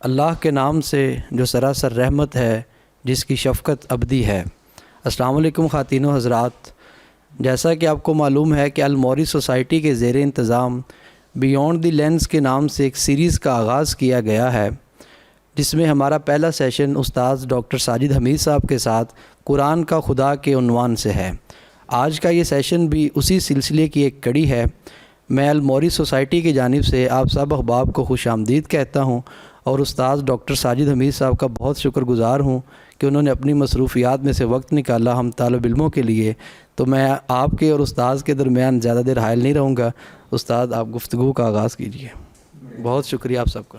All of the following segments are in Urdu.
اللہ کے نام سے جو سراسر رحمت ہے، جس کی شفقت ابدی ہے۔ السلام علیکم خواتین و حضرات، جیسا کہ آپ کو معلوم ہے کہ الموری سوسائٹی کے زیر انتظام بیونڈ دی لینس کے نام سے ایک سیریز کا آغاز کیا گیا ہے، جس میں ہمارا پہلا سیشن استاد ڈاکٹر ساجد حمید صاحب کے ساتھ قرآن کا خدا کے عنوان سے ہے۔ آج کا یہ سیشن بھی اسی سلسلے کی ایک کڑی ہے۔ میں الموری سوسائٹی کی جانب سے آپ سب احباب کو خوش آمدید کہتا ہوں اور استاد ڈاکٹر ساجد حمید صاحب کا بہت شکر گزار ہوں کہ انہوں نے اپنی مصروفیات میں سے وقت نکالا ہم طالب علموں کے لیے۔ تو میں آپ کے اور استاد کے درمیان زیادہ دیر حائل نہیں رہوں گا۔ استاد، آپ گفتگو کا آغاز کیجیے۔ بہت شکریہ آپ سب کا۔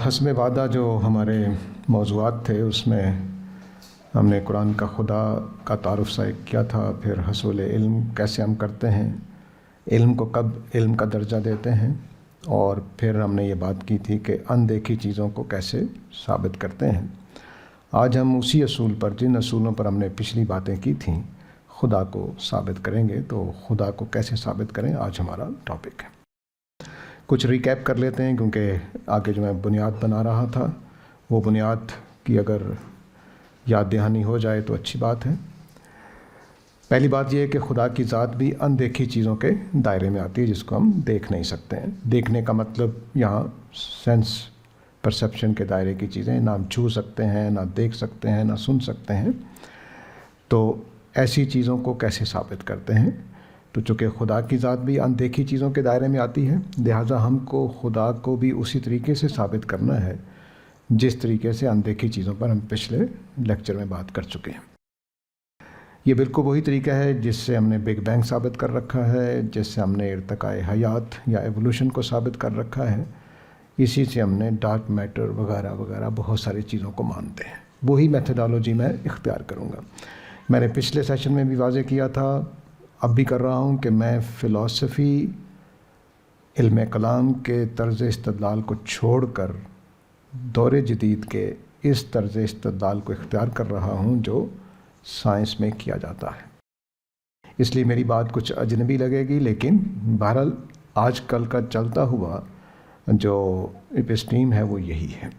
حسب وعدہ جو ہمارے موضوعات تھے اس میں ہم نے قرآن کا خدا کا تعارف سے کیا تھا، پھر حصول علم کیسے ہم کرتے ہیں، علم کو کب علم کا درجہ دیتے ہیں، اور پھر ہم نے یہ بات کی تھی کہ اندیکھی چیزوں کو کیسے ثابت کرتے ہیں۔ آج ہم اسی اصول پر، جن اصولوں پر ہم نے پچھلی باتیں کی تھیں، خدا کو ثابت کریں گے۔ تو خدا کو کیسے ثابت کریں، آج ہمارا ٹاپک ہے۔ کچھ ریکیپ کر لیتے ہیں کیونکہ آگے جو میں بنیاد بنا رہا تھا وہ بنیاد کی اگر یاد دہانی ہو جائے تو اچھی بات ہے۔ پہلی بات یہ ہے کہ خدا کی ذات بھی اندیکھی چیزوں کے دائرے میں آتی ہے، جس کو ہم دیکھ نہیں سکتے ہیں۔ دیکھنے کا مطلب یہاں سینس پرسیپشن کے دائرے کی چیزیں، نہ ہم چھو سکتے ہیں، نہ دیکھ سکتے ہیں، نہ سن سکتے ہیں۔ تو ایسی چیزوں کو کیسے ثابت کرتے ہیں؟ تو چونکہ خدا کی ذات بھی اندیکھی چیزوں کے دائرے میں آتی ہے، لہٰذا ہم کو خدا کو بھی اسی طریقے سے ثابت کرنا ہے جس طریقے سے اندیکھی چیزوں پر ہم پچھلے لیکچر میں بات کر چکے ہیں۔ یہ بالکل وہی طریقہ ہے جس سے ہم نے بگ بینگ ثابت کر رکھا ہے، جس سے ہم نے ارتقاء حیات یا ایوولوشن کو ثابت کر رکھا ہے، اسی سے ہم نے ڈارک میٹر وغیرہ وغیرہ بہت ساری چیزوں کو مانتے ہیں۔ وہی میتھڈالوجی میں اختیار کروں گا۔ میں نے پچھلے سیشن میں بھی واضح کیا تھا، اب بھی کر رہا ہوں، کہ میں فلسفی علم کلام کے طرز استدلال کو چھوڑ کر دور جدید کے اس طرز استدلال کو اختیار کر رہا ہوں جو سائنس میں کیا جاتا ہے۔ اس لیے میری بات کچھ اجنبی لگے گی، لیکن بہرحال آج کل کا چلتا ہوا جو ایپسٹیم ہے وہ یہی ہے۔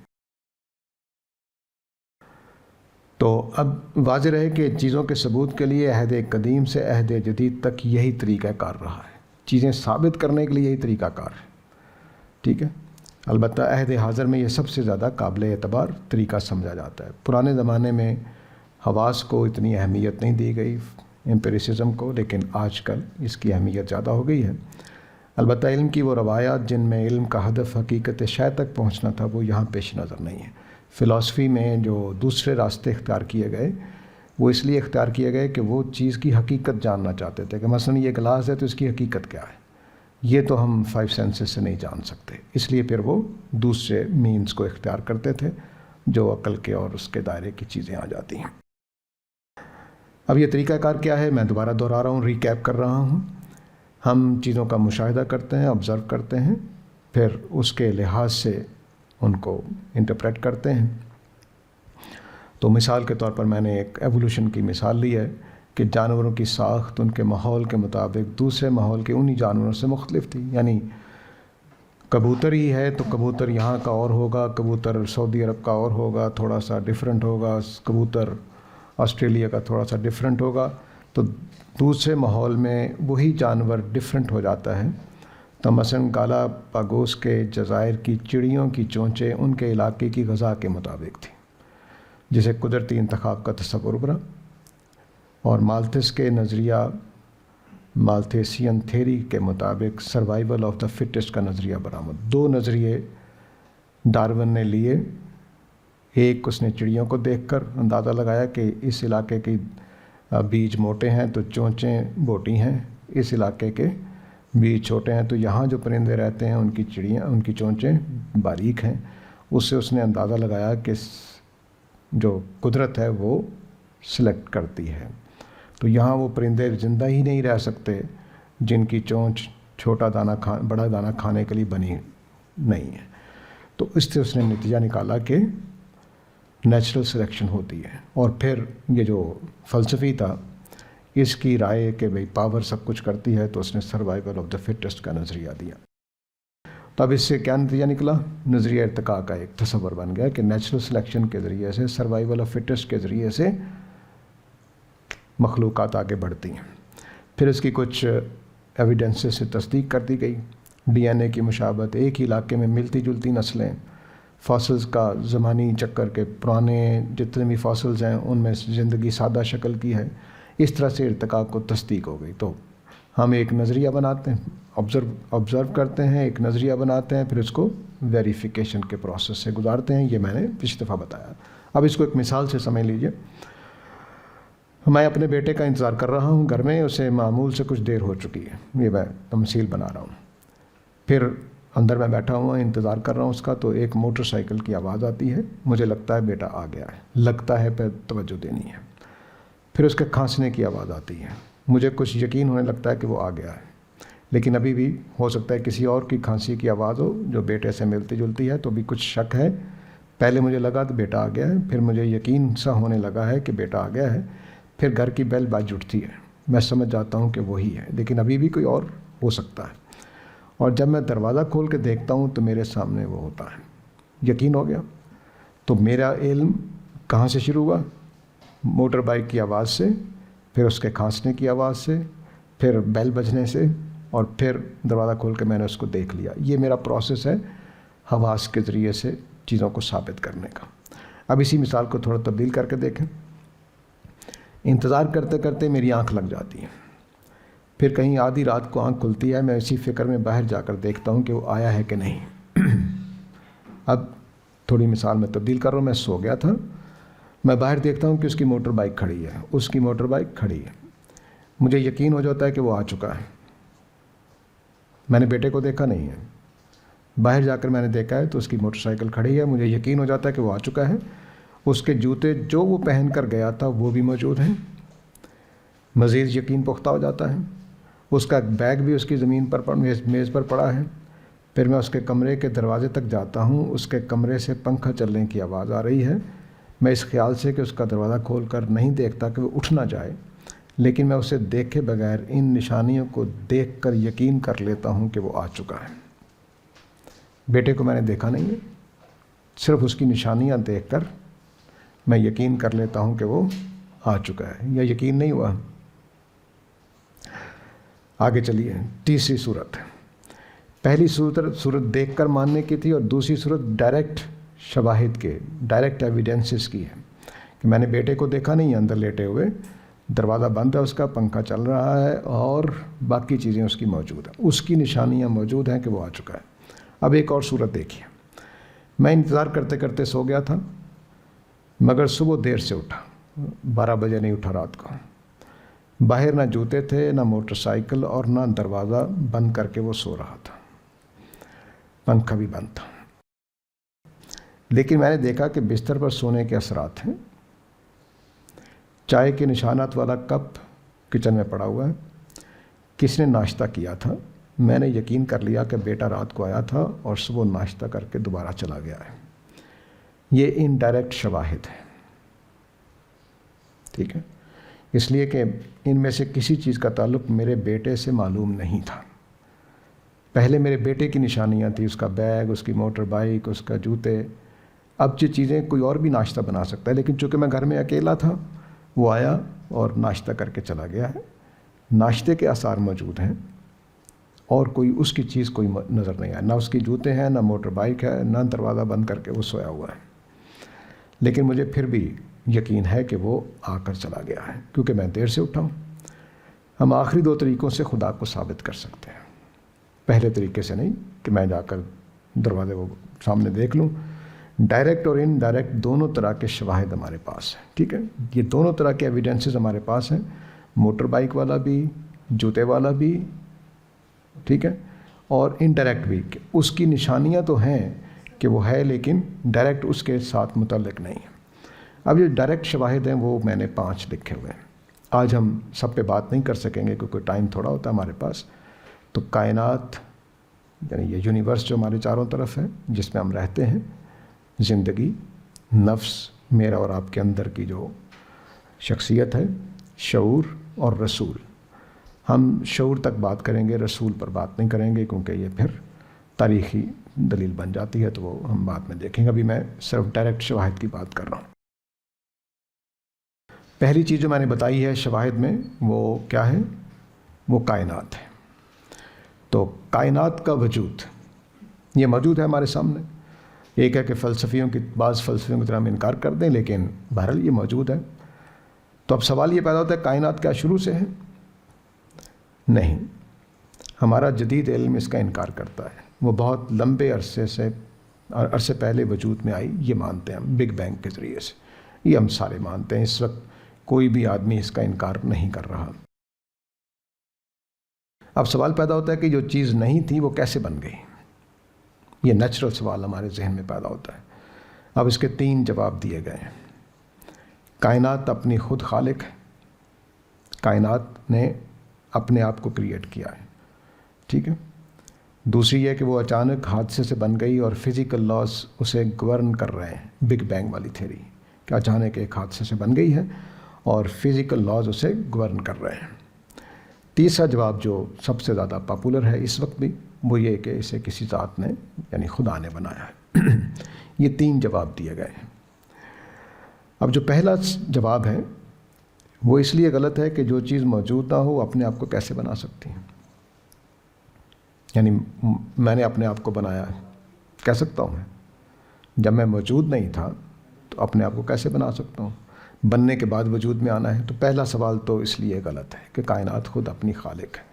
تو اب واضح رہے کہ چیزوں کے ثبوت کے لیے عہد قدیم سے عہد جدید تک یہی طریقہ کار رہا ہے، چیزیں ثابت کرنے کے لیے یہی طریقہ کار ہے، ٹھیک ہے۔ البتہ عہد حاضر میں یہ سب سے زیادہ قابل اعتبار طریقہ سمجھا جاتا ہے۔ پرانے زمانے میں حواس کو اتنی اہمیت نہیں دی گئی، ایمپیریسزم کو، لیکن آج کل اس کی اہمیت زیادہ ہو گئی ہے۔ البتہ علم کی وہ روایات جن میں علم کا ہدف حقیقت شے تک پہنچنا تھا وہ یہاں پیش نظر نہیں ہے۔ فلسفی میں جو دوسرے راستے اختیار کیے گئے وہ اس لیے اختیار کیے گئے کہ وہ چیز کی حقیقت جاننا چاہتے تھے، کہ مثلا یہ گلاس ہے تو اس کی حقیقت کیا ہے، یہ تو ہم 5 سینسز سے نہیں جان سکتے، اس لیے پھر وہ دوسرے مینز کو اختیار کرتے تھے جو عقل کے اور اس کے دائرے کی چیزیں آ جاتی ہیں۔ اب یہ طریقہ کار کیا ہے، میں دوبارہ دہرا رہا ہوں، ریکیپ کر رہا ہوں۔ ہم چیزوں کا مشاہدہ کرتے ہیں، آبزرو کرتے ہیں، پھر اس کے لحاظ سے ان کو انٹرپریٹ کرتے ہیں۔ تو مثال کے طور پر میں نے ایک ایوولوشن کی مثال لی ہے کہ جانوروں کی ساخت ان کے ماحول کے مطابق دوسرے ماحول کے انہی جانوروں سے مختلف تھی۔ یعنی کبوتر ہی ہے تو کبوتر یہاں کا اور ہوگا، کبوتر سعودی عرب کا اور ہوگا، تھوڑا سا ڈیفرنٹ ہوگا، کبوتر آسٹریلیا کا تھوڑا سا ڈیفرنٹ ہوگا، تو دوسرے ماحول میں وہی جانور ڈیفرنٹ ہو جاتا ہے۔ تو مثلاً گالاپاگوس کے جزائر کی چڑیوں کی چونچیں ان کے علاقے کی غذا کے مطابق تھی، جسے قدرتی انتخاب کا تصور ابھرا، اور مالتھس کے نظریہ، مالتھیسین تھیری کے مطابق سروائیول آف دا فٹسٹ کا نظریہ برآمد۔ 2 نظریے ڈارون نے لیے، ایک اس نے چڑیوں کو دیکھ کر اندازہ لگایا کہ اس علاقے کی بیج موٹے ہیں تو چونچیں موٹی ہیں، اس علاقے کے بیج چھوٹے ہیں تو یہاں جو پرندے رہتے ہیں ان کی چونچیں باریک ہیں۔ اس سے اس نے اندازہ لگایا کہ جو قدرت ہے وہ سلیکٹ کرتی ہے، تو یہاں وہ پرندے زندہ ہی نہیں رہ سکتے جن کی چونچ بڑا دانہ کھانے کے لیے بنی نہیں ہے۔ تو اس سے اس نے نتیجہ نکالا کہ نیچرل سلیکشن ہوتی ہے۔ اور پھر یہ جو فلسفی تھا اس کی رائے کہ بھئی پاور سب کچھ کرتی ہے، تو اس نے سروائیول آف دا فٹسٹ کا نظریہ دیا۔ تو اب اس سے کیا نتیجہ نکلا؟ نظریہ ارتقاء کا ایک تصور بن گیا کہ نیچرل سلیکشن کے ذریعے سے، سروائیول آف فٹسٹ کے ذریعے سے مخلوقات آگے بڑھتی ہیں۔ پھر اس کی کچھ ایویڈنسز سے تصدیق کر دی گئی، ڈی این اے کی مشابہت، ایک ہی علاقے میں ملتی جلتی نسلیں، فاسلز کا زمانی چکر کے پرانے جتنے بھی فاسلز ہیں ان میں زندگی سادہ شکل کی ہے، اس طرح سے ارتقاء کو تصدیق ہو گئی۔ تو ہم ایک نظریہ بناتے ہیں، آبزرو کرتے ہیں، ایک نظریہ بناتے ہیں، پھر اس کو ویریفیکیشن کے پروسیس سے گزارتے ہیں۔ یہ میں نے پچھلی دفعہ بتایا۔ اب اس کو ایک مثال سے سمجھ لیجئے۔ میں اپنے بیٹے کا انتظار کر رہا ہوں گھر میں، اسے معمول سے کچھ دیر ہو چکی ہے، یہ میں تمثیل بنا رہا ہوں۔ پھر اندر میں بیٹھا ہوا انتظار کر رہا ہوں اس کا، تو ایک موٹر سائیکل کی آواز آتی ہے، مجھے لگتا ہے بیٹا آ گیا ہے، لگتا ہے پہ توجہ دینی ہے۔ پھر اس کے کھانسنے کی آواز آتی ہے، مجھے کچھ یقین ہونے لگتا ہے کہ وہ آ گیا ہے، لیکن ابھی بھی ہو سکتا ہے کسی اور کی کھانسی کی آواز ہو جو بیٹے سے ملتی جلتی ہے، تو بھی کچھ شک ہے۔ پہلے مجھے لگا کہ بیٹا آ گیا ہے، پھر مجھے یقین سا ہونے لگا ہے کہ بیٹا آ گیا ہے، پھر گھر کی بیل بج اٹھتی ہے، میں سمجھ جاتا ہوں کہ وہی ہے، لیکن ابھی بھی کوئی اور ہو سکتا ہے۔ اور جب میں دروازہ کھول کے دیکھتا ہوں تو میرے سامنے وہ ہوتا ہے، یقین ہو گیا۔ تو میرا علم کہاں سے شروع ہوا؟ موٹر بائک کی آواز سے، پھر اس کے کھانسنے کی آواز سے، پھر بیل بجنے سے، اور پھر دروازہ کھول کے میں نے اس کو دیکھ لیا۔ یہ میرا پروسیس ہے حواس کے ذریعے سے چیزوں کو ثابت کرنے کا۔ اب اسی مثال کو تھوڑا تبدیل کر کے دیکھیں۔ انتظار کرتے کرتے میری آنکھ لگ جاتی ہے، پھر کہیں آدھی رات کو آنکھ کھلتی ہے، میں اسی فکر میں باہر جا کر دیکھتا ہوں کہ وہ آیا ہے کہ نہیں۔ اب تھوڑی مثال میں تبدیل کر رہا ہوں، میں سو گیا تھا، میں باہر دیکھتا ہوں کہ اس کی موٹر بائک کھڑی ہے، اس کی موٹر بائک کھڑی ہے، مجھے یقین ہو جاتا ہے کہ وہ آ چکا ہے۔ میں نے بیٹے کو دیکھا نہیں ہے، باہر جا کر میں نے دیکھا ہے تو اس کی موٹر سائیکل کھڑی ہے، مجھے یقین ہو جاتا ہے کہ وہ آ چکا ہے۔ اس کے جوتے جو وہ پہن کر گیا تھا وہ بھی موجود ہیں، مزید یقین پختہ ہو جاتا ہے۔ اس کا بیگ بھی اس کی زمین پر میز پر پڑا ہے۔ پھر میں اس کے کمرے کے دروازے تک جاتا ہوں، اس کے کمرے سے پنکھا چلنے کی آواز آ رہی ہے۔ میں اس خیال سے کہ اس کا دروازہ کھول کر نہیں دیکھتا کہ وہ اٹھ نہ جائے، لیکن میں اسے دیکھے بغیر ان نشانیوں کو دیکھ کر یقین کر لیتا ہوں کہ وہ آ چکا ہے۔ بیٹے کو میں نے دیکھا نہیں ہے، صرف اس کی نشانیاں دیکھ کر میں یقین کر لیتا ہوں کہ وہ آ چکا ہے، یا یقین نہیں ہوا۔ آگے چلیے، تیسری صورت۔ پہلی صورت دیکھ کر ماننے کی تھی، اور دوسری صورت ڈائریکٹ شواہد کے، ڈائریکٹ ایویڈنسز کی ہے کہ میں نے بیٹے کو دیکھا نہیں ہے اندر لیٹے ہوئے، دروازہ بند ہے، اس کا پنکھا چل رہا ہے، اور باقی چیزیں اس کی موجود ہیں، اس کی نشانیاں موجود ہیں کہ وہ آ چکا ہے۔ اب ایک اور صورت دیکھیے، میں انتظار کرتے کرتے سو گیا تھا، مگر صبح دیر سے اٹھا، 12 بجے نہیں اٹھا رات کو۔ باہر نہ جوتے تھے، نہ موٹر سائیکل، اور نہ دروازہ بند کر کے وہ سو رہا تھا، پنکھا بھی بند تھا۔ لیکن میں نے دیکھا کہ بستر پر سونے کے اثرات ہیں، چائے کے نشانات والا کپ کچن میں پڑا ہوا ہے، کس نے ناشتہ کیا تھا۔ میں نے یقین کر لیا کہ بیٹا رات کو آیا تھا اور صبح ناشتہ کر کے دوبارہ چلا گیا ہے۔ یہ انڈائریکٹ شواہد ہے، ٹھیک ہے، اس لیے کہ ان میں سے کسی چیز کا تعلق میرے بیٹے سے معلوم نہیں تھا۔ پہلے میرے بیٹے کی نشانیاں تھیں، اس کا بیگ، اس کی موٹر بائک، اس کا جوتے۔ اب یہ چیزیں کوئی اور بھی ناشتہ بنا سکتا ہے، لیکن چونکہ میں گھر میں اکیلا تھا، وہ آیا اور ناشتہ کر کے چلا گیا ہے، ناشتے کے آثار موجود ہیں، اور کوئی اس کی چیز کوئی نظر نہیں آیا، نہ اس کی جوتے ہیں، نہ موٹر بائک ہے، نہ دروازہ بند کر کے وہ سویا ہوا ہے۔ لیکن مجھے پھر بھی یقین ہے کہ وہ آ کر چلا گیا ہے، کیونکہ میں دیر سے اٹھا ہوں۔ ہم آخری دو طریقوں سے خدا کو ثابت کر سکتے ہیں، پہلے طریقے سے نہیں کہ میں جا کر دروازے کو سامنے دیکھ لوں۔ ڈائریکٹ اور ان ڈائریکٹ دونوں طرح کے شواہد ہمارے پاس ہیں، ٹھیک ہے، یہ دونوں طرح کے ایویڈنسز ہمارے پاس ہیں، موٹر بائک والا بھی، جوتے والا بھی، ٹھیک ہے، اور انڈائریکٹ بھی، کہ اس کی نشانیاں تو ہیں کہ وہ ہے، لیکن ڈائریکٹ اس کے ساتھ متعلق نہیں ہے۔ اب یہ ڈائریکٹ شواہد ہیں، وہ میں نے 5 لکھے ہوئے ہیں۔ آج ہم سب پہ بات نہیں کر سکیں گے کیونکہ ٹائم تھوڑا ہوتا ہے ہمارے پاس۔ تو کائنات، یعنی یہ یونیورس جو ہمارے چاروں طرف ہے، جس میں ہم رہتے ہیں، زندگی، نفس، میرا اور آپ کے اندر کی جو شخصیت ہے، شعور اور رسول۔ ہم شعور تک بات کریں گے، رسول پر بات نہیں کریں گے، کیونکہ یہ پھر تاریخی دلیل بن جاتی ہے، تو وہ ہم بعد میں دیکھیں گے. ابھی میں صرف ڈائریکٹ شواہد کی بات کر رہا ہوں. پہلی چیز جو میں نے بتائی ہے شواہد میں وہ کیا ہے؟ وہ کائنات ہے. تو کائنات کا وجود یہ موجود ہے ہمارے سامنے. ایک ہے کہ بعض فلسفیوں کی طرح ہم انکار کر دیں، لیکن بہرحال یہ موجود ہے. تو اب سوال یہ پیدا ہوتا ہے کائنات کیا شروع سے ہے؟ نہیں، ہمارا جدید علم اس کا انکار کرتا ہے. وہ بہت لمبے عرصے پہلے وجود میں آئی، یہ مانتے ہیں ہم بگ بینگ کے ذریعے سے. یہ ہم سارے مانتے ہیں. اس وقت کوئی بھی آدمی اس کا انکار نہیں کر رہا. اب سوال پیدا ہوتا ہے کہ جو چیز نہیں تھی وہ کیسے بن گئی؟ یہ نیچرل سوال ہمارے ذہن میں پیدا ہوتا ہے. اب اس کے 3 جواب دیے گئے ہیں. کائنات اپنی خود خالق ہے. کائنات نے اپنے آپ کو کریٹ کیا ہے، ٹھیک ہے. دوسری یہ کہ وہ اچانک حادثے سے بن گئی اور فزیکل لاز اسے گورن کر رہے ہیں. بگ بینگ والی تھیوری کہ اچانک ایک حادثے سے بن گئی ہے اور فزیکل لاز اسے گورن کر رہے ہیں. تیسرا جواب جو سب سے زیادہ پاپولر ہے اس وقت بھی، وہ یہ کہ اسے کسی ذات نے یعنی خدا نے بنایا ہے. یہ 3 جواب دیے گئے ہیں. اب جو پہلا جواب ہے وہ اس لیے غلط ہے کہ جو چیز موجود نہ ہو اپنے آپ کو کیسے بنا سکتی ہے؟ یعنی میں نے اپنے آپ کو بنایا ہے، کہہ سکتا ہوں میں جب میں موجود نہیں تھا تو اپنے آپ کو کیسے بنا سکتا ہوں؟ بننے کے بعد وجود میں آنا ہے. تو پہلا سوال تو اس لیے غلط ہے کہ کائنات خود اپنی خالق ہے.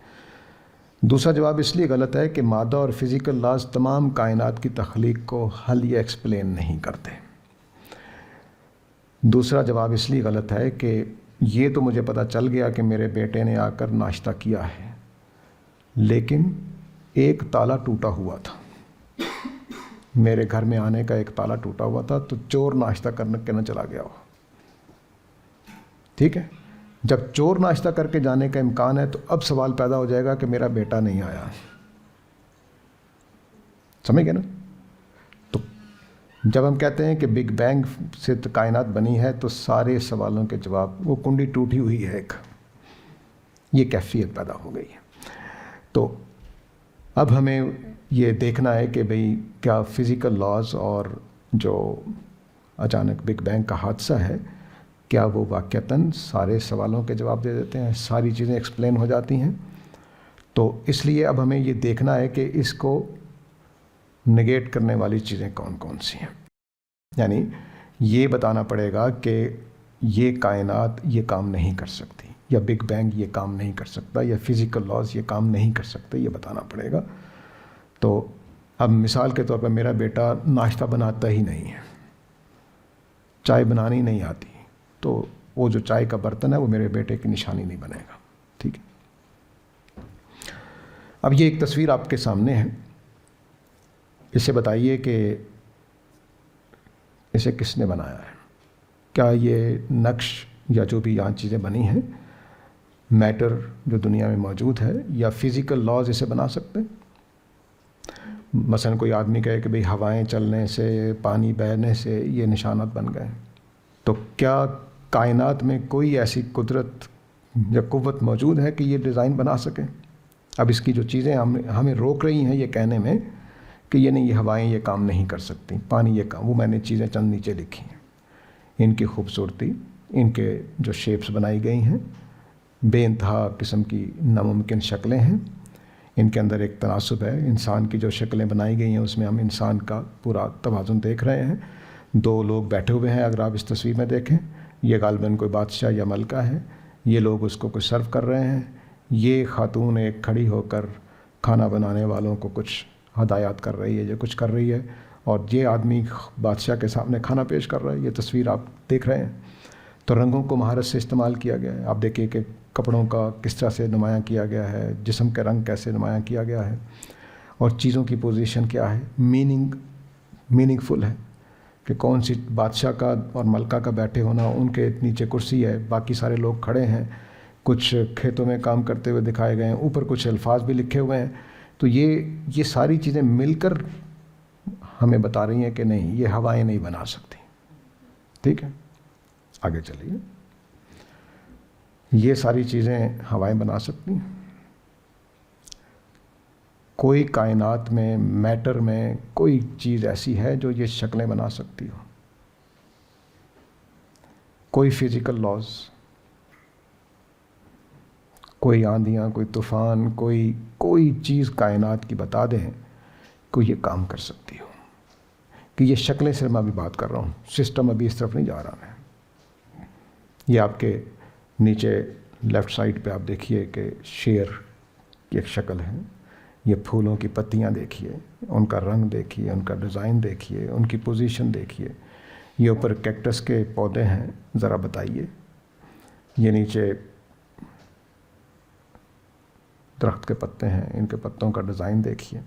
دوسرا جواب اس لیے غلط ہے کہ مادہ اور فزیکل لاز تمام کائنات کی تخلیق کو حل یا ایکسپلین نہیں کرتے. دوسرا جواب اس لیے غلط ہے کہ یہ تو مجھے پتہ چل گیا کہ میرے بیٹے نے آ کر ناشتہ کیا ہے، لیکن ایک تالا ٹوٹا ہوا تھا. میرے گھر میں آنے کا ایک تالا ٹوٹا ہوا تھا تو چور ناشتہ کرنے کے نہ چلا گیا ہو. ٹھیک ہے، جب چور ناشتہ کر کے جانے کا امکان ہے تو اب سوال پیدا ہو جائے گا کہ میرا بیٹا نہیں آیا. سمجھ گئے نا؟ تو جب ہم کہتے ہیں کہ بگ بینگ سے کائنات بنی ہے تو سارے سوالوں کے جواب، وہ کنڈی ٹوٹی ہوئی ہے ایک، یہ کیفیت پیدا ہو گئی ہے. تو اب ہمیں یہ دیکھنا ہے کہ بھئی کیا فزیکل لاز اور جو اچانک بگ بینگ کا حادثہ ہے کیا وہ واقعتاً سارے سوالوں کے جواب دے دیتے ہیں، ساری چیزیں ایکسپلین ہو جاتی ہیں؟ تو اس لیے اب ہمیں یہ دیکھنا ہے کہ اس کو نگیٹ کرنے والی چیزیں کون کون سی ہیں. یعنی یہ بتانا پڑے گا کہ یہ کائنات یہ کام نہیں کر سکتی، یا بگ بینگ یہ کام نہیں کر سکتا، یا فزیکل لاز یہ کام نہیں کر سکتے، یہ بتانا پڑے گا. تو اب مثال کے طور پر میرا بیٹا ناشتہ بناتا ہی نہیں ہے، چائے بنانی نہیں آتی، تو وہ جو چائے کا برتن ہے وہ میرے بیٹے کی نشانی نہیں بنے گا. ٹھیک ہے، اب یہ ایک تصویر آپ کے سامنے ہے. اس سے بتائیے کہ اسے کس نے بنایا ہے؟ کیا یہ نقش یا جو بھی یہاں چیزیں بنی ہیں، میٹر جو دنیا میں موجود ہے، یا فزیکل لاز اسے بنا سکتے ہیں؟ مثلا کوئی آدمی کہے کہ بھئی ہوائیں چلنے سے، پانی بہنے سے یہ نشانات بن گئے، تو کیا کائنات میں کوئی ایسی قدرت یا قوت موجود ہے کہ یہ ڈیزائن بنا سکے؟ اب اس کی جو چیزیں ہمیں روک رہی ہیں یہ کہنے میں کہ یہ نہیں، یہ ہوائیں یہ کام نہیں کر سکتی، پانی یہ کام، وہ میں نے چیزیں چند نیچے لکھی ہیں. ان کی خوبصورتی، ان کے جو شیپس بنائی گئی ہیں، بے انتہا قسم کی ناممکن شکلیں ہیں. ان کے اندر ایک تناسب ہے. انسان کی جو شکلیں بنائی گئی ہیں اس میں ہم انسان کا پورا توازن دیکھ رہے ہیں. 2 لوگ بیٹھے ہوئے ہیں اگر آپ اس تصویر میں دیکھیں، یہ غالباً کوئی بادشاہ یا ملکہ ہے. یہ لوگ اس کو کچھ سرو کر رہے ہیں. یہ خاتون ایک کھڑی ہو کر کھانا بنانے والوں کو کچھ ہدایات کر رہی ہے، یہ کچھ کر رہی ہے، اور یہ آدمی بادشاہ کے سامنے کھانا پیش کر رہا ہے. یہ تصویر آپ دیکھ رہے ہیں. تو رنگوں کو مہارت سے استعمال کیا گیا ہے. آپ دیکھیے کہ کپڑوں کا کس طرح سے نمایاں کیا گیا ہے، جسم کے رنگ کیسے نمایاں کیا گیا ہے، اور چیزوں کی پوزیشن کیا ہے. میننگ فل ہے کہ کون سی بادشاہ کا اور ملکہ کا بیٹھے ہونا، ان کے نیچے کرسی ہے، باقی سارے لوگ کھڑے ہیں، کچھ کھیتوں میں کام کرتے ہوئے دکھائے گئے ہیں، اوپر کچھ الفاظ بھی لکھے ہوئے ہیں. تو یہ ساری چیزیں مل کر ہمیں بتا رہی ہیں کہ نہیں، یہ ہوائیں نہیں بنا سکتی. ٹھیک ہے، آگے چلیے. یہ ساری چیزیں ہوائیں بنا سکتی ہیں؟ کوئی کائنات میں میٹر میں کوئی چیز ایسی ہے جو یہ شکلیں بنا سکتی ہو؟ کوئی فزیکل لاز، کوئی آندھیاں، کوئی طوفان، کوئی چیز کائنات کی بتا دیں کوئی یہ کام کر سکتی ہو کہ یہ شکلیں صرف میں ابھی بات کر رہا ہوں، سسٹم ابھی اس طرف نہیں جا رہا میں. یہ آپ کے نیچے لیفٹ سائڈ پہ آپ دیکھیے کہ شیر کی ایک شکل ہے. یہ پھولوں کی پتیاں دیکھیے، ان کا رنگ دیکھیے، ان کا ڈیزائن دیکھیے، ان کی پوزیشن دیکھیے. یہ اوپر کیکٹس کے پودے ہیں، ذرا بتائیے. یہ نیچے درخت کے پتے ہیں، ان کے پتوں کا ڈیزائن دیکھیے.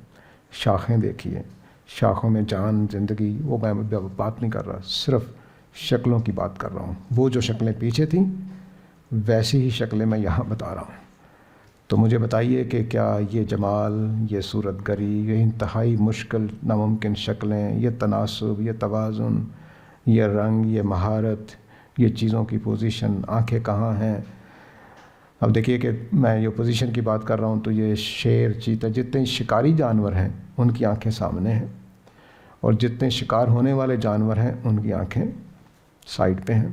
شاخیں دیکھیے، شاخوں میں جان، زندگی. وہ میں بات نہیں کر رہا، صرف شکلوں کی بات کر رہا ہوں. وہ جو شکلیں پیچھے تھیں ویسی ہی شکلیں میں یہاں بتا رہا ہوں. تو مجھے بتائیے کہ کیا یہ جمال، یہ صورت گری، یہ انتہائی مشکل ناممکن شکلیں، یہ تناسب، یہ توازن، یہ رنگ، یہ مہارت، یہ چیزوں کی پوزیشن، آنکھیں کہاں ہیں؟ اب دیکھیے کہ میں یہ پوزیشن کی بات کر رہا ہوں تو یہ شیر، چیتا، جتنے شکاری جانور ہیں ان کی آنکھیں سامنے ہیں، اور جتنے شکار ہونے والے جانور ہیں ان کی آنکھیں سائڈ پہ ہیں،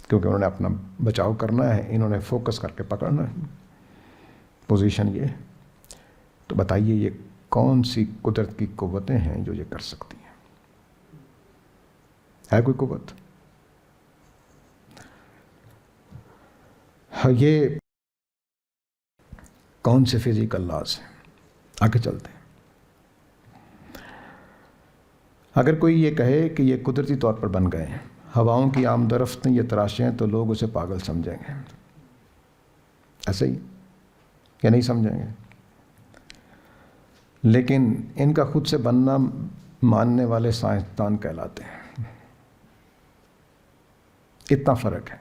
کیونکہ انہوں نے اپنا بچاؤ کرنا ہے، انہوں نے فوکس کر کے پکڑنا ہے. پوزیشن یہ. تو بتائیے یہ کون سی قدرت کی قوتیں ہیں جو یہ کر سکتی ہیں؟ ہے کوئی قوت؟ یہ کون سے فزیکل لاز ہیں؟ آگے چلتے ہیں. اگر کوئی یہ کہے کہ یہ قدرتی طور پر بن گئے ہیں، ہواؤں کی آمد و رفت یہ تراشیں، تو لوگ اسے پاگل سمجھیں گے. ایسے ہی یا نہیں سمجھیں گے؟ لیکن ان کا خود سے بننا ماننے والے سائنسدان کہلاتے ہیں. اتنا فرق ہے.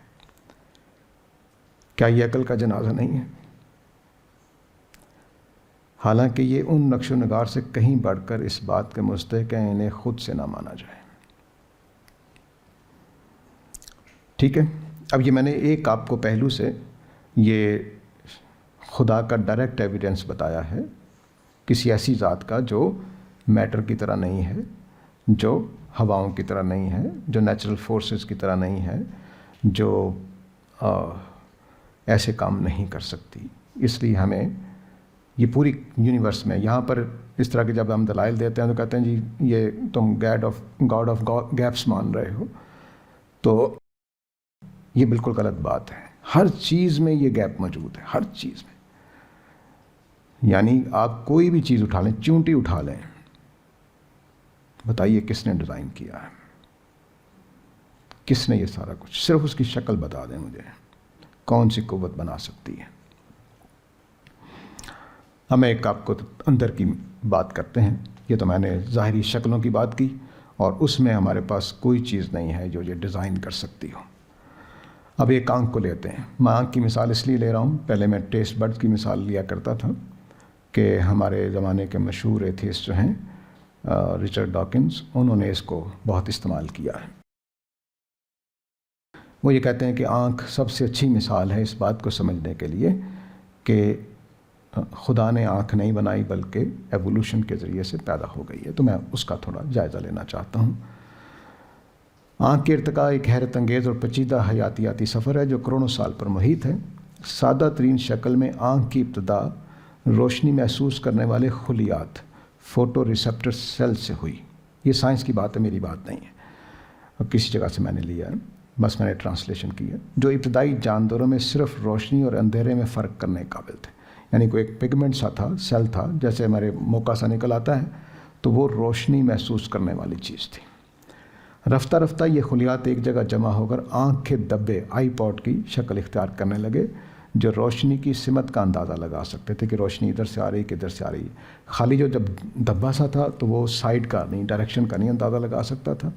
کیا یہ عقل کا جنازہ نہیں ہے؟ حالانکہ یہ ان نقش و نگار سے کہیں بڑھ کر اس بات کے مستحق ہیں انہیں خود سے نہ مانا جائے. ٹھیک ہے. اب یہ میں نے ایک آپ کو پہلو سے یہ خدا کا ڈائریکٹ ایویڈنس بتایا ہے کسی ایسی ذات کا جو میٹر کی طرح نہیں ہے، جو ہواؤں کی طرح نہیں ہے، جو نیچرل فورسز کی طرح نہیں ہے، جو ایسے کام نہیں کر سکتی. اس لیے ہمیں یہ پوری یونیورس میں یہاں پر اس طرح کے جب ہم دلائل دیتے ہیں تو کہتے ہیں جی یہ تم گاڈ آف گیپس مان رہے ہو. تو یہ بالکل غلط بات ہے. ہر چیز میں یہ گیپ موجود ہے، ہر چیز میں. یعنی آپ کوئی بھی چیز اٹھا لیں، چونٹی اٹھا لیں، بتائیے کس نے ڈیزائن کیا ہے؟ کس نے یہ سارا کچھ؟ صرف اس کی شکل بتا دیں مجھے، کون سی قوت بنا سکتی ہے؟ ہم ایک آپ کو اندر کی بات کرتے ہیں. یہ تو میں نے ظاہری شکلوں کی بات کی، اور اس میں ہمارے پاس کوئی چیز نہیں ہے جو یہ ڈیزائن کر سکتی ہو. اب ایک آنکھ کو لیتے ہیں. میں آنکھ کی مثال اس لیے لے رہا ہوں، پہلے میں ٹیسٹ برڈ کی مثال لیا کرتا تھا کہ ہمارے زمانے کے مشہور ایتھیسٹ جو ہیں رچرڈ ڈاکنز، انہوں نے اس کو بہت استعمال کیا ہے. وہ یہ کہتے ہیں کہ آنکھ سب سے اچھی مثال ہے اس بات کو سمجھنے کے لیے کہ خدا نے آنکھ نہیں بنائی بلکہ ایوولوشن کے ذریعے سے پیدا ہو گئی ہے. تو میں اس کا تھوڑا جائزہ لینا چاہتا ہوں. آنکھ کے ارتقاء ایک حیرت انگیز اور پیچیدہ حیاتیاتی سفر ہے جو کروڑوں سال پر محیط ہے. سادہ ترین شکل میں آنکھ کی ابتدا روشنی محسوس کرنے والے خلیات فوٹو ریسپٹر سیل سے ہوئی. یہ سائنس کی بات ہے، میری بات نہیں ہے، اب کسی جگہ سے میں نے لیا ہے، بس میں نے ٹرانسلیشن کی ہے. جو ابتدائی جانداروں میں صرف روشنی اور اندھیرے میں فرق کرنے کے قابل تھے. یعنی کوئی ایک پگمنٹ سا تھا، سیل تھا، جیسے ہمارے موقع سا نکل آتا ہے، تو وہ روشنی محسوس کرنے والی چیز تھی. رفتہ رفتہ یہ خلیات ایک جگہ جمع ہو کر آنکھ کے دبے آئی پاڈ کی شکل اختیار کرنے لگے، جو روشنی کی سمت کا اندازہ لگا سکتے تھے کہ روشنی ادھر سے آ رہی کہ ادھر سے آ رہی. خالی جو جب دبا سا تھا تو وہ سائڈ کا نہیں، ڈائریکشن کا نہیں اندازہ لگا سکتا تھا.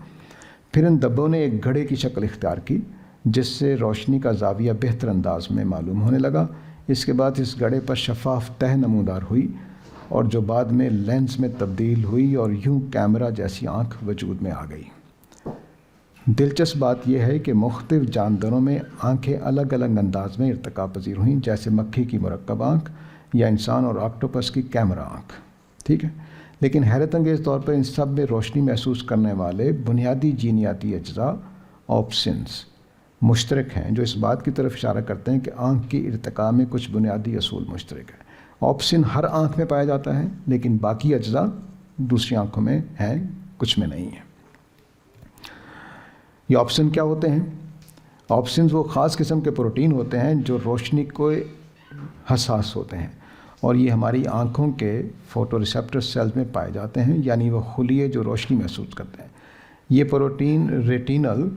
پھر ان دبوں نے ایک گھڑے کی شکل اختیار کی جس سے روشنی کا زاویہ بہتر انداز میں معلوم ہونے لگا. اس کے بعد اس گھڑے پر شفاف تہ نمودار ہوئی اور جو بعد میں لینس میں تبدیل ہوئی اور یوں کیمرہ جیسی آنکھ وجود میں آ گئی. دلچسپ بات یہ ہے کہ مختلف جانداروں میں آنکھیں الگ الگ انداز میں ارتقا پذیر ہوئیں. جیسے مکھی کی مرکب آنکھ یا انسان اور آکٹوپس کی کیمرہ آنکھ، ٹھیک ہے. لیکن حیرت انگیز طور پر ان سب میں روشنی محسوس کرنے والے بنیادی جینیاتی اجزاء آپسنس مشترک ہیں، جو اس بات کی طرف اشارہ کرتے ہیں کہ آنکھ کی ارتقاء میں کچھ بنیادی اصول مشترک ہیں. آپسن ہر آنکھ میں پایا جاتا ہے، لیکن باقی اجزاء دوسری آنکھوں میں ہیں، کچھ میں نہیں ہیں. یہ آپسن کیا ہوتے ہیں؟ آپسنز وہ خاص قسم کے پروٹین ہوتے ہیں جو روشنی کو حساس ہوتے ہیں، اور یہ ہماری آنکھوں کے فوٹو ریسیپٹر سیلز میں پائے جاتے ہیں، یعنی وہ خلیے جو روشنی محسوس کرتے ہیں. یہ پروٹین ریٹینل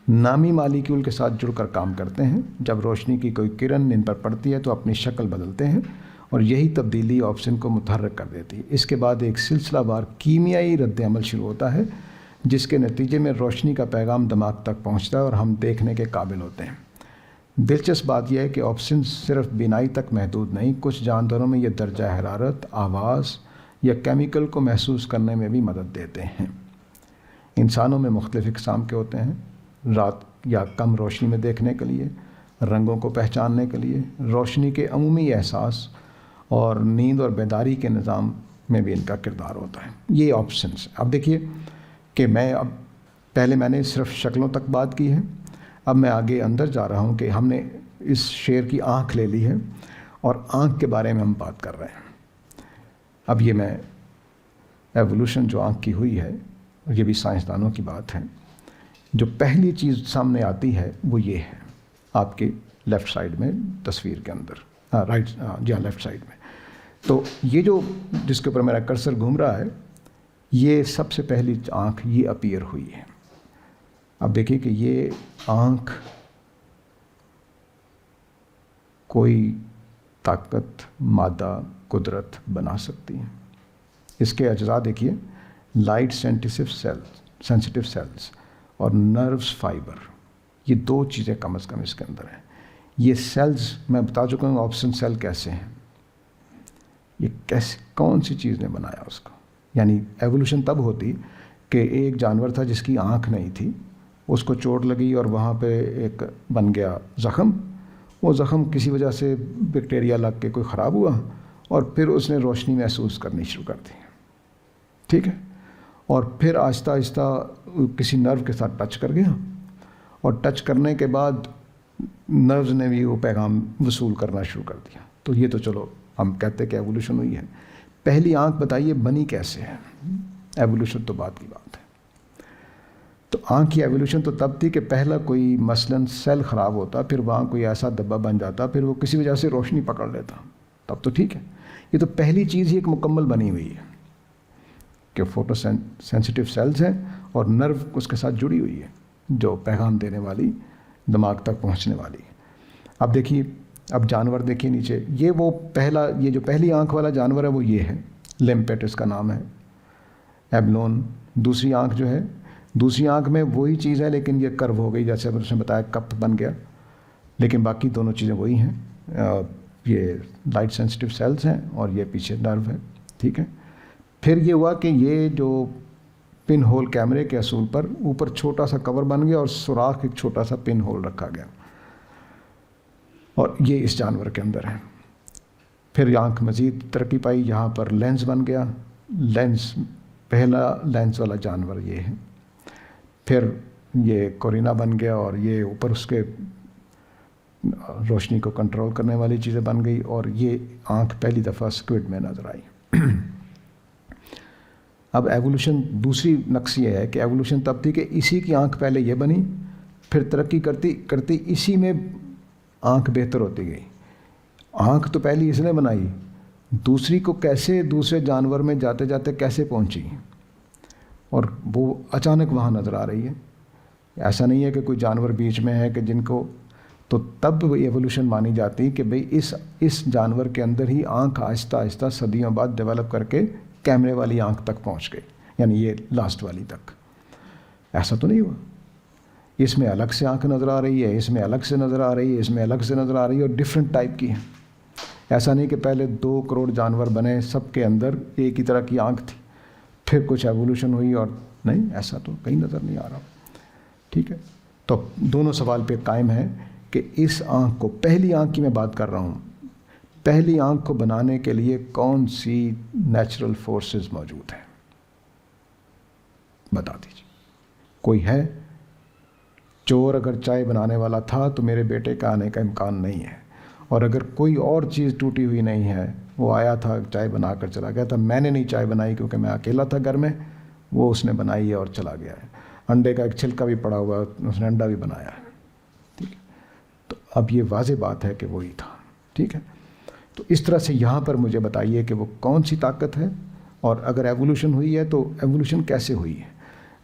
نامی مالیکیول کے ساتھ جڑ کر کام کرتے ہیں. جب روشنی کی کوئی کرن ان پر پڑتی ہے تو اپنی شکل بدلتے ہیں، اور یہی تبدیلی آپسن کو متحرک کر دیتی ہے. اس کے بعد ایک سلسلہ وار کیمیائی رد عمل شروع ہوتا ہے، جس کے نتیجے میں روشنی کا پیغام دماغ تک پہنچتا ہے اور ہم دیکھنے کے قابل ہوتے ہیں. دلچسپ بات یہ ہے کہ آپسن صرف بینائی تک محدود نہیں، کچھ جانداروں میں یہ درجہ حرارت، آواز یا کیمیکل کو محسوس کرنے میں بھی مدد دیتے ہیں. انسانوں میں مختلف اقسام کے ہوتے ہیں، رات یا کم روشنی میں دیکھنے کے لیے، رنگوں کو پہچاننے کے لیے، روشنی کے عمومی احساس اور نیند اور بیداری کے نظام میں بھی ان کا کردار ہوتا ہے. یہ آپشنس. اب دیکھیے کہ پہلے میں نے صرف شکلوں تک بات کی ہے، اب میں آگے اندر جا رہا ہوں کہ ہم نے اس شیر کی آنکھ لے لی ہے اور آنکھ کے بارے میں ہم بات کر رہے ہیں. اب یہ میں ایوولوشن جو آنکھ کی ہوئی ہے، یہ بھی سائنسدانوں کی بات ہے. جو پہلی چیز سامنے آتی ہے وہ یہ ہے، آپ کے لیفٹ سائڈ میں تصویر کے اندر، لیفٹ سائڈ میں. تو یہ جو جس کے اوپر میرا کرسر گھوم رہا ہے، یہ سب سے پہلی آنکھ یہ اپیئر ہوئی ہے. اب دیکھیے کہ یہ آنکھ کوئی طاقت، مادہ، قدرت بنا سکتی ہے. اس کے اجزاء دیکھیے، لائٹ سینسٹیو سیلز اور نروس فائبر، یہ دو چیزیں کم از کم اس کے اندر ہیں. یہ سیلز میں بتا چکا ہوں آپسن سیل کیسے ہیں، یہ کیسے، کون سی چیز نے بنایا اس کو. یعنی ایوولوشن تب ہوتی کہ ایک جانور تھا جس کی آنکھ نہیں تھی، اس کو چوٹ لگی اور وہاں پہ ایک بن گیا زخم. وہ زخم کسی وجہ سے بیکٹیریا لگ کے کوئی خراب ہوا، اور پھر اس نے روشنی محسوس کرنی شروع کر دی، ٹھیک ہے. اور پھر آہستہ آہستہ کسی نرو کے ساتھ ٹچ کر گیا، اور ٹچ کرنے کے بعد نروز نے بھی وہ پیغام وصول کرنا شروع کر دیا. تو یہ تو چلو ہم کہتے ہیں کہ ایوولوشن ہوئی ہے. پہلی آنکھ بتائیے بنی کیسے ہے؟ ایوولوشن تو بات کی بات ہے. تو آنکھ کی ایوولوشن تو تب تھی کہ پہلا کوئی مثلاً سیل خراب ہوتا، پھر وہاں کوئی ایسا دبا بن جاتا، پھر وہ کسی وجہ سے روشنی پکڑ لیتا، تب تو ٹھیک ہے. یہ تو پہلی چیز ہی ایک مکمل بنی ہوئی ہے کہ فوٹو سینسٹیو سیلز ہیں اور نرو اس کے ساتھ جڑی ہوئی ہے جو پیغام دینے والی، دماغ تک پہنچنے والی. اب دیکھیے، اب جانور دیکھیے نیچے، یہ وہ پہلا، یہ جو پہلی آنکھ والا جانور ہے وہ یہ ہے، لیمپیٹ اس کا نام ہے، ایبلون. دوسری آنکھ جو ہے، دوسری آنکھ میں وہی چیز ہے لیکن یہ کرو ہو گئی، جیسے اس نے بتایا کپ بن گیا، لیکن باقی دونوں چیزیں وہی ہیں. یہ لائٹ سینسٹیو سیلز ہیں اور یہ پیچھے نرو ہے، ٹھیک ہے. پھر یہ ہوا کہ یہ جو پن ہول کیمرے کے اصول پر اوپر چھوٹا سا کور بن گیا اور سوراخ ایک چھوٹا سا پن ہول رکھا گیا، اور یہ اس جانور کے اندر ہے. پھر آنکھ مزید ترقی پائی، یہاں پر لینز بن گیا. لینز، پہلا لینز والا جانور یہ ہے. پھر یہ کورینا بن گیا، اور یہ اوپر اس کے روشنی کو کنٹرول کرنے والی چیزیں بن گئی، اور یہ آنکھ پہلی دفعہ سکوڈ میں نظر آئی. اب ایوولوشن دوسری نقص یہ ہے کہ ایوولوشن تب تھی کہ اسی کی آنکھ پہلے یہ بنی، پھر ترقی کرتی کرتی اسی میں آنکھ بہتر ہوتی گئی. آنکھ تو پہلی اس نے بنائی، دوسری کو کیسے دوسرے جانور میں جاتے جاتے کیسے پہنچی، اور وہ اچانک وہاں نظر آ رہی ہے. ایسا نہیں ہے کہ کوئی جانور بیچ میں ہے کہ جن کو، تو تب وہ ایوولوشن مانی جاتی کہ بھئی اس جانور کے اندر ہی آنکھ آہستہ آہستہ صدیوں بعد ڈیولپ کر کے کیمرے والی آنکھ تک پہنچ گئی، یعنی یہ لاسٹ والی تک. ایسا تو نہیں ہوا، اس میں الگ سے آنکھ نظر آ رہی ہے، اس میں الگ سے نظر آ رہی ہے، اس میں الگ سے نظر آ رہی ہے، اور ڈفرینٹ ٹائپ کی ہیں. ایسا نہیں کہ پہلے 2 کروڑ جانور بنے، سب کے اندر ایک ہی طرح کی آنکھ تھی، پھر کچھ ایوولوشن ہوئی، اور نہیں، ایسا تو کہیں نظر نہیں آ رہا. ٹھیک ہے. تو دونوں سوال پہ قائم ہے کہ اس آنکھ کو، پہلی آنکھ کی میں بات کر رہا ہوں، پہلی آنکھ کو بنانے کے لیے کون سی نیچرل فورسز موجود ہیں؟ بتا دیجیے. کوئی ہے؟ چور اگر چائے بنانے والا تھا تو میرے بیٹے کا آنے کا امکان نہیں ہے. اور اگر کوئی اور چیز ٹوٹی ہوئی نہیں ہے، وہ آیا تھا چائے بنا کر چلا گیا تھا، میں نے نہیں چائے بنائی کیونکہ میں اکیلا تھا گھر میں، وہ اس نے بنائی ہے اور چلا گیا ہے. انڈے کا ایک چھلکا بھی پڑا ہوا ہے، اس نے انڈا بھی بنایا ہے. ٹھیک ہے، تو اب یہ واضح بات ہے کہ وہی تھا. ٹھیک ہے، تو اس طرح سے یہاں پر مجھے بتائیے کہ وہ کون سی طاقت ہے، اور اگر ایوولوشن ہوئی ہے تو ایوولوشن کیسے ہوئی ہے.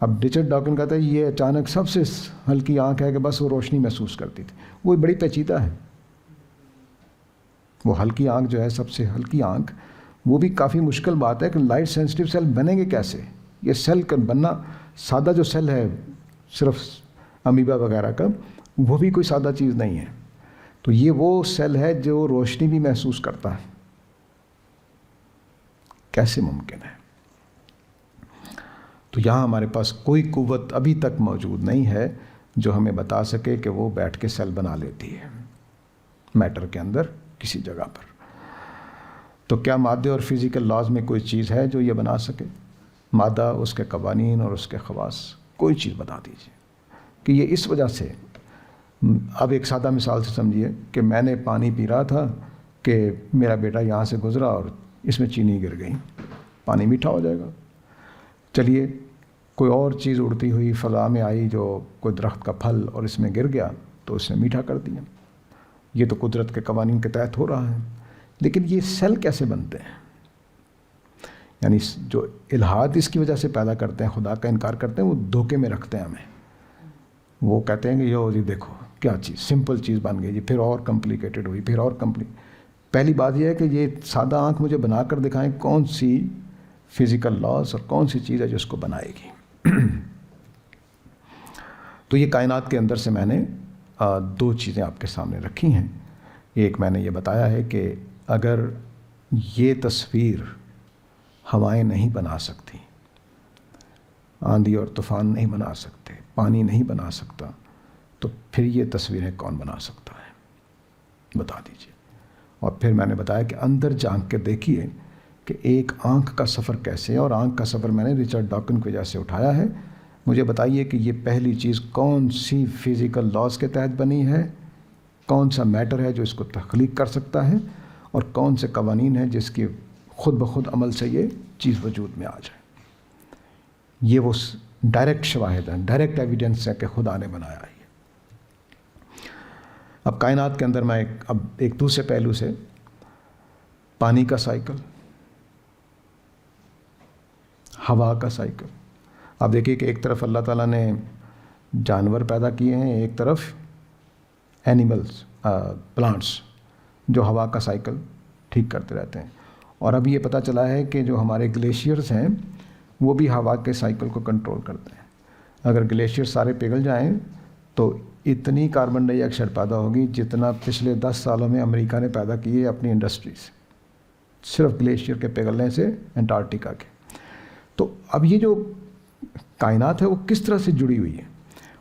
اب رچرڈ ڈاکن کہتا ہے یہ اچانک سب سے ہلکی آنکھ ہے کہ بس وہ روشنی محسوس کرتی تھی. وہ بڑی پیچیدہ ہے. وہ ہلکی آنکھ جو ہے، سب سے ہلکی آنکھ، وہ بھی کافی مشکل بات ہے کہ لائٹ سینسٹیو سیل بنیں گے کیسے. یہ سیل کا بننا، سادہ جو سیل ہے صرف امیبا وغیرہ کا، وہ بھی کوئی سادہ چیز نہیں ہے. تو یہ وہ سیل ہے جو روشنی بھی محسوس کرتا ہے. کیسے ممکن ہے؟ تو یہاں ہمارے پاس کوئی قوت ابھی تک موجود نہیں ہے جو ہمیں بتا سکے کہ وہ بیٹھ کے سیل بنا لیتی ہے میٹر کے اندر کسی جگہ پر. تو کیا مادے اور فزیکل لاز میں کوئی چیز ہے جو یہ بنا سکے؟ مادہ، اس کے قوانین اور اس کے خواص، کوئی چیز بتا دیجیے کہ یہ اس وجہ سے. اب ایک سادہ مثال سے سمجھیے کہ میں نے پانی پی رہا تھا کہ میرا بیٹا یہاں سے گزرا اور اس میں چینی گر گئی، پانی میٹھا ہو جائے گا. چلیے کوئی اور چیز اڑتی ہوئی فضا میں آئی، جو کوئی درخت کا پھل، اور اس میں گر گیا تو اس نے میٹھا کر دیا. یہ تو قدرت کے قوانین کے تحت ہو رہا ہے. لیکن یہ سیل کیسے بنتے ہیں؟ یعنی جو الہاد اس کی وجہ سے پیدا کرتے ہیں، خدا کا انکار کرتے ہیں، وہ دھوکے میں رکھتے ہیں ہمیں. وہ کہتے ہیں کہ یہ جی دیکھو کیا چیز، سمپل چیز بن گئی جی، پھر اور کمپلیکیٹڈ ہوئی، پھر اور پہلی بات یہ ہے کہ یہ سادہ آنکھ مجھے بنا کر دکھائیں کون سی فزیکل لاز اور کون سی چیز ہے جو اس کو بنائے گی. تو یہ کائنات کے اندر سے میں نے دو چیزیں آپ کے سامنے رکھی ہیں. ایک میں نے یہ بتایا ہے کہ اگر یہ تصویر ہوائیں نہیں بنا سکتی، آندھی اور طوفان نہیں بنا سکتے، پانی نہیں بنا سکتا، تو پھر یہ تصویریں کون بنا سکتا ہے؟ بتا دیجیے. اور پھر میں نے بتایا کہ اندر جھانک کے دیکھیے کہ ایک آنکھ کا سفر کیسے ہے، اور آنکھ کا سفر میں نے رچرڈ ڈاکن کی وجہ سے اٹھایا ہے. مجھے بتائیے کہ یہ پہلی چیز کون سی فزیکل لاز کے تحت بنی ہے، کون سا میٹر ہے جو اس کو تخلیق کر سکتا ہے، اور کون سے قوانین ہیں جس کے خود بخود عمل سے یہ چیز وجود میں آ جائے. یہ وہ ڈائریکٹ شواہد ہیں، ڈائریکٹ ایویڈنس ہے کہ خدا نے بنایا ہے. اب کائنات کے اندر میں ایک دوسرے پہلو سے، پانی کا سائیکل، ہوا کا سائیکل. اب دیکھیے کہ ایک طرف اللہ تعالیٰ نے جانور پیدا کیے ہیں، ایک طرف اینیملز، پلانٹس، جو ہوا کا سائیکل ٹھیک کرتے رہتے ہیں. اور اب یہ پتہ چلا ہے کہ جو ہمارے گلیشیئرز ہیں وہ بھی ہوا کے سائیکل کو کنٹرول کرتے ہیں. اگر گلیشیئر سارے پگھل جائیں تو اتنی کاربن ڈائی آکسائڈ پیدا ہوگی جتنا پچھلے 10 سالوں میں امریکہ نے پیدا کی ہے اپنی انڈسٹری سے، صرف گلیشیئر کے پگھلنے سے، انٹارکٹیکا کے. تو اب یہ جو کائنات ہے وہ کس طرح سے جڑی ہوئی ہے،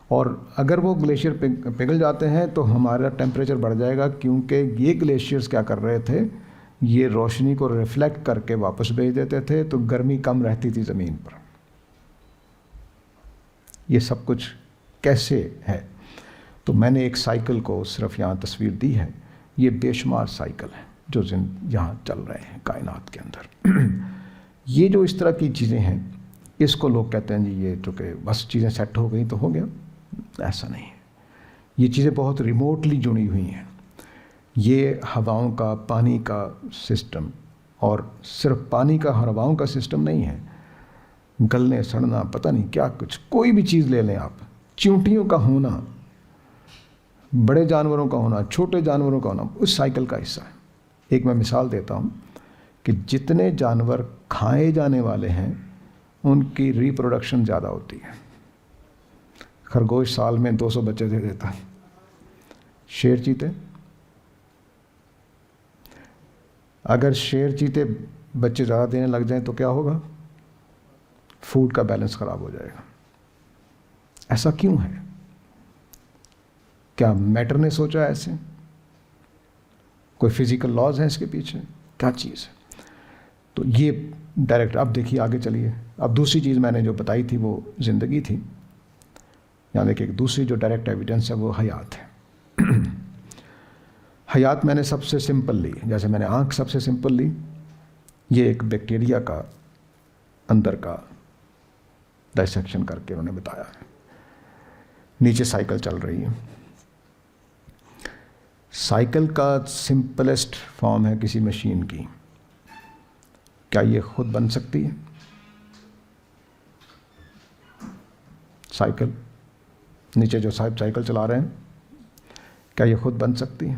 اور اگر وہ گلیشیئر پگھل جاتے ہیں تو ہمارا ٹیمپریچر بڑھ جائے گا، کیونکہ یہ گلیشیئرز کیا کر رہے تھے، یہ روشنی کو ریفلیکٹ کر کے واپس بھیج دیتے تھے، تو گرمی کم رہتی تھی زمین پر. یہ سب کچھ کیسے ہے؟ تو میں نے ایک سائیکل کو صرف یہاں تصویر دی ہے. یہ بے شمار سائیکل ہیں جو یہاں چل رہے ہیں کائنات کے اندر. یہ جو اس طرح کی چیزیں ہیں، اس کو لوگ کہتے ہیں جی یہ چونکہ بس چیزیں سیٹ ہو گئی تو ہو گیا. ایسا نہیں ہے. یہ چیزیں بہت ریموٹلی جڑی ہوئی ہیں. یہ ہواؤں کا، پانی کا سسٹم، اور صرف پانی کا اور ہواؤں کا سسٹم نہیں ہے، گلنے سڑنا، پتہ نہیں کیا کچھ، کوئی بھی چیز لے لیں آپ، چیونٹیوں کا ہونا، بڑے جانوروں کا ہونا، چھوٹے جانوروں کا ہونا، اس سائیکل کا حصہ ہے. ایک میں مثال دیتا ہوں کہ جتنے جانور کھائے جانے والے ہیں ان کی ریپروڈکشن زیادہ ہوتی ہے. خرگوش سال میں 200 بچے دے دیتا ہے. شیر چیتے، اگر شیر چیتے بچے زیادہ دینے لگ جائیں تو کیا ہوگا؟ فوڈ کا بیلنس خراب ہو جائے گا. ایسا کیوں ہے؟ کیا میٹر نے سوچا ایسے؟ کوئی فزیکل لاز ہیں اس کے پیچھے؟ کیا چیز ہے؟ تو یہ ڈائریکٹ. اب دیکھیے آگے چلیے. اب دوسری چیز میں نے جو بتائی تھی وہ زندگی تھی. یعنی کہ ایک دوسری جو ڈائریکٹ ایویڈنس ہے وہ حیات ہے. حیات میں نے سب سے سمپل لی. جیسے میں نے آنکھ سب سے سمپل لی. یہ ایک بیکٹیریا کا اندر کا ڈائسیکشن کر کے انہوں نے بتایا ہے. نیچے سائیکل چل رہی ہے. سائیکل کا سمپلسٹ فارم ہے کسی مشین کی. کیا یہ خود بن سکتی ہے؟ سائیکل نیچے جو صاحب سائیکل چلا رہے ہیں, کیا یہ خود بن سکتی ہے؟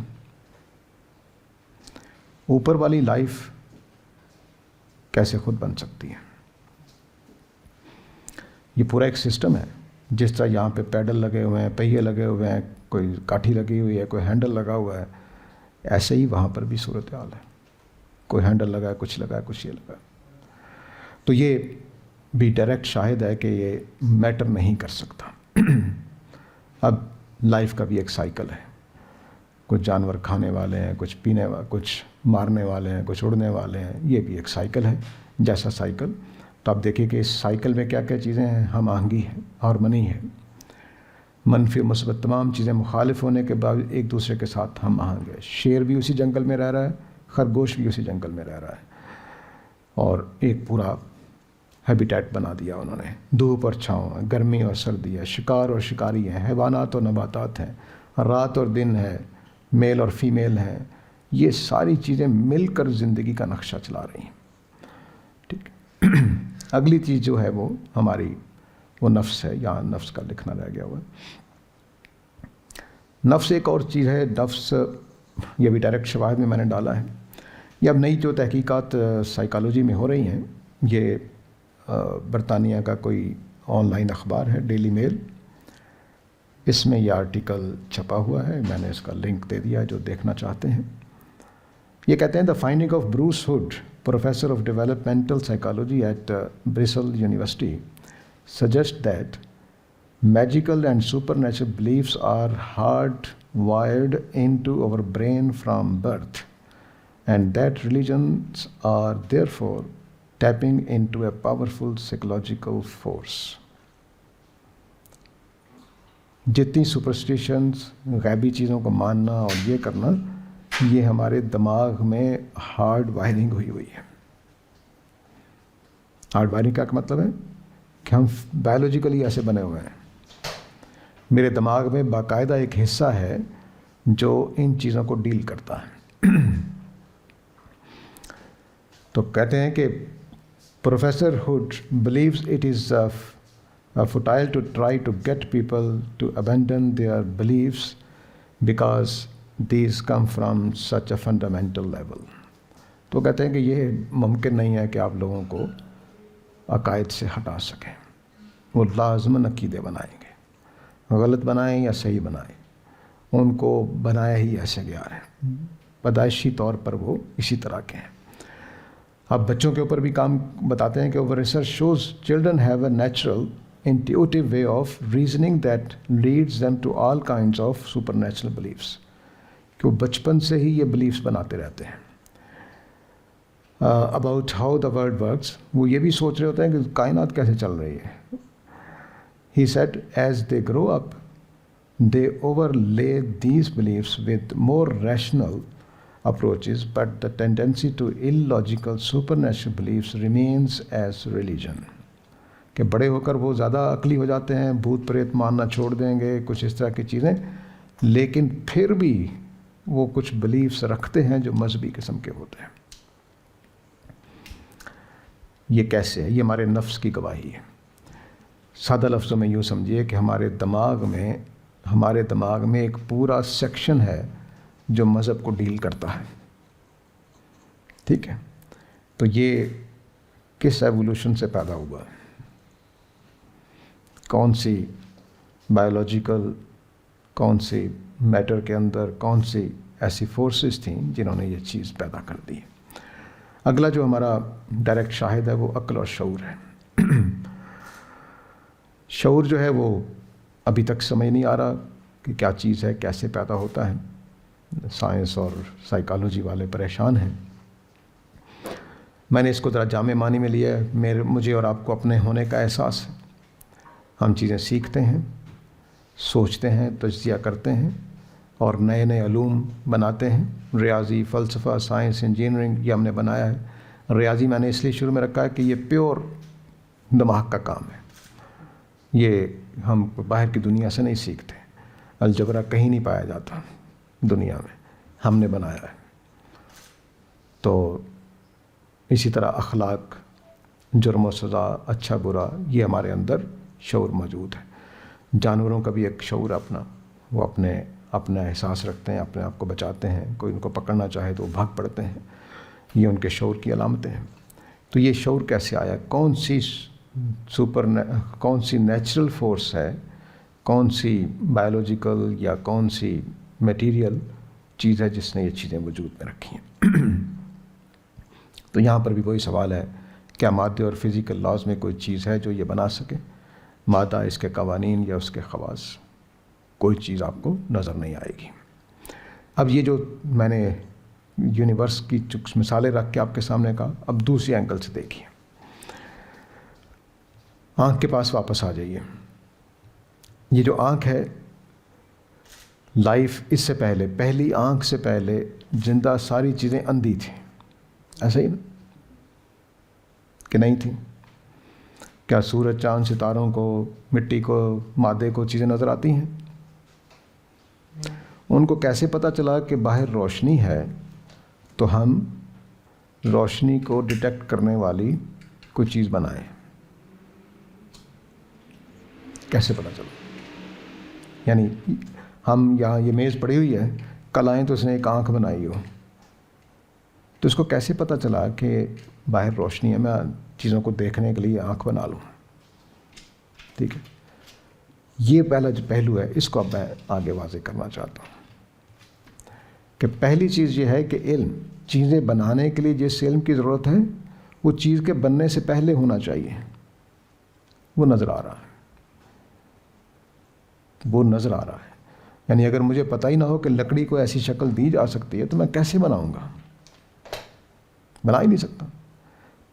اوپر والی لائف کیسے خود بن سکتی ہے؟ یہ پورا ایک سسٹم ہے. جس طرح یہاں پہ پیڈل لگے ہوئے ہیں, پہیے لگے ہوئے ہیں, کوئی کاٹھی لگی ہوئی ہے, کوئی ہینڈل لگا ہوا ہے, ایسے ہی وہاں پر بھی صورتحال ہے. کوئی ہینڈل لگا ہے, کچھ لگا ہے, کچھ یہ لگا ہے. تو یہ بھی ڈائریکٹ شاہد ہے کہ یہ میٹر نہیں کر سکتا. اب لائف کا بھی ایک سائیکل ہے. کچھ جانور کھانے والے ہیں, کچھ پینے والے, کچھ مارنے والے ہیں, کچھ اڑنے والے ہیں. یہ بھی ایک سائیکل ہے جیسا سائیکل. تو آپ دیکھیے کہ اس سائیکل میں کیا کیا چیزیں ہیں. ہم آہنگی ہے, ہارمنی ہے, منفی مثبت تمام چیزیں مخالف ہونے کے باوجود ایک دوسرے کے ساتھ ہم آہنگ ہے. شیر بھی اسی جنگل میں رہ رہا ہے, خرگوش بھی اسی جنگل میں رہ رہا ہے, اور ایک پورا ہیبیٹیٹ بنا دیا انہوں نے. دھوپ اور چھاؤں ہے, گرمی اور سردی ہے, شکار اور شکاری ہیں, حیوانات اور نباتات ہیں, رات اور دن ہے, میل اور فیمیل ہیں. یہ ساری چیزیں مل کر زندگی کا نقشہ چلا رہی ہیں. ٹھیک. اگلی چیز جو ہے وہ ہماری وہ نفس ہے. یہاں نفس کا لکھنا رہ گیا ہوا ہے. نفس ایک اور چیز ہے. نفس یہ بھی ڈائریکٹ شواہد میں میں نے ڈالا ہے. یہ اب نئی جو تحقیقات سائیکالوجی میں ہو رہی ہیں, یہ برطانیہ کا کوئی آن لائن اخبار ہے, ڈیلی میل. اس میں یہ آرٹیکل چھپا ہوا ہے, میں نے اس کا لنک دے دیا جو دیکھنا چاہتے ہیں. یہ کہتے ہیں the finding of Bruce Hood, professor of developmental psychology at Bristol University, suggest that magical and supernatural beliefs are hardwired into our brain from birth, and that religions are therefore tapping into a powerful psychological force. جتنی سپرسٹیشنز, غیبی چیزوں کو ماننا اور یہ کرنا, یہ ہمارے دماغ میں ہارڈ وائرنگ ہوئی ہے. ہارڈ وائرنگ کا مطلب ہے کہ ہم بایولوجیکلی ایسے بنے ہوئے ہیں. میرے دماغ میں باقاعدہ ایک حصہ ہے جو ان چیزوں کو ڈیل کرتا ہے. تو کہتے ہیں کہ professor Hood believes it is futile to try to get people to abandon their beliefs because these come from such a fundamental level. تو کہتے ہیں کہ یہ ممکن نہیں ہے کہ آپ لوگوں کو عقائد سے ہٹا سکیں. وہ لازماً عقیدے بنائیں گے, غلط بنائیں یا صحیح بنائیں, ان کو بنایا ہی ایسے گیا ہے. پیدائشی طور پر وہ اسی طرح کے ہیں. اب بچوں کے اوپر بھی کام بتاتے ہیں کہ our research shows children have a natural intuitive way of reasoning that leads them to all kinds of supernatural beliefs. کہ وہ بچپن سے ہی یہ بلیفس بناتے رہتے ہیں. About how the world works, وہ یہ بھی سوچ رہے ہوتے ہیں کہ کائنات کیسے چل رہی ہے. He said, as they grow up, they overlay these beliefs with more rational approaches, but the tendency to illogical supernatural beliefs remains as religion. کہ بڑے ہو کر وہ زیادہ عقلی ہو جاتے ہیں, بھوت پریت ماننا چھوڑ دیں گے, کچھ اس طرح کی چیزیں, لیکن پھر بھی وہ کچھ بلیفس رکھتے ہیں جو مذہبی قسم کے ہوتے ہیں. یہ کیسے ہے؟ یہ ہمارے نفس کی گواہی ہے. سادہ لفظوں میں یوں سمجھیے کہ ہمارے دماغ میں ایک پورا سیکشن ہے جو مذہب کو ڈیل کرتا ہے. ٹھیک ہے. تو یہ کس ایوولوشن سے پیدا ہوا ہے؟ کون سی بایولوجیکل, کون سی میٹر کے اندر کون سی ایسی فورسز تھیں جنہوں نے یہ چیز پیدا کر دی. اگلا جو ہمارا ڈائریکٹ شاہد ہے وہ عقل اور شعور ہے. شعور جو ہے وہ ابھی تک سمجھ نہیں آ رہا کہ کیا چیز ہے, کیسے پیدا ہوتا ہے. سائنس اور سائیکالوجی والے پریشان ہیں. میں نے اس کو ذرا جامع معنی میں لیا ہے. مجھے اور آپ کو اپنے ہونے کا احساس ہے. ہم چیزیں سیکھتے ہیں, سوچتے ہیں, تجزیہ کرتے ہیں اور نئے نئے علوم بناتے ہیں. ریاضی, فلسفہ, سائنس, انجینئرنگ یہ ہم نے بنایا ہے. ریاضی میں نے اس لیے شروع میں رکھا ہے کہ یہ پیور دماغ کا کام ہے. یہ ہم باہر کی دنیا سے نہیں سیکھتے. الجبرا کہیں نہیں پایا جاتا دنیا میں, ہم نے بنایا ہے. تو اسی طرح اخلاق, جرم و سزا, اچھا برا, یہ ہمارے اندر شعور موجود ہے. جانوروں کا بھی ایک شعور اپنا, وہ اپنا احساس رکھتے ہیں, اپنے آپ کو بچاتے ہیں. کوئی ان کو پکڑنا چاہے تو وہ بھاگ پڑتے ہیں. یہ ان کے شعور کی علامتیں ہیں. تو یہ شعور کیسے آیا؟ کون سی نیچرل فورس ہے, کون سی بایولوجیکل یا کون سی میٹیریل چیز ہے جس نے یہ چیزیں وجود میں رکھی ہیں؟ تو یہاں پر بھی وہی سوال ہے, کیا مادے اور فزیکل لاز میں کوئی چیز ہے جو یہ بنا سکے؟ مادہ, اس کے قوانین یا اس کے خواص, کوئی چیز آپ کو نظر نہیں آئے گی. اب یہ جو میں نے یونیورس کی کچھ مثالیں رکھ کے آپ کے سامنے کہا, اب دوسری اینگل سے دیکھیے. آنکھ کے پاس واپس آ جائیے. یہ جو آنکھ ہے, لائف اس سے پہلے, پہلی آنکھ سے پہلے زندہ ساری چیزیں اندھی تھیں, ایسا ہی نا کہ نہیں تھیں؟ کیا سورج, چاند, ستاروں کو, مٹی کو, مادے کو چیزیں نظر آتی ہیں؟ ان کو کیسے پتہ چلا کہ باہر روشنی ہے تو ہم روشنی کو ڈیٹیکٹ کرنے والی کوئی چیز بنائیں؟ کیسے پتہ چلا؟ یعنی ہم یہاں یہ میز پڑی ہوئی ہے, کل آئیں تو اس نے ایک آنکھ بنائی ہو, تو اس کو کیسے پتہ چلا کہ باہر روشنی ہے, میں چیزوں کو دیکھنے کے لیے آنکھ بنا لوں؟ ٹھیک ہے, یہ پہلا جو پہلو ہے اس کو اب میں آگے واضح کرنا چاہتا ہوں کہ پہلی چیز یہ ہے کہ علم, چیزیں بنانے کے لیے جس علم کی ضرورت ہے وہ چیز کے بننے سے پہلے ہونا چاہیے. وہ نظر آ رہا ہے, وہ نظر آ رہا ہے. یعنی اگر مجھے پتہ ہی نہ ہو کہ لکڑی کو ایسی شکل دی جا سکتی ہے تو میں کیسے بناؤں گا؟ بنا ہی نہیں سکتا.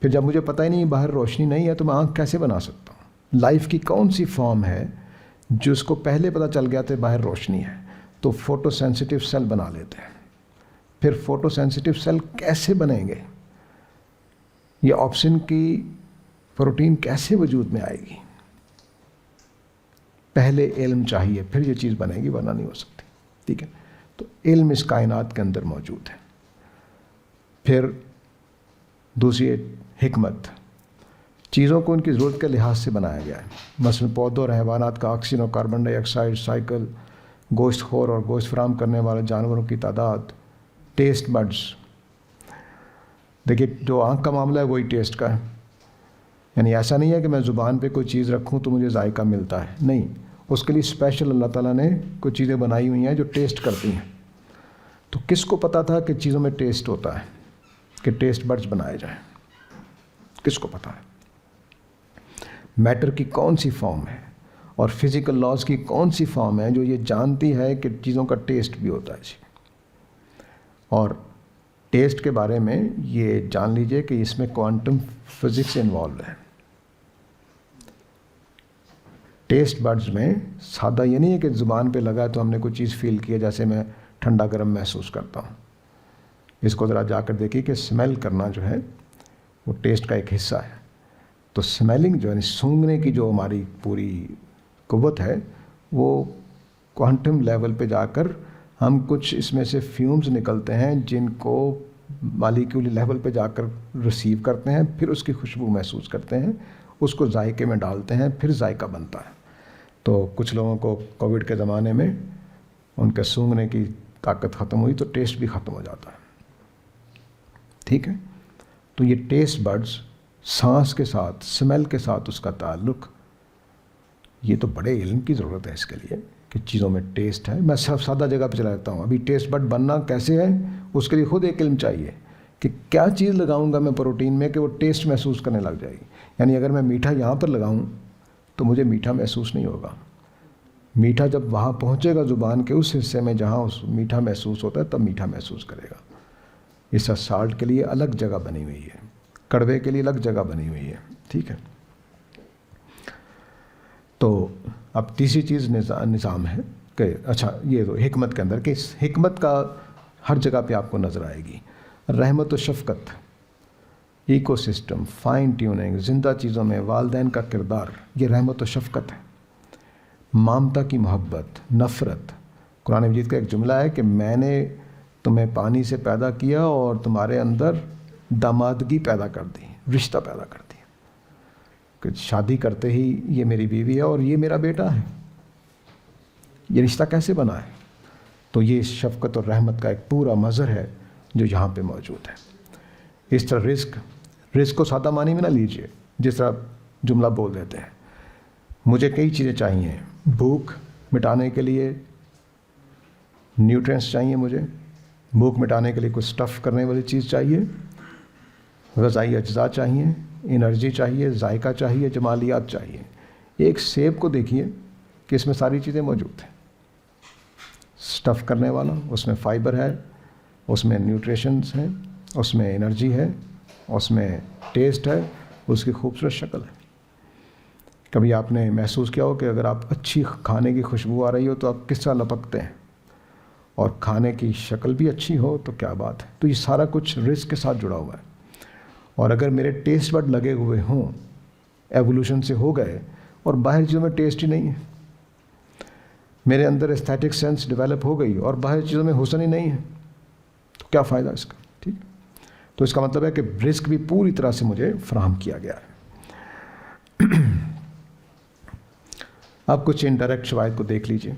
پھر جب مجھے پتہ ہی نہیں باہر روشنی نہیں ہے تو میں آنکھ کیسے بنا سکتا ہوں؟ لائف کی کون سی فارم ہے جس کو پہلے پتہ چل گیا تھا باہر روشنی ہے تو فوٹو سینسیٹیو سیل بنا لیتے ہیں. پھر فوٹو سینسیٹیو سیل کیسے بنیں گے؟ یہ آپسن کی پروٹین کیسے وجود میں آئے گی؟ پہلے علم چاہیے, پھر یہ چیز بنے گی, ورنہ نہیں ہو سکتی. ٹھیک ہے, تو علم اس کائنات کے اندر موجود ہے. پھر دوسری حکمت, چیزوں کو ان کی ضرورت کے لحاظ سے بنایا گیا ہے. مثلاً پودوں اور حیوانات کا آکسیجن اور کاربن ڈائی آکسائڈ سائیکل, گوشت خور اور گوشت فراہم کرنے والے جانوروں کی تعداد, ٹیسٹ بڈز. دیکھیے جو آنکھ کا معاملہ ہے وہی ٹیسٹ کا ہے. یعنی ایسا نہیں ہے کہ میں زبان پہ کوئی چیز رکھوں تو مجھے ذائقہ ملتا ہے, نہیں, اس کے لیے اسپیشل اللہ تعالیٰ نے کچھ چیزیں بنائی ہوئی ہیں جو ٹیسٹ کرتی ہیں. تو کس کو پتہ تھا کہ چیزوں میں ٹیسٹ ہوتا ہے, کہ ٹیسٹ بڈز بنائے جائیں؟ کس کو پتہ ہے؟ میٹر کی کون سی فارم ہے اور فزیکل لاز کی کون سی فارم ہے جو یہ جانتی ہے کہ چیزوں کا ٹیسٹ بھی ہوتا ہے جی؟ اور ٹیسٹ کے بارے میں یہ جان لیجئے کہ اس میں کوانٹم فزکس انوالو ہے. ٹیسٹ بڈز میں سادہ یہ نہیں ہے کہ زبان پہ لگا تو ہم نے کوئی چیز فیل کی ہے, جیسے میں ٹھنڈا گرم محسوس کرتا ہوں. اس کو ذرا جا کر دیکھیے کہ اسمیل کرنا جو ہے وہ ٹیسٹ کا ایک حصہ ہے. تو اسمیلنگ جو ہے, سونگھنے کی جو ہماری پوری قوت ہے, وہ کوانٹم لیول پہ جا کر ہم کچھ اس میں سے فیومز نکلتے ہیں جن کو مالیکیولی لیول پہ جا کر ریسیو کرتے ہیں, پھر اس کی خوشبو محسوس کرتے ہیں, اس کو ذائقے میں ڈالتے ہیں, پھر ذائقہ بنتا ہے. تو کچھ لوگوں کو کووڈ کے زمانے میں ان کے سونگھنے کی طاقت ختم ہوئی تو ٹیسٹ بھی ختم ہو جاتا ہے. ٹھیک ہے, تو یہ ٹیسٹ بڈز سانس کے ساتھ, اسمیل کے ساتھ اس کا تعلق, یہ تو بڑے علم کی ضرورت ہے اس کے لیے کہ چیزوں میں ٹیسٹ ہے. میں سب سادہ جگہ پہ چلا جاتا ہوں. ابھی ٹیسٹ بڈ بننا کیسے ہے اس کے لیے خود ایک علم چاہیے کہ کیا چیز لگاؤں گا میں پروٹین میں کہ وہ ٹیسٹ محسوس کرنے لگ جائے گی. یعنی اگر میں میٹھا یہاں پر لگاؤں تو مجھے میٹھا محسوس نہیں ہوگا, میٹھا جب وہاں پہنچے گا زبان کے اس حصے میں جہاں اس میٹھا محسوس ہوتا ہے تب میٹھا محسوس کرے گا. اس کا سالٹ کے لیے الگ جگہ بنی ہوئی ہے, کڑوے کے لیے الگ جگہ بنی ہوئی ہے. ٹھیک ہے. تو اب تیسری چیز نظام ہے کہ اچھا یہ تو حکمت کے اندر کہ اس حکمت کا ہر جگہ پہ آپ کو نظر آئے گی. رحمت و شفقت, ایکو سسٹم, فائن ٹیوننگ, زندہ چیزوں میں والدین کا کردار, یہ رحمت و شفقت ہے. مامتا کی محبت, نفرت. قرآن مجید کا ایک جملہ ہے کہ میں نے تمہیں پانی سے پیدا کیا اور تمہارے اندر دامادگی پیدا کر دی, رشتہ پیدا کر دی, کہ شادی کرتے ہی یہ میری بیوی ہے اور یہ میرا بیٹا ہے. یہ رشتہ کیسے بنا ہے؟ تو یہ شفقت اور رحمت کا ایک پورا مظہر ہے جو یہاں پہ موجود ہے. اس طرح رزق کو سادہ معنی میں نہ لیجئے, جس طرح جملہ بول دیتے ہیں. مجھے کئی چیزیں چاہیے, بھوک مٹانے کے لیے نیوٹرینٹس چاہیے, مجھے بھوک مٹانے کے لیے کچھ اسٹف کرنے والی چیز چاہیے, غذائی اجزاء چاہیے, انرجی چاہیے, ذائقہ چاہیے, جمالیات چاہیے. ایک سیب کو دیکھیے کہ اس میں ساری چیزیں موجود ہیں. اسٹف کرنے والا, اس میں فائبر ہے, اس میں نیوٹریشنز ہیں, اس میں انرجی ہے, اس میں ٹیسٹ ہے, اس کی خوبصورت شکل ہے. کبھی آپ نے محسوس کیا ہو کہ اگر آپ اچھی کھانے کی خوشبو آ رہی ہو تو آپ کس طرح لپکتے ہیں, اور کھانے کی شکل بھی اچھی ہو تو کیا بات ہے. تو یہ سارا کچھ رزق کے ساتھ جڑا ہوا ہے. اور اگر میرے ٹیسٹ بڈ لگے ہوئے ہوں, ایوولوشن سے ہو گئے, اور باہر چیزوں میں ٹیسٹ ہی نہیں ہے, میرے اندر ایستھیٹک سینس ڈیولپ ہو گئی اور باہر چیزوں میں حسن ہی نہیں ہے, تو کیا فائدہ اس کا. ٹھیک. تو اس کا مطلب ہے کہ رزق بھی پوری طرح سے مجھے فراہم کیا گیا ہے. اب کچھ انڈائریکٹ شواہد کو دیکھ لیجئے.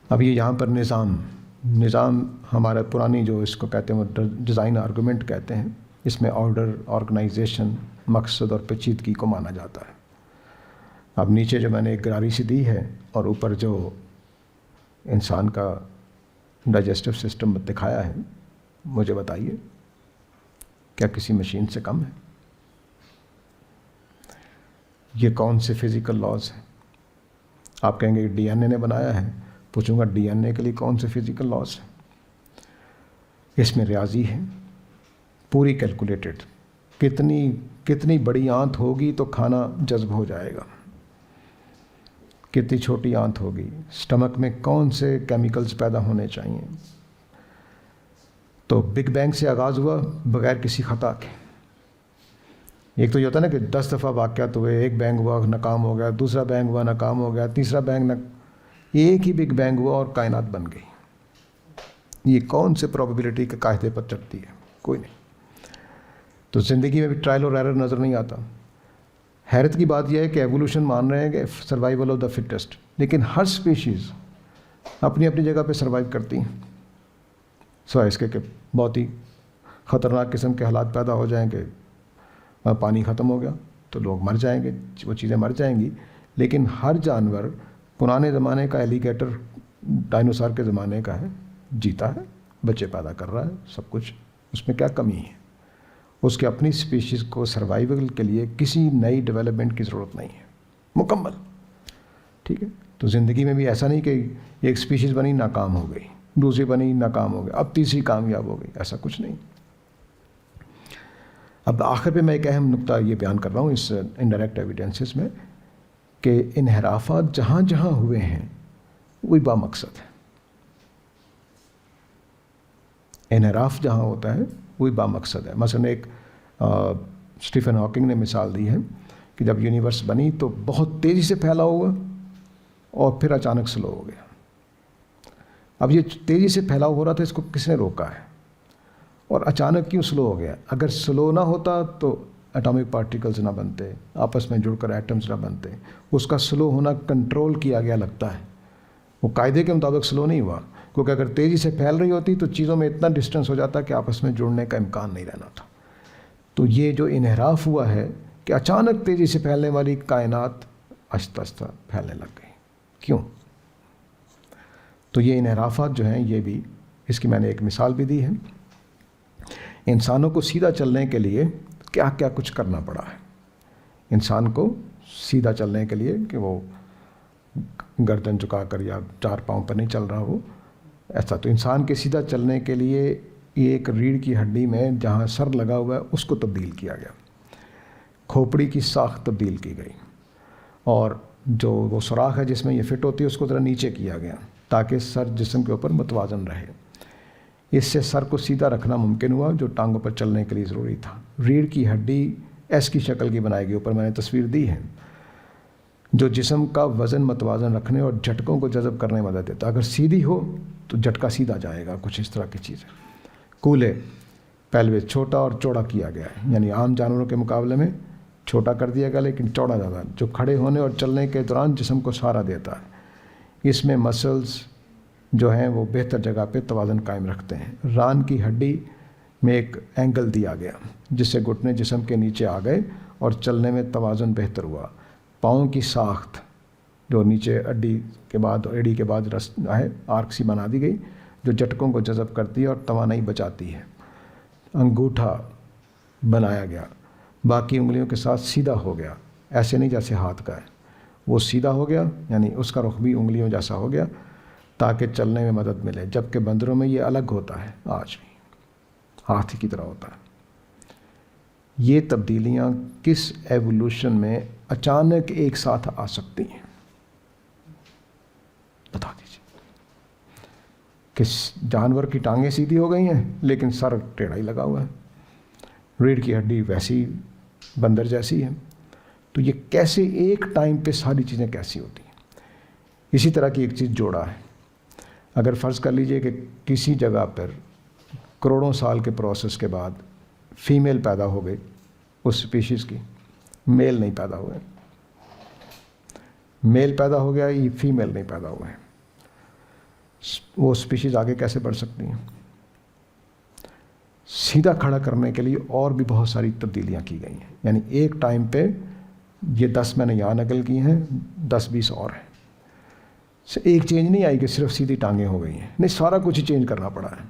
اب یہ یہاں پر نظام ہمارا پرانی جو اس کو کہتے ہیں وہ ڈیزائن آرگومنٹ کہتے ہیں. اس میں آرڈر, آرگنائزیشن, مقصد اور پیچیدگی کو مانا جاتا ہے. اب نیچے جو میں نے ایک گراری سی دی ہے اور اوپر جو انسان کا ڈائجسٹو سسٹم دکھایا ہے, مجھے بتائیے کیا کسی مشین سے کم ہے؟ یہ کون سے فزیکل لاز ہیں؟ آپ کہیں گے ڈی این اے نے بنایا ہے. پوچھوں گا ڈی این اے کے لیے کون سے فزیکل لاز ہیں؟ اس میں ریاضی ہے, پوری کیلکولیٹڈ. کتنی بڑی آنت ہوگی تو کھانا جذب ہو جائے گا, کتنی چھوٹی آنت ہوگی, سٹمک میں کون سے کیمیکلز پیدا ہونے چاہیے. تو بگ بینگ سے آغاز ہوا بغیر کسی خطا کے. ایک تو یہ ہوتا ہے نا کہ 10 دفعہ واقعات ہوئے, ایک بینگ ہوا ناکام ہو گیا, دوسرا بینگ ہوا ناکام ہو گیا, تیسرا بینگ ایک ہی بگ بینگ ہوا اور کائنات بن گئی. یہ کون سے پروبیبلٹی کے قاعدے پر چلتی ہے؟ کوئی نہیں. تو زندگی میں بھی ٹرائل اور ایرر نظر نہیں آتا. حیرت کی بات یہ ہے کہ ایوولوشن مان رہے ہیں کہ سروائیول آف دا فٹسٹ, لیکن ہر اسپیشیز اپنی اپنی جگہ پہ سروائیو کرتی ہیں, سوائے اس کے کہ بہت ہی خطرناک قسم کے حالات پیدا ہو جائیں کہ پانی ختم ہو گیا تو لوگ مر جائیں گے, وہ چیزیں مر جائیں گی. لیکن ہر جانور پرانے زمانے کا ایلیگیٹر ڈائنوسار کے زمانے کا ہے, جیتا ہے, بچے پیدا کر رہا ہے, سب کچھ. اس میں کیا کمی ہے؟ اس کے اپنی اسپیشیز کو سروائیول کے لیے کسی نئی ڈیولپمنٹ کی ضرورت نہیں ہے, مکمل. ٹھیک ہے. تو زندگی میں بھی ایسا نہیں کہ ایک اسپیشیز بنی ناکام ہو گئی, دوسری بنی ناکام ہو گئی, اب تیسری کامیاب ہو گئی, ایسا کچھ نہیں. اب آخر پہ میں ایک اہم نقطہ یہ بیان کر رہا ہوں اس انڈائریکٹ ایویڈنسز میں کہ انحرافات جہاں جہاں ہوئے ہیں وہی با مقصد ہے. انحراف جہاں ہوتا ہے وہی با مقصد ہے. مثلا ایک اسٹیفن ہاکنگ نے مثال دی ہے کہ جب یونیورس بنی تو بہت تیزی سے پھیلا ہوا اور پھر اچانک سلو ہو گیا. اب یہ تیزی سے پھیلاؤ ہو رہا تھا, اس کو کس نے روکا ہے؟ اور اچانک کیوں سلو ہو گیا؟ اگر سلو نہ ہوتا تو ایٹامک پارٹیکلز نہ بنتے, آپس میں جڑ کر ایٹمز نہ بنتے. اس کا سلو ہونا کنٹرول کیا گیا لگتا ہے, وہ قاعدے کے مطابق سلو نہیں ہوا, کیونکہ اگر تیزی سے پھیل رہی ہوتی تو چیزوں میں اتنا ڈسٹینس ہو جاتا کہ آپس میں جڑنے کا امکان نہیں رہنا تھا. تو یہ جو انحراف ہوا ہے کہ اچانک تیزی سے پھیلنے والی کائنات آہستہ آہستہ پھیلنے لگ گئی. کیوں؟ تو یہ انحرافات جو ہیں یہ بھی, اس کی میں نے ایک مثال بھی دی ہے. انسانوں کو سیدھا چلنے کے لیے کیا کیا کچھ کرنا پڑا ہے. انسان کو سیدھا چلنے کے لیے کہ وہ گردن جھکا کر یا 4 پاؤں پر نہیں چل رہا وہ ایسا. تو انسان کے سیدھا چلنے کے لیے یہ ایک ریڑھ کی ہڈی میں جہاں سر لگا ہوا ہے اس کو تبدیل کیا گیا, کھوپڑی کی ساخت تبدیل کی گئی, اور جو وہ سوراخ ہے جس میں یہ فٹ ہوتی ہے اس کو ذرا نیچے کیا گیا تاکہ سر جسم کے اوپر متوازن رہے. اس سے سر کو سیدھا رکھنا ممکن ہوا جو ٹانگوں پر چلنے کے لیے ضروری تھا. ریڑھ کی ہڈی ایس کی شکل کی بنائی گئی, اوپر میں نے تصویر دی ہے, جو جسم کا وزن متوازن رکھنے اور جھٹکوں کو جذب کرنے میں مدد دیتا. اگر سیدھی ہو تو جھٹکا سیدھا جائے گا, کچھ اس طرح کی چیز ہے. کولے پیلوس چھوٹا اور چوڑا کیا گیا ہے, یعنی عام جانوروں کے مقابلے میں چھوٹا کر دیا گیا لیکن چوڑا زیادہ, جو کھڑے ہونے اور چلنے کے دوران جسم کو سہارا دیتا ہے. اس میں مسلز جو ہیں وہ بہتر جگہ پہ توازن قائم رکھتے ہیں. ران کی ہڈی میں ایک اینگل دیا گیا جس سے گھٹنے جسم کے نیچے آ گئے اور چلنے میں توازن بہتر ہوا. پاؤں کی ساخت جو نیچے اڈی کے بعد اور ایڑی کے بعد ہے آرک سی بنا دی گئی جو جھٹکوں کو جذب کرتی ہے اور توانائی بچاتی ہے. انگوٹھا بنایا گیا, باقی انگلیوں کے ساتھ سیدھا ہو گیا, ایسے نہیں جیسے ہاتھ کا ہے, وہ سیدھا ہو گیا یعنی اس کا رخ بھی انگلیوں جیسا ہو گیا تاکہ چلنے میں مدد ملے. جبکہ بندروں میں یہ الگ ہوتا ہے, آج بھی ہاتھی کی طرح ہوتا ہے. یہ تبدیلیاں کس ایوولوشن میں اچانک ایک ساتھ آ سکتی ہیں بتا دیجیے. کہ جانور کی ٹانگیں سیدھی ہو گئی ہیں لیکن سر ٹیڑھا ہی لگا ہوا ہے, ریڑھ کی ہڈی ویسی بندر جیسی ہے. تو یہ کیسے ایک ٹائم پہ ساری چیزیں کیسی ہوتی ہیں. اسی طرح کی ایک چیز جوڑا ہے. اگر فرض کر لیجئے کہ کسی جگہ پر کروڑوں سال کے پروسیس کے بعد فیمیل پیدا ہو گئی اس سپیشیز کی, میل نہیں پیدا ہوئے, میل پیدا ہو گیا یہ فیمیل نہیں پیدا ہوئے, وہ سپیشیز آگے کیسے بڑھ سکتی ہیں. سیدھا کھڑا کرنے کے لیے اور بھی بہت ساری تبدیلیاں کی گئی ہیں. یعنی ایک ٹائم پہ یہ 10 میں نے یہاں نقل کی ہیں, 10-20 اور ہیں. ایک چینج نہیں آئی کہ صرف سیدھی ٹانگیں ہو گئی ہیں, نہیں, سارا کچھ ہی چینج کرنا پڑا ہے.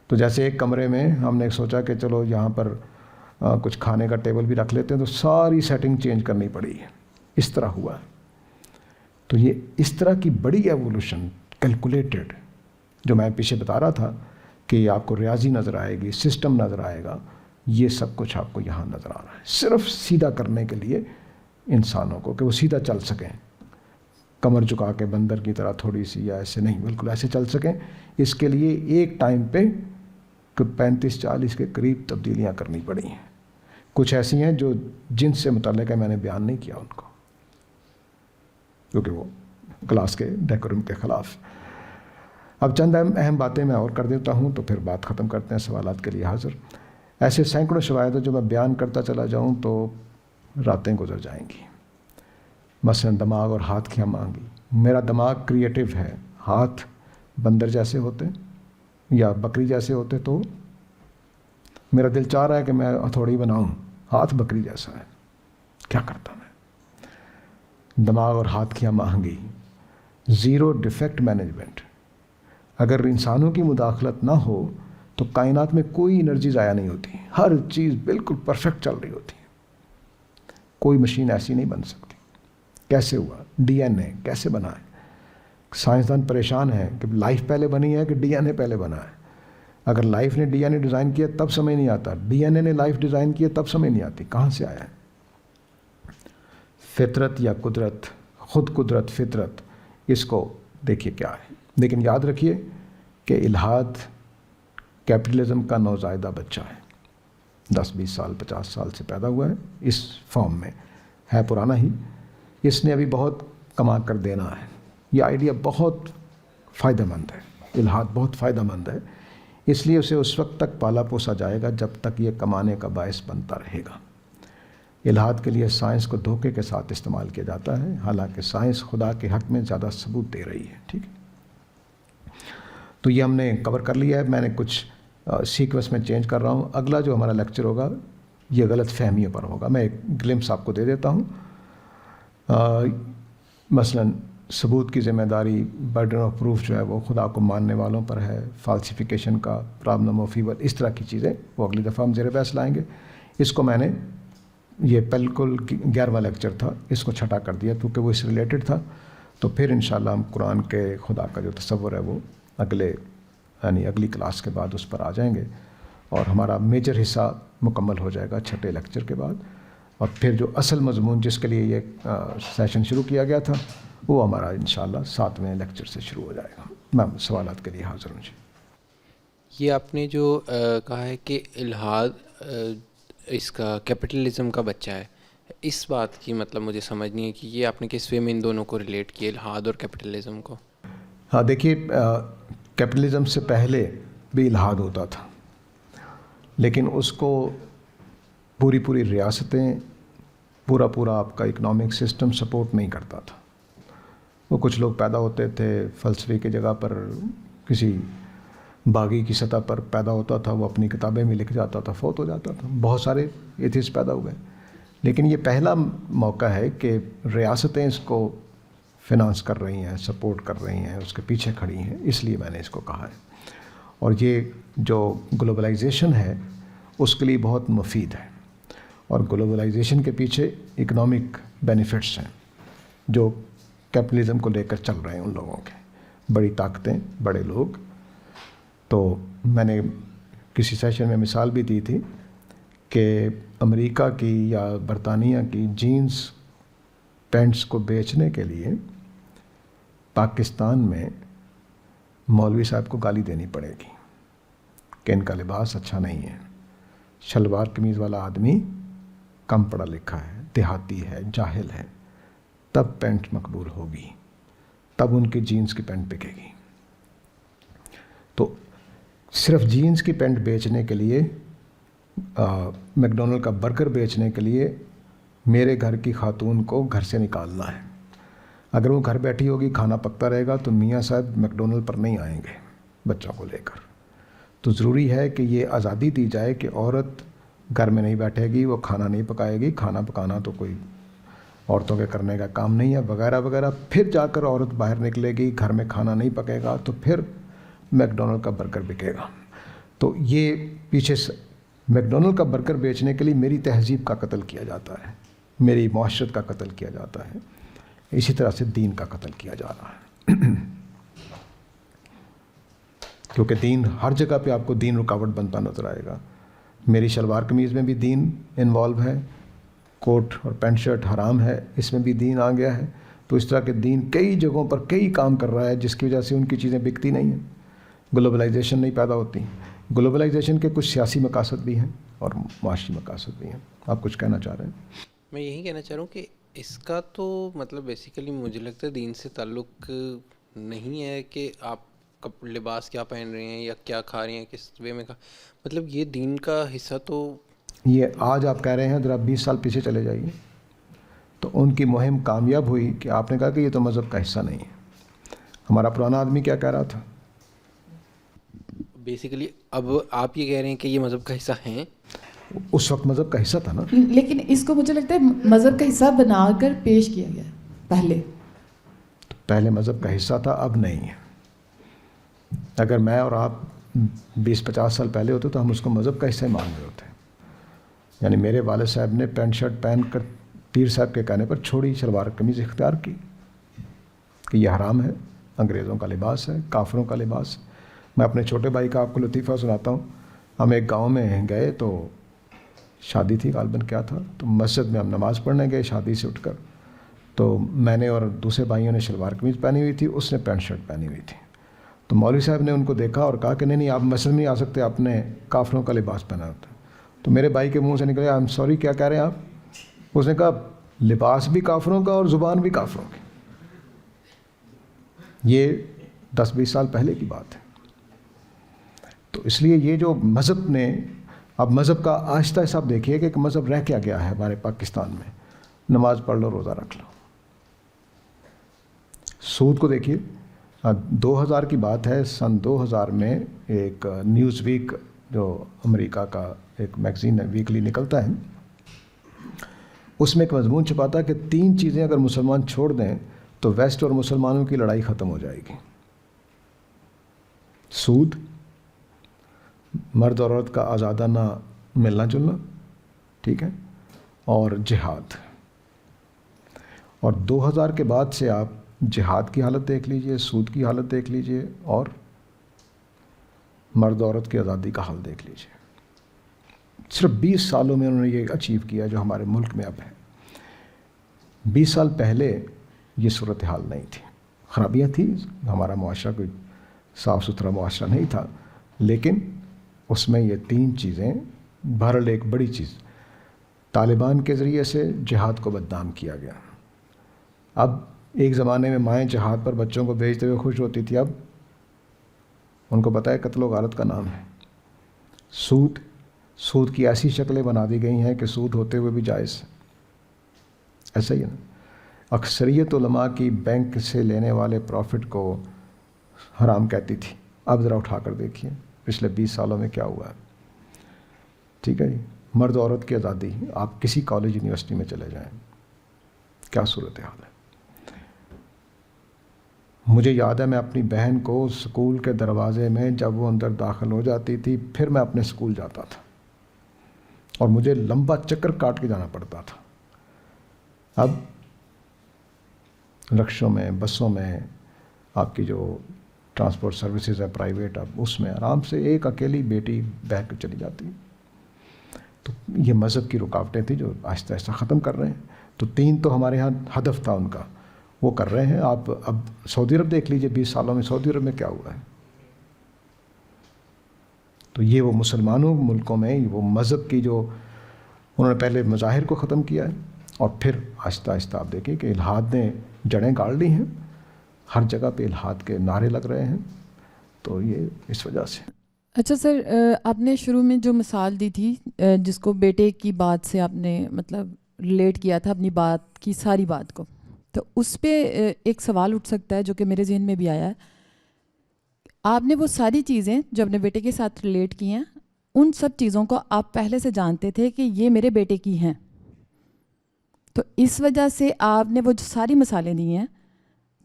تو جیسے ایک کمرے میں ہم نے سوچا کہ چلو یہاں پر کچھ کھانے کا ٹیبل بھی رکھ لیتے ہیں تو ساری سیٹنگ چینج کرنی پڑی ہے. اس طرح ہوا ہے. تو یہ اس طرح کی بڑی ایوولوشن کیلکولیٹڈ جو میں پیچھے بتا رہا تھا کہ آپ کو ریاضی نظر آئے گی, سسٹم نظر آئے گا, یہ سب کچھ آپ کو یہاں نظر آ رہا ہے. صرف سیدھا کرنے کے لیے انسانوں کو کہ وہ سیدھا چل سکیں, کمر جھکا کے بندر کی طرح تھوڑی سی یا ایسے نہیں, بالکل ایسے چل سکیں. اس کے لیے ایک ٹائم پہ 35-40 کے قریب تبدیلیاں کرنی پڑی ہیں. کچھ ایسی ہیں جو جن سے متعلق ہے میں نے بیان نہیں کیا ان کو کیونکہ وہ کلاس کے ڈیکورم کے خلاف. اب چند اہم باتیں میں اور کر دیتا ہوں تو پھر بات ختم کرتے ہیں, سوالات کے لیے حاضر. ایسے سینکڑوں شواہد ہیں جو میں بیان کرتا چلا جاؤں تو راتیں گزر جائیں گی. مثلا دماغ اور ہاتھ کی ہم آنگی. میرا دماغ کریٹیو ہے, ہاتھ بندر جیسے ہوتے یا بکری جیسے ہوتے تو میرا دل چاہ رہا ہے کہ میں ہتھوڑی بناؤں, ہاتھ بکری جیسا ہے, کیا کرتا میں. دماغ اور ہاتھ کی ہم آہنگی, زیرو ڈیفیکٹ مینجمنٹ. اگر انسانوں کی مداخلت نہ ہو تو کائنات میں کوئی انرجی ضائع نہیں ہوتی, ہر چیز بالکل پرفیکٹ چل رہی ہوتی ہے. کوئی مشین ایسی نہیں بن سکتی. کیسے ہوا؟ ڈی این اے کیسے بنا ہے؟ سائنسدان پریشان ہیں کہ لائف پہلے بنی ہے کہ ڈی این اے پہلے بنا ہے. اگر لائف نے ڈی این اے ڈیزائن کیا تب سمجھ نہیں آتا, ڈی این اے نے لائف ڈیزائن کیا تب سمجھ نہیں آتی کہاں سے آیا ہے. فطرت یا قدرت, خود قدرت فطرت, اس کو دیکھیے کیا ہے. لیکن یاد رکھیے کہ الحاد کیپٹلزم کا نوزائیدہ بچہ ہے. 10-20 سال 50 سال سے پیدا ہوا ہے اس فارم میں, ہے پرانا ہی. اس نے ابھی بہت کما کر دینا ہے. یہ آئیڈیا بہت فائدہ مند ہے, الحاد بہت فائدہ مند ہے. اس لیے اسے اس وقت تک پالا پوسا جائے گا جب تک یہ کمانے کا باعث بنتا رہے گا. الحاد کے لیے سائنس کو دھوکے کے ساتھ استعمال کیا جاتا ہے, حالانکہ سائنس خدا کے حق میں زیادہ ثبوت دے رہی ہے. ٹھیک ہے, تو یہ ہم نے کور کر لیا ہے. میں نے کچھ سیکوینس میں چینج کر رہا ہوں. اگلا جو ہمارا لیکچر ہوگا یہ غلط فہمیوں پر ہوگا. میں ایک گلمپس آپ کو دے دیتا ہوں. مثلا ثبوت کی ذمہ داری, برڈن آف پروف جو ہے وہ خدا کو ماننے والوں پر ہے. فالسیفیکیشن کا پرابلم آف ایول, اس طرح کی چیزیں وہ اگلی دفعہ ہم زیر بحث لائیں گے. اس کو میں نے یہ بالکل 11واں لیکچر تھا، اس کو چھٹا کر دیا کیونکہ وہ اس سے ریلیٹڈ تھا. تو پھر انشاءاللہ ہم قرآن کے خدا کا جو تصور ہے وہ اگلی کلاس کے بعد اس پر آ جائیں گے، اور ہمارا میجر حصہ مکمل ہو جائے گا چھٹے لیکچر کے بعد. اور پھر جو اصل مضمون جس کے لیے یہ سیشن شروع کیا گیا تھا وہ ہمارا انشاءاللہ 7ویں لیکچر سے شروع ہو جائے گا. میں سوالات کے لیے حاضر ہوں. جی، یہ آپ نے جو کہا ہے کہ الحاد اس کا کیپٹلزم کا بچہ ہے، اس بات کی مطلب مجھے سمجھ نہیں ہے کہ یہ آپ نے کس وے میں ان دونوں کو ریلیٹ کیا، الحاد اور کیپٹلزم کو. ہاں دیکھیے، کیپٹلزم سے پہلے بھی الحاد ہوتا تھا، لیکن اس کو پوری ریاستیں، پورا آپ کا اکنامک سسٹم سپورٹ نہیں کرتا تھا. وہ کچھ لوگ پیدا ہوتے تھے فلسفے کی جگہ پر، کسی باغی کی سطح پر پیدا ہوتا تھا، وہ اپنی کتابیں میں لکھ جاتا تھا، فوت ہو جاتا تھا. بہت سارے ایتھیسٹ پیدا ہوئے، لیکن یہ پہلا موقع ہے کہ ریاستیں اس کو فنانس کر رہی ہیں، سپورٹ کر رہی ہیں، اس کے پیچھے کھڑی ہیں. اس لیے میں نے اس کو کہا ہے. اور یہ جو گلوبلائزیشن ہے اس کے لیے بہت مفید ہے، اور گلوبلائزیشن کے پیچھے اکنامک بینیفٹس ہیں جو کیپٹلزم کو لے کر چل رہے ہیں ان لوگوں کے، بڑی طاقتیں، بڑے لوگ. تو میں نے کسی سیشن میں مثال بھی دی تھی کہ امریکہ کی یا برطانیہ کی جینز پینٹس کو بیچنے کے لیے پاکستان میں مولوی صاحب کو گالی دینی پڑے گی کہ ان کا لباس اچھا نہیں ہے. شلوار قمیض والا آدمی کم پڑھا لکھا ہے، دیہاتی ہے، جاہل ہے، تب پینٹ مقبول ہوگی، تب ان کی جینز کی پینٹ بکے گی. تو صرف جینز کی پینٹ بیچنے کے لیے، میک ڈونلڈ کا برگر بیچنے کے لیے میرے گھر کی خاتون کو گھر سے نکالنا ہے. اگر وہ گھر بیٹھی ہوگی، کھانا پکتا رہے گا، تو میاں صاحب میک ڈونلڈ پر نہیں آئیں گے بچوں کو لے کر. تو ضروری ہے کہ یہ آزادی دی جائے کہ عورت گھر میں نہیں بیٹھے گی، وہ کھانا نہیں پکائے گی. کھانا پکانا تو کوئی عورتوں کے کرنے کا کام نہیں ہے، وغیرہ وغیرہ. پھر جا کر عورت باہر نکلے گی، گھر میں کھانا نہیں پکے گا، تو پھر میک ڈونلڈ کا برگر بکے گا. تو یہ پیچھے سے میک ڈونلڈ کا برگر بیچنے کے لیے میری تہذیب کا قتل کیا جاتا ہے، میری معاشرت کا قتل کیا جاتا ہے. اسی طرح سے دین کا قتل کیا جا رہا ہے، کیونکہ دین ہر جگہ پہ آپ کو دین رکاوٹ بنتا نظر آئے گا. میری شلوار قمیض میں بھی دین انوالو ہے، کوٹ اور پینٹ شرٹ حرام ہے، اس میں بھی دین آ گیا ہے. تو اس طرح کے دین کئی جگہوں پر کئی کام کر رہا ہے جس کی وجہ سے ان کی چیزیں بکتی نہیں ہیں، گلوبلائزیشن نہیں پیدا ہوتی. گلوبلائزیشن کے کچھ سیاسی مقاصد بھی ہیں اور معاشی مقاصد بھی ہیں. آپ کچھ کہنا چاہ رہے ہیں؟ میں یہی کہنا چاہ رہا ہوں کہ اس کا تو مطلب بیسیکلی مجھے لگتا ہے دین سے تعلق نہیں ہے کہ آپ لباس کیا پہن رہے ہیں یا کیا کھا رہے ہیں، کس وے میں مطلب یہ دین کا حصہ تو. یہ آج آپ کہہ رہے ہیں، ذرا 20 سال پیچھے چلے جائیے تو ان کی مہم کامیاب ہوئی کہ آپ نے کہا کہ یہ تو مذہب کا حصہ نہیں ہے. ہمارا پرانا آدمی کیا کہہ رہا تھا؟ بیسیکلی اب آپ یہ کہہ رہے ہیں کہ یہ مذہب کا حصہ ہیں. اس وقت مذہب کا حصہ تھا نا. لیکن اس کو مجھے لگتا ہے مذہب کا حصہ بنا کر پیش کیا گیا پہلے مذہب کا حصہ تھا، اب نہیں ہے. اگر میں اور آپ 20-50 سال پہلے ہوتے تو ہم اس کو مذہب کا حصہ ہی مان رہے ہوتے. یعنی میرے والد صاحب نے پینٹ شرٹ پہن کر پیر صاحب کے کہنے پر چھوڑی، شلوار قمیض اختیار کی کہ یہ حرام ہے، انگریزوں کا لباس ہے، کافروں کا لباس. میں اپنے چھوٹے بھائی کا آپ کو لطیفہ سناتا ہوں. ہم ایک گاؤں میں گئے تو شادی تھی، غالباً کیا تھا، تو مسجد میں ہم نماز پڑھنے گئے شادی سے اٹھ کر. تو میں نے اور دوسرے بھائیوں نے شلوار قمیض پہنی ہوئی تھی، اس نے پینٹ شرٹ پہنی ہوئی تھی. تو مولوی صاحب نے ان کو دیکھا اور کہا کہ نہیں آپ مسجد میں نہیں آ سکتے، آپ نے کافروں کا لباس پہنا ہوتا ہے. تو میرے بھائی کے منہ سے نکلے آئی ایم سوری، کیا کہہ رہے ہیں آپ؟ اس نے کہا لباس بھی کافروں کا اور زبان بھی کافروں کی. یہ 10-20 سال پہلے کی بات ہے. تو اس لیے یہ جو مذہب نے، اب مذہب کا آہستہ آہستہ آپ دیکھیے کہ مذہب رہ کیا گیا ہے ہمارے پاکستان میں. نماز پڑھ لو، روزہ رکھ لو. سود کو دیکھیے، 2000 کی بات ہے، سن 2000 میں ایک نیوز ویک جو امریکہ کا ایک میگزین ہے، ویکلی نکلتا ہے، اس میں ایک مضمون چھپاتا ہے کہ 3 چیزیں اگر مسلمان چھوڑ دیں تو ویسٹ اور مسلمانوں کی لڑائی ختم ہو جائے گی. سود، مرد اور عورت کا آزادانہ ملنا جلنا، ٹھیک ہے، اور جہاد. اور 2000 کے بعد سے آپ جہاد کی حالت دیکھ لیجئے, سود کی حالت دیکھ لیجئے, اور مرد عورت کی آزادی کا حال دیکھ لیجئے. صرف 20 سالوں میں انہوں نے یہ اچیو کیا جو ہمارے ملک میں اب ہے. 20 سال پہلے یہ صورتحال نہیں تھی. خرابیاں تھیں, ہمارا معاشرہ کوئی صاف ستھرا معاشرہ نہیں تھا, لیکن اس میں یہ 3 چیزیں, بہرحال ایک بڑی چیز, طالبان کے ذریعے سے جہاد کو بدنام کیا گیا. اب ایک زمانے میں مائیں جہاد پر بچوں کو بھیجتے ہوئے خوش ہوتی تھی, اب ان کو پتہ ہے قتل و غارت کا نام ہے. سود کی ایسی شکلیں بنا دی گئی ہیں کہ سود ہوتے ہوئے بھی جائز. ایسا ہی ہے نا. اکثریت علماء کی بینک سے لینے والے پروفٹ کو حرام کہتی تھی. اب ذرا اٹھا کر دیکھیے پچھلے 20 سالوں میں کیا ہوا ہے. ٹھیک ہے جی. مرد عورت کی آزادی, آپ کسی کالج یونیورسٹی میں چلے جائیں, کیا صورتحال ہے. مجھے یاد ہے میں اپنی بہن کو اسکول کے دروازے میں جب وہ اندر داخل ہو جاتی تھی پھر میں اپنے اسکول جاتا تھا, اور مجھے لمبا چکر کاٹ کے جانا پڑتا تھا. اب رکشوں میں, بسوں میں, آپ کی جو ٹرانسپورٹ سروسز ہے پرائیویٹ, اب اس میں آرام سے ایک اکیلی بیٹی بیٹھ کر چلی جاتی. تو یہ مذہب کی رکاوٹیں تھیں جو آہستہ آہستہ ختم کر رہے ہیں. تو 3 تو ہمارے ہاں ہدف تھا ان کا, وہ کر رہے ہیں. آپ اب سعودی عرب دیکھ لیجئے, 20 سالوں میں سعودی عرب میں کیا ہوا ہے. تو یہ وہ مسلمانوں ملکوں میں وہ مذہب کی جو انہوں نے پہلے مظاہر کو ختم کیا ہے, اور پھر آہستہ آہستہ آپ دیکھیں کہ الحاد نے جڑیں گاڑ لی ہیں. ہر جگہ پہ الحاد کے نعرے لگ رہے ہیں. تو یہ اس وجہ سے. اچھا سر, آپ نے شروع میں جو مثال دی تھی جس کو بیٹے کی بات سے آپ نے مطلب ریلیٹ کیا تھا اپنی بات کی ساری بات کو, تو اس پہ ایک سوال اٹھ سکتا ہے جو کہ میرے ذہن میں بھی آیا ہے. آپ نے وہ ساری چیزیں جو اپنے بیٹے کے ساتھ ریلیٹ کی ہیں, ان سب چیزوں کو آپ پہلے سے جانتے تھے کہ یہ میرے بیٹے کی ہیں, تو اس وجہ سے آپ نے وہ جو ساری مثالیں دی ہیں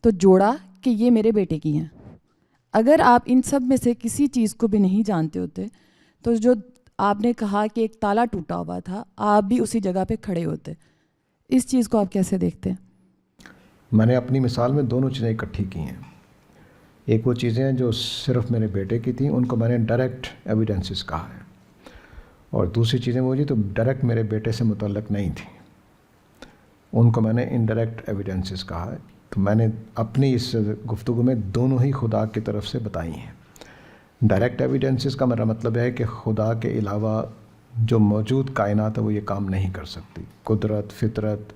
تو جوڑا کہ یہ میرے بیٹے کی ہیں. اگر آپ ان سب میں سے کسی چیز کو بھی نہیں جانتے ہوتے تو جو آپ نے کہا کہ ایک تالا ٹوٹا ہوا تھا, آپ بھی اسی جگہ پہ کھڑے ہوتے. اس چیز کو آپ کیسے دیکھتے ہیں؟ میں نے اپنی مثال میں دونوں چیزیں اکٹھی کی ہیں. ایک وہ چیزیں جو صرف میرے بیٹے کی تھیں, ان کو میں نے ڈائریکٹ ایویڈنسز کہا ہے, اور دوسری چیزیں وہ جو تو ڈائریکٹ میرے بیٹے سے متعلق نہیں تھیں, ان کو میں نے انڈائریکٹ ایویڈنسز کہا ہے. تو میں نے اپنی اس گفتگو میں دونوں ہی خدا کی طرف سے بتائی ہیں. ڈائریکٹ ایویڈنسز کا میرا مطلب ہے کہ خدا کے علاوہ جو موجود کائنات ہے وہ یہ کام نہیں کر سکتی. قدرت, فطرت,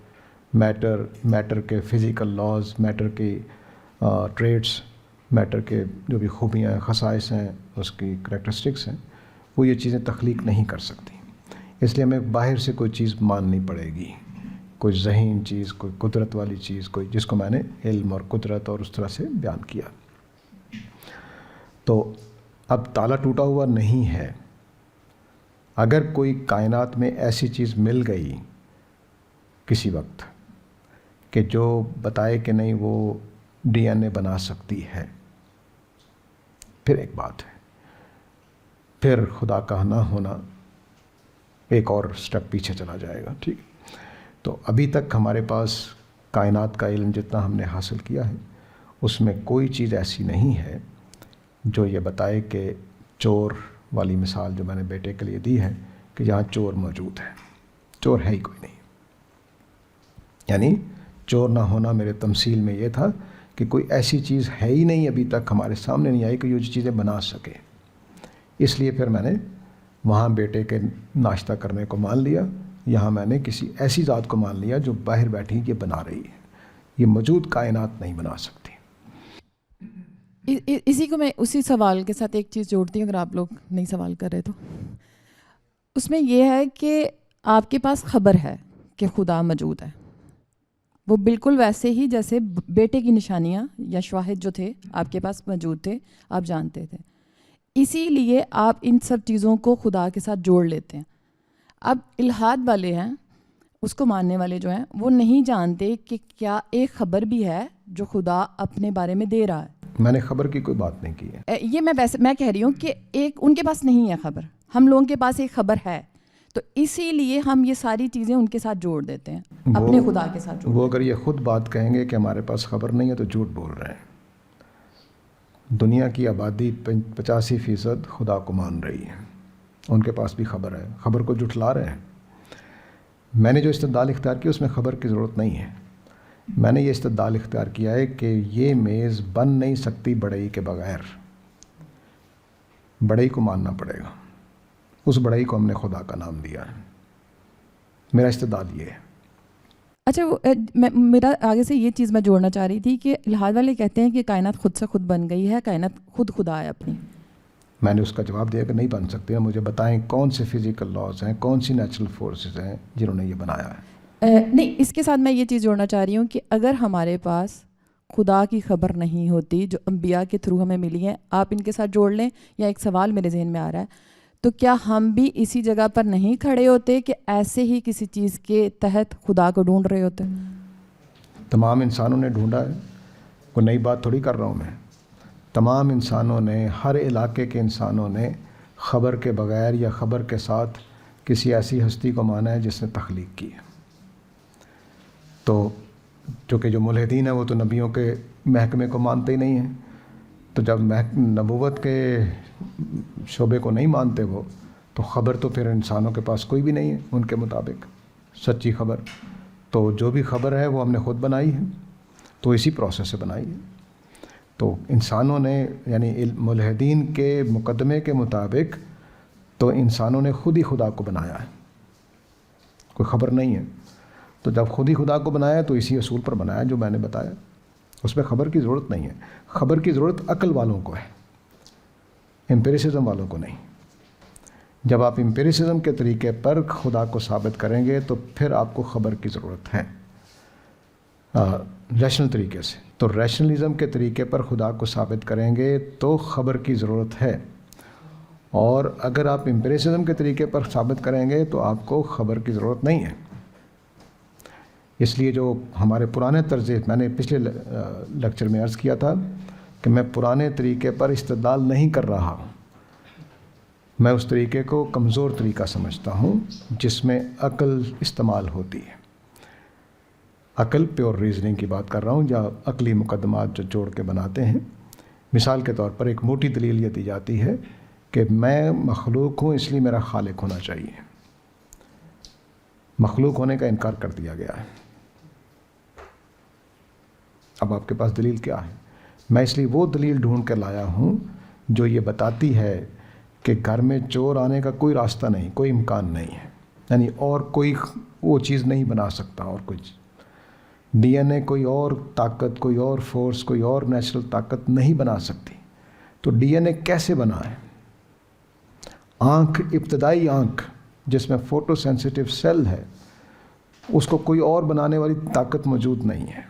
میٹر کے فزیکل لاز, میٹر کی ٹریٹس, میٹر کے جو بھی خوبیاں ہیں, خصائص ہیں, اس کی کریکٹرسٹکس ہیں, وہ یہ چیزیں تخلیق نہیں کر سکتی. اس لیے ہمیں باہر سے کوئی چیز ماننی پڑے گی, کوئی ذہین چیز, کوئی قدرت والی چیز, کوئی جس کو میں نے علم اور قدرت اور اس طرح سے بیان کیا. تو اب تالا ٹوٹا ہوا نہیں ہے. اگر کوئی کائنات میں ایسی چیز مل گئی کسی وقت کہ جو بتائے کہ نہیں وہ ڈی این اے بنا سکتی ہے, پھر ایک بات ہے, پھر خدا کا نہ ہونا ایک اور سٹیپ پیچھے چلا جائے گا. ٹھیک. تو ابھی تک ہمارے پاس کائنات کا علم جتنا ہم نے حاصل کیا ہے اس میں کوئی چیز ایسی نہیں ہے جو یہ بتائے کہ چور والی مثال جو میں نے بیٹے کے لیے دی ہے کہ یہاں چور موجود ہے. چور ہے ہی کوئی نہیں. یعنی چور نہ ہونا میرے تمثیل میں یہ تھا کہ کوئی ایسی چیز ہے ہی نہیں, ابھی تک ہمارے سامنے نہیں آئی کہ یہ چیزیں بنا سکے. اس لیے پھر میں نے وہاں بیٹے کے ناشتہ کرنے کو مان لیا, یہاں میں نے کسی ایسی ذات کو مان لیا جو باہر بیٹھی یہ بنا رہی ہے. یہ موجود کائنات نہیں بنا سکتی. اسی کو میں اسی سوال کے ساتھ ایک چیز جوڑتی ہوں, اگر آپ لوگ نہیں سوال کر رہے تو. اس میں یہ ہے کہ آپ کے پاس خبر ہے کہ خدا موجود ہے, وہ بالکل ویسے ہی جیسے بیٹے کی نشانیاں یا شواہد جو تھے آپ کے پاس موجود تھے, آپ جانتے تھے. اسی لیے آپ ان سب چیزوں کو خدا کے ساتھ جوڑ لیتے ہیں. اب الحاد والے ہیں, اس کو ماننے والے جو ہیں, وہ نہیں جانتے کہ کیا ایک خبر بھی ہے جو خدا اپنے بارے میں دے رہا ہے. میں نے خبر کی کوئی بات نہیں کی ہے. یہ میں کہہ رہی ہوں کہ ایک ان کے پاس نہیں ہے خبر, ہم لوگوں کے پاس ایک خبر ہے. تو اسی لیے ہم یہ ساری چیزیں ان کے ساتھ جوڑ دیتے ہیں, اپنے خدا کے ساتھ جوڑ. وہ اگر یہ خود بات کہیں گے کہ ہمارے پاس خبر نہیں ہے تو جھوٹ بول رہے ہیں. دنیا کی آبادی 85% خدا کو مان رہی ہے, ان کے پاس بھی خبر ہے, خبر کو جھٹلا رہے ہیں. میں نے جو استدلال اختیار کی اس میں خبر کی ضرورت نہیں ہے. میں نے یہ استدلال اختیار کیا ہے کہ یہ میز بن نہیں سکتی بڑئی کے بغیر, بڑئی کو ماننا پڑے گا. اس بڑئی کو ہم نے خدا کا نام دیا ہے. میرا استدلال یہ ہے. اچھا, میرا آگے سے یہ چیز میں جوڑنا چاہ رہی تھی کہ الحاد والے کہتے ہیں کہ کائنات خود سے خود بن گئی ہے, کائنات خود خدا ہے اپنی. میں نے اس کا جواب دیا کہ نہیں بن سکتی ہے. مجھے بتائیں کون سے فزیکل لاز ہیں, کون سی نیچرل فورسز ہیں جنہوں نے یہ بنایا ہے. نہیں, اس کے ساتھ میں یہ چیز جوڑنا چاہ رہی ہوں کہ اگر ہمارے پاس خدا کی خبر نہیں ہوتی جو انبیاء کے تھرو ہمیں ملی ہے, آپ ان کے ساتھ جوڑ لیں, یا ایک سوال میرے ذہن میں آ رہا ہے, تو کیا ہم بھی اسی جگہ پر نہیں کھڑے ہوتے کہ ایسے ہی کسی چیز کے تحت خدا کو ڈھونڈ رہے ہوتے؟ تمام انسانوں نے ڈھونڈا ہے, کوئی نئی بات تھوڑی کر رہا ہوں میں. تمام انسانوں نے, ہر علاقے کے انسانوں نے خبر کے بغیر یا خبر کے ساتھ کسی ایسی ہستی کو مانا ہے جس نے تخلیق کی ہے. تو چونکہ جو ملحدین ہیں وہ تو نبیوں کے محکمے کو مانتے ہی نہیں ہیں, تو جب نبوت کے شعبے کو نہیں مانتے وہ, تو خبر تو پھر انسانوں کے پاس کوئی بھی نہیں ہے ان کے مطابق سچی خبر. تو جو بھی خبر ہے وہ ہم نے خود بنائی ہے, تو اسی پروسیس سے بنائی ہے. تو انسانوں نے, یعنی ملحدین کے مقدمے کے مطابق تو انسانوں نے خود ہی خدا کو بنایا ہے, کوئی خبر نہیں ہے. تو جب خود ہی خدا کو بنایا تو اسی اصول پر بنایا جو میں نے بتایا. اس میں خبر کی ضرورت نہیں ہے. خبر کی ضرورت عقل والوں کو ہے, امپیریسزم والوں کو نہیں. جب آپ امپیریسزم کے طریقے پر خدا کو ثابت کریں گے تو پھر آپ کو خبر کی ضرورت ہے ریشنل طریقے سے. تو ریشنلزم کے طریقے پر خدا کو ثابت کریں گے تو خبر کی ضرورت ہے, اور اگر آپ امپیریسزم کے طریقے پر ثابت کریں گے تو آپ کو خبر کی ضرورت نہیں ہے. اس لیے جو ہمارے پرانے طرز, میں نے پچھلے لیکچر میں عرض کیا تھا کہ میں پرانے طریقے پر استدلال نہیں کر رہا ہوں. میں اس طریقے کو کمزور طریقہ سمجھتا ہوں جس میں عقل استعمال ہوتی ہے. عقل پیور ریزننگ کی بات کر رہا ہوں, یا عقلی مقدمات جو جوڑ کے بناتے ہیں. مثال کے طور پر ایک موٹی دلیل یہ دی جاتی ہے کہ میں مخلوق ہوں اس لیے میرا خالق ہونا چاہیے. مخلوق ہونے کا انکار کر دیا گیا ہے. اب آپ کے پاس دلیل کیا ہے؟ میں اس لیے وہ دلیل ڈھونڈ کے لایا ہوں جو یہ بتاتی ہے کہ گھر میں چور آنے کا کوئی راستہ نہیں, کوئی امکان نہیں ہے. یعنی اور کوئی وہ چیز نہیں بنا سکتا, اور کچھ ڈی این اے, کوئی اور طاقت, کوئی اور فورس, کوئی اور نیچرل طاقت نہیں بنا سکتی. تو ڈی این اے کیسے بنا ہے؟ آنکھ, ابتدائی آنکھ جس میں فوٹو سینسیٹیو سیل ہے, اس کو کوئی اور بنانے والی طاقت موجود نہیں ہے.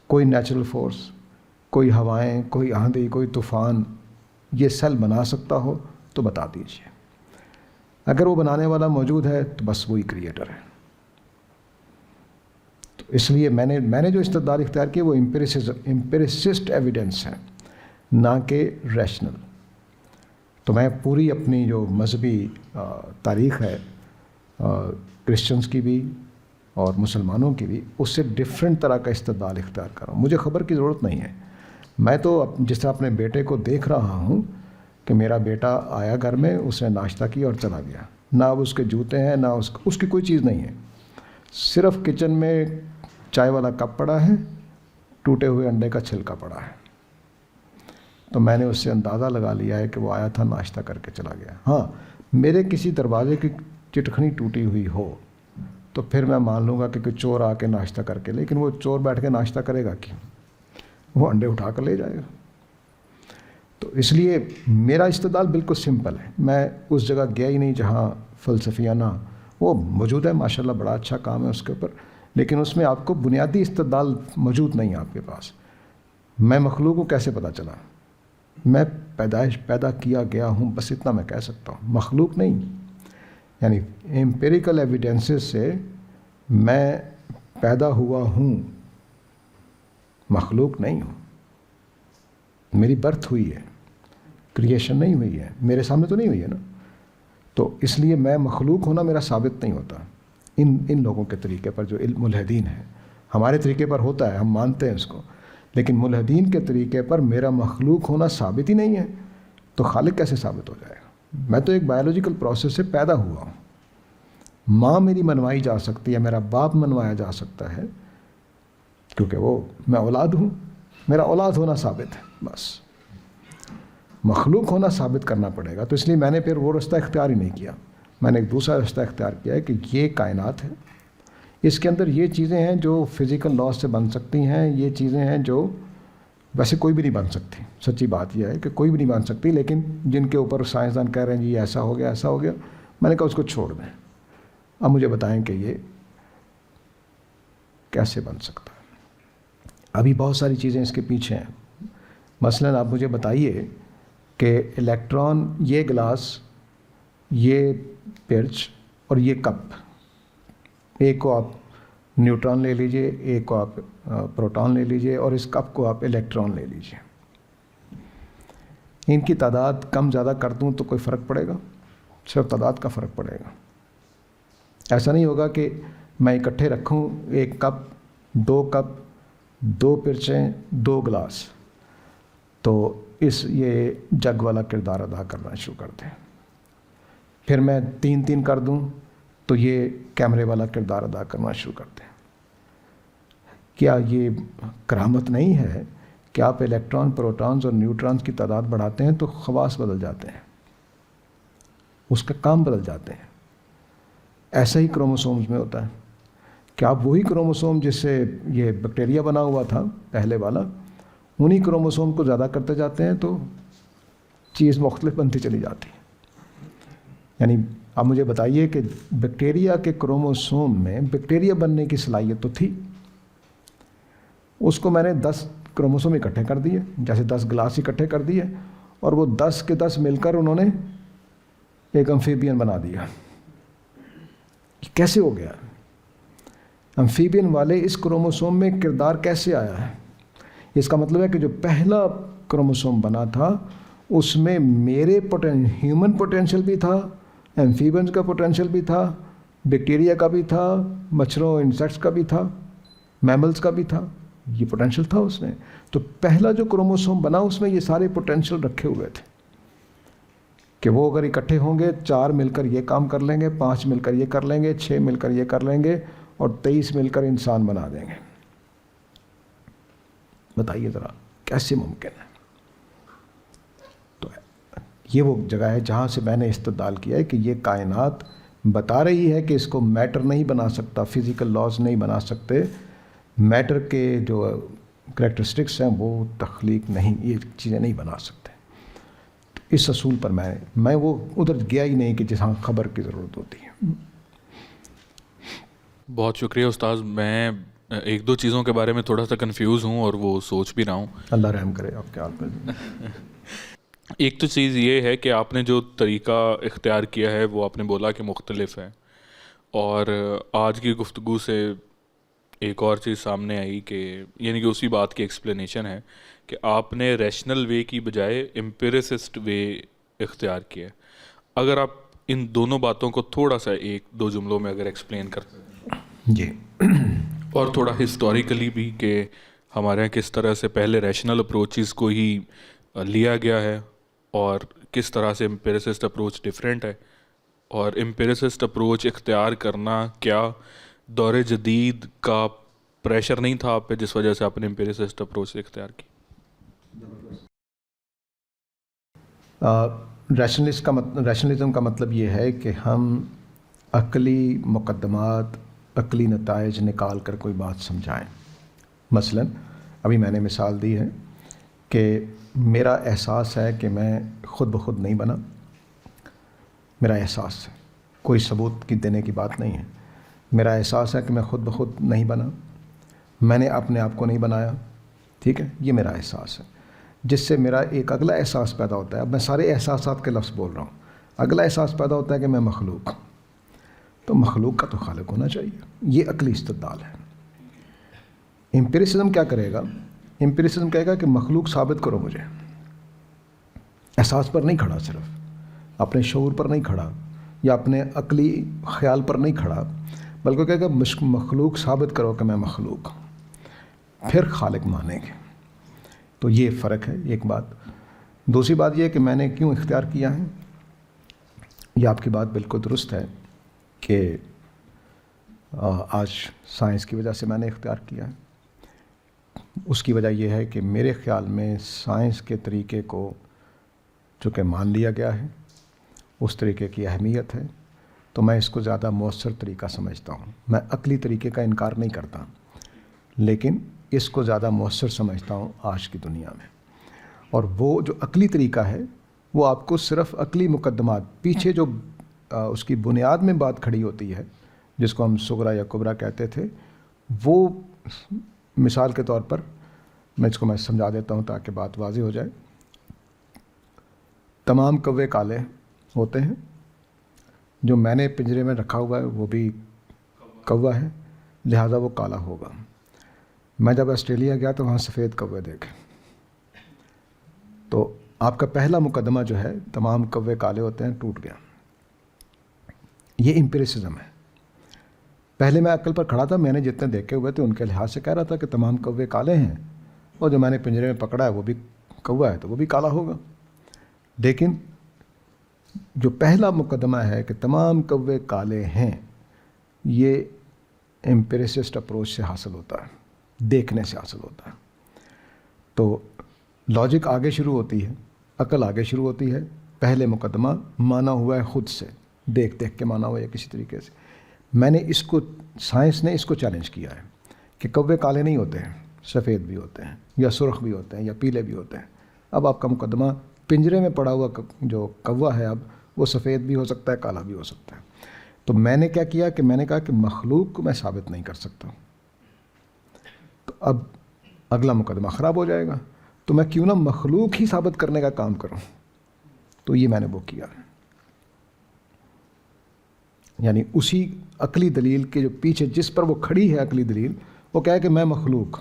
کوئی نیچرل فورس, کوئی ہوائیں, کوئی آندھی, کوئی طوفان یہ سیل بنا سکتا ہو تو بتا دیجیے. اگر وہ بنانے والا موجود ہے تو بس وہی کریٹر ہے. تو اس لیے میں نے جو استدلال اختیار کیا وہ امپیریسسٹ ایویڈنس ہے, نہ کہ ریشنل. تو میں پوری اپنی جو مذہبی تاریخ ہے کرسچنس کی بھی اور مسلمانوں کی بھی, اس سے ڈیفرنٹ طرح کا استدلال اختیار کر رہا ہوں. مجھے خبر کی ضرورت نہیں ہے. میں تو جس طرح اپنے بیٹے کو دیکھ رہا ہوں کہ میرا بیٹا آیا گھر میں, اس نے ناشتہ کیا اور چلا گیا. نہ اب اس کے جوتے ہیں, نہ اس کی کوئی چیز نہیں ہے. صرف کچن میں چائے والا کپ پڑا ہے, ٹوٹے ہوئے انڈے کا چھلکا پڑا ہے. تو میں نے اس سے اندازہ لگا لیا ہے کہ وہ آیا تھا, ناشتہ کر کے چلا گیا. ہاں, میرے کسی دروازے کی چٹکھنی ٹوٹی ہوئی ہو تو پھر میں مان لوں گا کہ کوئی چور آ کے ناشتہ کر کے, لیکن وہ چور بیٹھ کے ناشتہ کرے گا کیوں؟ وہ انڈے اٹھا کر لے جائے گا. تو اس لیے میرا استدلال بالکل سمپل ہے. میں اس جگہ گیا ہی نہیں جہاں فلسفیانہ وہ موجود ہے, ماشاءاللہ بڑا اچھا کام ہے اس کے اوپر, لیکن اس میں آپ کو بنیادی استدلال موجود نہیں ہے آپ کے پاس. میں مخلوق کو کیسے پتہ چلا؟ میں پیدا کیا گیا ہوں, بس اتنا میں کہہ سکتا ہوں, مخلوق نہیں. یعنی امپیریکل ایویڈنسز سے میں پیدا ہوا ہوں, مخلوق نہیں ہوں. میری برتھ ہوئی ہے, کریشن نہیں ہوئی ہے. میرے سامنے تو نہیں ہوئی ہے نا. تو اس لیے میں مخلوق ہونا میرا ثابت نہیں ہوتا ان لوگوں کے طریقے پر جو ملحدین ہیں. ہمارے طریقے پر ہوتا ہے, ہم مانتے ہیں اس کو, لیکن ملحدین کے طریقے پر میرا مخلوق ہونا ثابت ہی نہیں ہے, تو خالق کیسے ثابت ہو جائے گا؟ میں تو ایک بایولوجیکل پروسیس سے پیدا ہوا ہوں. ماں میری منوائی جا سکتی ہے, میرا باپ منوایا جا سکتا ہے, کیونکہ وہ میں اولاد ہوں, میرا اولاد ہونا ثابت ہے. بس مخلوق ہونا ثابت کرنا پڑے گا. تو اس لیے میں نے پھر وہ رستہ اختیار ہی نہیں کیا. میں نے ایک دوسرا رستہ اختیار کیا ہے کہ یہ کائنات ہے, اس کے اندر یہ چیزیں ہیں جو فزیکل لاز سے بن سکتی ہیں, یہ چیزیں ہیں جو ویسے کوئی بھی نہیں بن سکتی. سچی بات یہ ہے کہ کوئی بھی نہیں بن سکتی, لیکن جن کے اوپر سائنسدان کہہ رہے ہیں جی ایسا ہو گیا ایسا ہو گیا, میں نے کہا اس کو چھوڑ دیں, اب مجھے بتائیں کہ یہ کیسے بن سکتا ہے. ابھی بہت ساری چیزیں اس کے پیچھے ہیں. مثلاً آپ مجھے بتائیے کہ الیکٹران, یہ گلاس, یہ پرچ اور یہ کپ, ایک کو آپ نیوٹران لے لیجئے, ایک کو آپ پروٹون لے لیجئے, اور اس کپ کو آپ الیکٹران لے لیجئے. ان کی تعداد کم زیادہ کر دوں تو کوئی فرق پڑے گا؟ صرف تعداد کا فرق پڑے گا. ایسا نہیں ہوگا کہ میں اکٹھے رکھوں ایک کپ, دو کپ, دو پرچیں, دو گلاس, تو یہ جگ والا کردار ادا کرنا شروع کر دیں. پھر میں تین تین کر دوں تو یہ کیمرے والا کردار ادا کرنا شروع کر دیں. کیا یہ کرامت نہیں ہے کہ آپ الیکٹران, پروٹونز اور نیوٹرانز کی تعداد بڑھاتے ہیں تو خواص بدل جاتے ہیں, اس کا کام بدل جاتے ہیں. ایسا ہی کروموسومز میں ہوتا ہے کہ آپ وہی کروموسوم جس سے یہ بیکٹیریا بنا ہوا تھا پہلے والا, انہی کروموسوم کو زیادہ کرتے جاتے ہیں تو چیز مختلف بنتی چلی جاتی ہے. یعنی آپ مجھے بتائیے کہ بیکٹیریا کے کروموسوم میں بیکٹیریا بننے کی صلاحیت تو تھی, اس کو میں نے 10 کروموسوم اکٹھے کر دیے, جیسے 10 گلاس اکٹھے کر دیے, اور وہ 10 کے 10 مل کر انہوں نے ایک امفیبین بنا دیا. کیسے ہو گیا؟ امفیبین والے اس کروموسوم میں کردار کیسے آیا ہے؟ اس کا مطلب ہے کہ جو پہلا کروموسوم بنا تھا اس میں میرے ہیومن پوٹینشیل بھی تھا, ایمفیبینز کا پوٹینشیل بھی تھا, بیکٹیریا کا بھی تھا, مچھروں انسیکٹس کا بھی تھا, میملز کا بھی تھا. یہ پوٹینشیل تھا اس میں. تو پہلا جو کروموسوم بنا اس میں یہ سارے پوٹینشیل رکھے ہوئے تھے کہ وہ اگر اکٹھے ہوں گے 4 مل کر یہ کام کر لیں گے, 5 مل کر یہ کر لیں گے, 6 مل کر یہ کر لیں گے, اور 23 مل کر انسان بنا دیں گے. بتائیے ذرا کیسے ممکن ہے؟ تو یہ وہ جگہ ہے جہاں سے میں نے استدلال کیا ہے کہ یہ کائنات بتا رہی ہے کہ اس کو میٹر نہیں بنا سکتا, فزیکل لاز نہیں بنا سکتے, میٹر کے جو کریکٹرسٹکس ہیں وہ تخلیق نہیں, یہ چیزیں نہیں بنا سکتے. تو اس اصول پر میں وہ ادھر گیا ہی نہیں کہ جہاں خبر کی ضرورت ہوتی ہے. بہت شکریہ استاذ. میں ایک دو چیزوں کے بارے میں تھوڑا سا کنفیوز ہوں اور وہ سوچ بھی رہا ہوں. اللہ رحم کرے آپ کے حال پر. ایک تو چیز یہ ہے کہ آپ نے جو طریقہ اختیار کیا ہے وہ آپ نے بولا کہ مختلف ہے, اور آج کی گفتگو سے ایک اور چیز سامنے آئی کہ یعنی کہ اسی بات کی ایکسپلینیشن ہے کہ آپ نے ریشنل وے کی بجائے امپیریسسٹ وے اختیار کیا. اگر آپ ان دونوں باتوں کو تھوڑا سا ایک دو جملوں میں اگر ایکسپلین کرتے ہیں. جی, اور تھوڑا ہسٹوریکلی بھی کہ ہمارے یہاں کس طرح سے پہلے ریشنل اپروچز کو ہی لیا گیا ہے اور کس طرح سے امپیریسسٹ اپروچ ڈیفرینٹ ہے, اور امپیریسسٹ اپروچ اختیار کرنا کیا دور جدید کا پریشر نہیں تھا آپ پہ جس وجہ سے آپ نے امپیریسسٹ اپروچ اختیار کی؟ ریشنلزم کا مطلب یہ ہے کہ ہم عقلی مقدمات, عقلی نتائج نکال کر کوئی بات سمجھائیں. مثلا ابھی میں نے مثال دی ہے کہ میرا احساس ہے کہ میں خود بخود نہیں بنا, میرا احساس ہے, کوئی ثبوت کی دینے کی بات نہیں ہے. میرا احساس ہے کہ میں خود بخود نہیں بنا, میں نے اپنے آپ کو نہیں بنایا, ٹھیک ہے, یہ میرا احساس ہے. جس سے میرا ایک اگلا احساس پیدا ہوتا ہے. اب میں سارے احساسات کے لفظ بول رہا ہوں. اگلا احساس پیدا ہوتا ہے کہ میں مخلوق ہوں, تو مخلوق کا تو خالق ہونا چاہیے. یہ عقلی استدلال ہے. امپیریسزم کیا کرے گا؟ امپیریسزم کہے گا کہ مخلوق ثابت کرو مجھے. احساس پر نہیں کھڑا, صرف اپنے شعور پر نہیں کھڑا, یا اپنے عقلی خیال پر نہیں کھڑا، بلکہ کہے کہ مخلوق ثابت کرو کہ میں مخلوق ہوں، پھر خالق مانیں گے۔ تو یہ فرق ہے ایک بات۔ دوسری بات یہ کہ میں نے کیوں اختیار کیا ہے، یہ آپ کی بات بالکل درست ہے کہ آج سائنس کی وجہ سے میں نے اختیار کیا ہے۔ اس کی وجہ یہ ہے کہ میرے خیال میں سائنس کے طریقے کو چونکہ مان لیا گیا ہے، اس طریقے کی اہمیت ہے، تو میں اس کو زیادہ مؤثر طریقہ سمجھتا ہوں۔ میں عقلی طریقے کا انکار نہیں کرتا، لیکن اس کو زیادہ مؤثر سمجھتا ہوں آج کی دنیا میں۔ اور وہ جو عقلی طریقہ ہے وہ آپ کو صرف عقلی مقدمات، پیچھے جو اس کی بنیاد میں بات کھڑی ہوتی ہے جس کو ہم صغرا یا کبرا کہتے تھے، وہ مثال کے طور پر میں سمجھا دیتا ہوں تاکہ بات واضح ہو جائے۔ تمام کوے کالے ہوتے ہیں، جو میں نے پنجرے میں رکھا ہوا ہے وہ بھی کوا ہے، لہٰذا وہ کالا ہوگا۔ میں جب آسٹریلیا گیا تو وہاں سفید کوے دیکھے، تو آپ کا پہلا مقدمہ جو ہے تمام کوے کالے ہوتے ہیں ٹوٹ گیا۔ یہ امپیریسزم ہے۔ پہلے میں عقل پر کھڑا تھا، میں نے جتنے دیکھے ہوئے تھے ان کے لحاظ سے کہہ رہا تھا کہ تمام کوے کالے ہیں، اور جو میں نے پنجرے میں پکڑا ہے وہ بھی کوا ہے تو وہ بھی کالا ہوگا۔ لیکن جو پہلا مقدمہ ہے کہ تمام کوے کالے ہیں، یہ امپیریسسٹ اپروچ سے حاصل ہوتا ہے، دیکھنے سے حاصل ہوتا ہے۔ تو لاجک آگے شروع ہوتی ہے، عقل آگے شروع ہوتی ہے، پہلے مقدمہ مانا ہوا ہے خود سے، دیکھ دیکھ کے مانا ہوا ہے کسی طریقے سے۔ میں نے اس کو، سائنس نے اس کو چیلنج کیا ہے کہ کوے کالے نہیں ہوتے ہیں، سفید بھی ہوتے ہیں، یا سرخ بھی ہوتے ہیں، یا پیلے بھی ہوتے ہیں۔ اب آپ کا مقدمہ پنجرے میں پڑا ہوا جو کوا ہے اب وہ سفید بھی ہو سکتا ہے، کالا بھی ہو سکتا ہے۔ تو میں نے کیا کیا کہ میں نے کہا کہ مخلوق کو میں ثابت نہیں کر سکتا، تو اب اگلا مقدمہ خراب ہو جائے گا، تو میں کیوں نہ مخلوق ہی ثابت کرنے کا کام کروں۔ تو یہ میں نے وہ کیا، یعنی اسی عقلی دلیل کے جو پیچھے جس پر وہ کھڑی ہے عقلی دلیل، وہ کہا ہے کہ میں مخلوق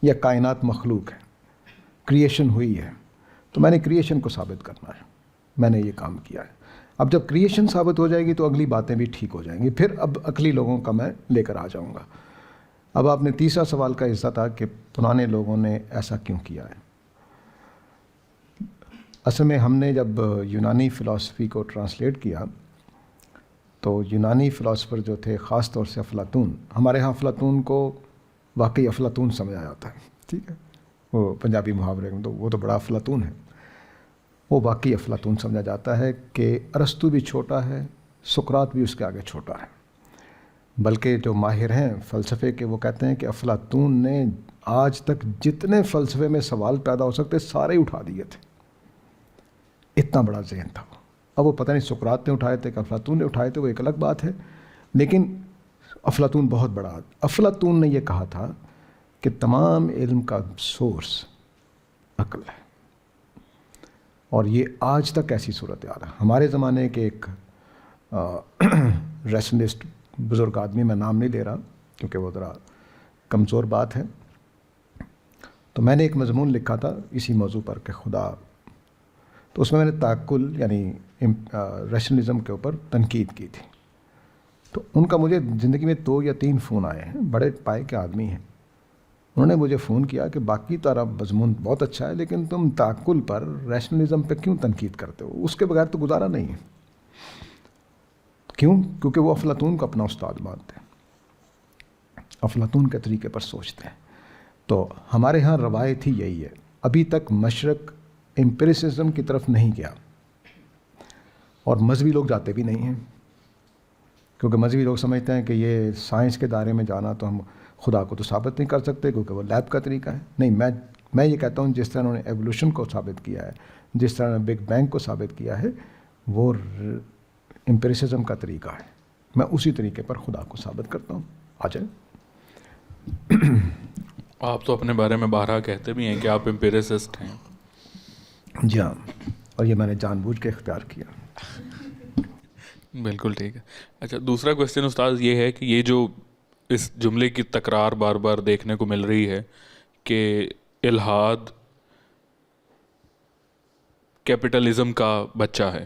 یا کائنات مخلوق ہے، کریشن ہوئی ہے، تو میں نے کریشن کو ثابت کرنا ہے، میں نے یہ کام کیا ہے۔ اب جب کریشن ثابت ہو جائے گی تو اگلی باتیں بھی ٹھیک ہو جائیں گی، پھر اب عقلی لوگوں کا میں لے کر آ جاؤں گا۔ اب آپ نے تیسرا سوال کا حصہ تھا کہ پرانے لوگوں نے ایسا کیوں کیا ہے۔ اصل میں ہم نے جب یونانی فلاسفی کو ٹرانسلیٹ کیا تو یونانی فلاسفر جو تھے، خاص طور سے افلاطون، ہمارے ہاں افلاطون کو واقعی افلاطون سمجھا جاتا ہے، ٹھیک ہے، وہ پنجابی محاورے میں تو وہ تو بڑا افلاطون ہے، وہ واقعی افلاطون سمجھا جاتا ہے کہ ارسطو بھی چھوٹا ہے، سقراط بھی اس کے آگے چھوٹا ہے۔ بلکہ جو ماہر ہیں فلسفے کے وہ کہتے ہیں کہ افلاطون نے آج تک جتنے فلسفے میں سوال پیدا ہو سکتے سارے اٹھا دیے تھے، اتنا بڑا ذہن تھا وہ۔ اب وہ پتہ نہیں سقراط نے اٹھائے تھے کہ افلاطون نے اٹھائے تھے، وہ ایک الگ بات ہے، لیکن افلاطون بہت بڑا۔ افلاطون نے یہ کہا تھا کہ تمام علم کا سورس عقل ہے، اور یہ آج تک ایسی صورتحال ہے۔ ہمارے زمانے کے ایک ریشنلسٹ بزرگ آدمی، میں نام نہیں لے رہا کیونکہ وہ ذرا کمزور بات ہے، تو میں نے ایک مضمون لکھا تھا اسی موضوع پر کہ خدا، تو اس میں نے تعقل یعنی ریشنلزم کے اوپر تنقید کی تھی۔ تو ان کا مجھے زندگی میں 2 یا 3 فون آئے ہیں، بڑے پائے کے آدمی ہیں، انہوں نے مجھے فون کیا کہ باقی تارا مضمون بہت اچھا ہے لیکن تم تعقل پر، ریشنلزم پہ کیوں تنقید کرتے ہو، اس کے بغیر تو گزارا نہیں ہے۔ کیوں؟ کیونکہ وہ افلاطون کو اپنا استاد مانتے ہیں، افلاطون کے طریقے پر سوچتے ہیں۔ تو ہمارے ہاں روایت ہی یہی ہے، ابھی تک مشرق امپیریسزم کی طرف نہیں گیا، اور مذہبی لوگ جاتے بھی نہیں ہیں، کیونکہ مذہبی لوگ سمجھتے ہیں کہ یہ سائنس کے دائرے میں جانا تو ہم خدا کو تو ثابت نہیں کر سکتے کیونکہ وہ لیب کا طریقہ ہے۔ نہیں، میں یہ کہتا ہوں جس طرح انہوں نے ایوولوشن کو ثابت کیا ہے، جس طرح نے بگ بینگ کو ثابت کیا ہے، وہ امپیریسزم کا طریقہ ہے، میں اسی طریقے پر خدا کو ثابت کرتا ہوں۔ آ جائیں۔ آپ تو اپنے بارے میں بارہا کہتے بھی ہیں کہ آپ امپیریسسٹ ہیں۔ جی ہاں، اور یہ میں نے جان بوجھ کے اختیار کیا۔ بالکل ٹھیک ہے۔ اچھا، دوسرا کویسچن استاذ یہ ہے کہ یہ جو اس جملے کی تکرار بار بار دیکھنے کو مل رہی ہے کہ الحاد کیپٹلزم کا بچہ ہے،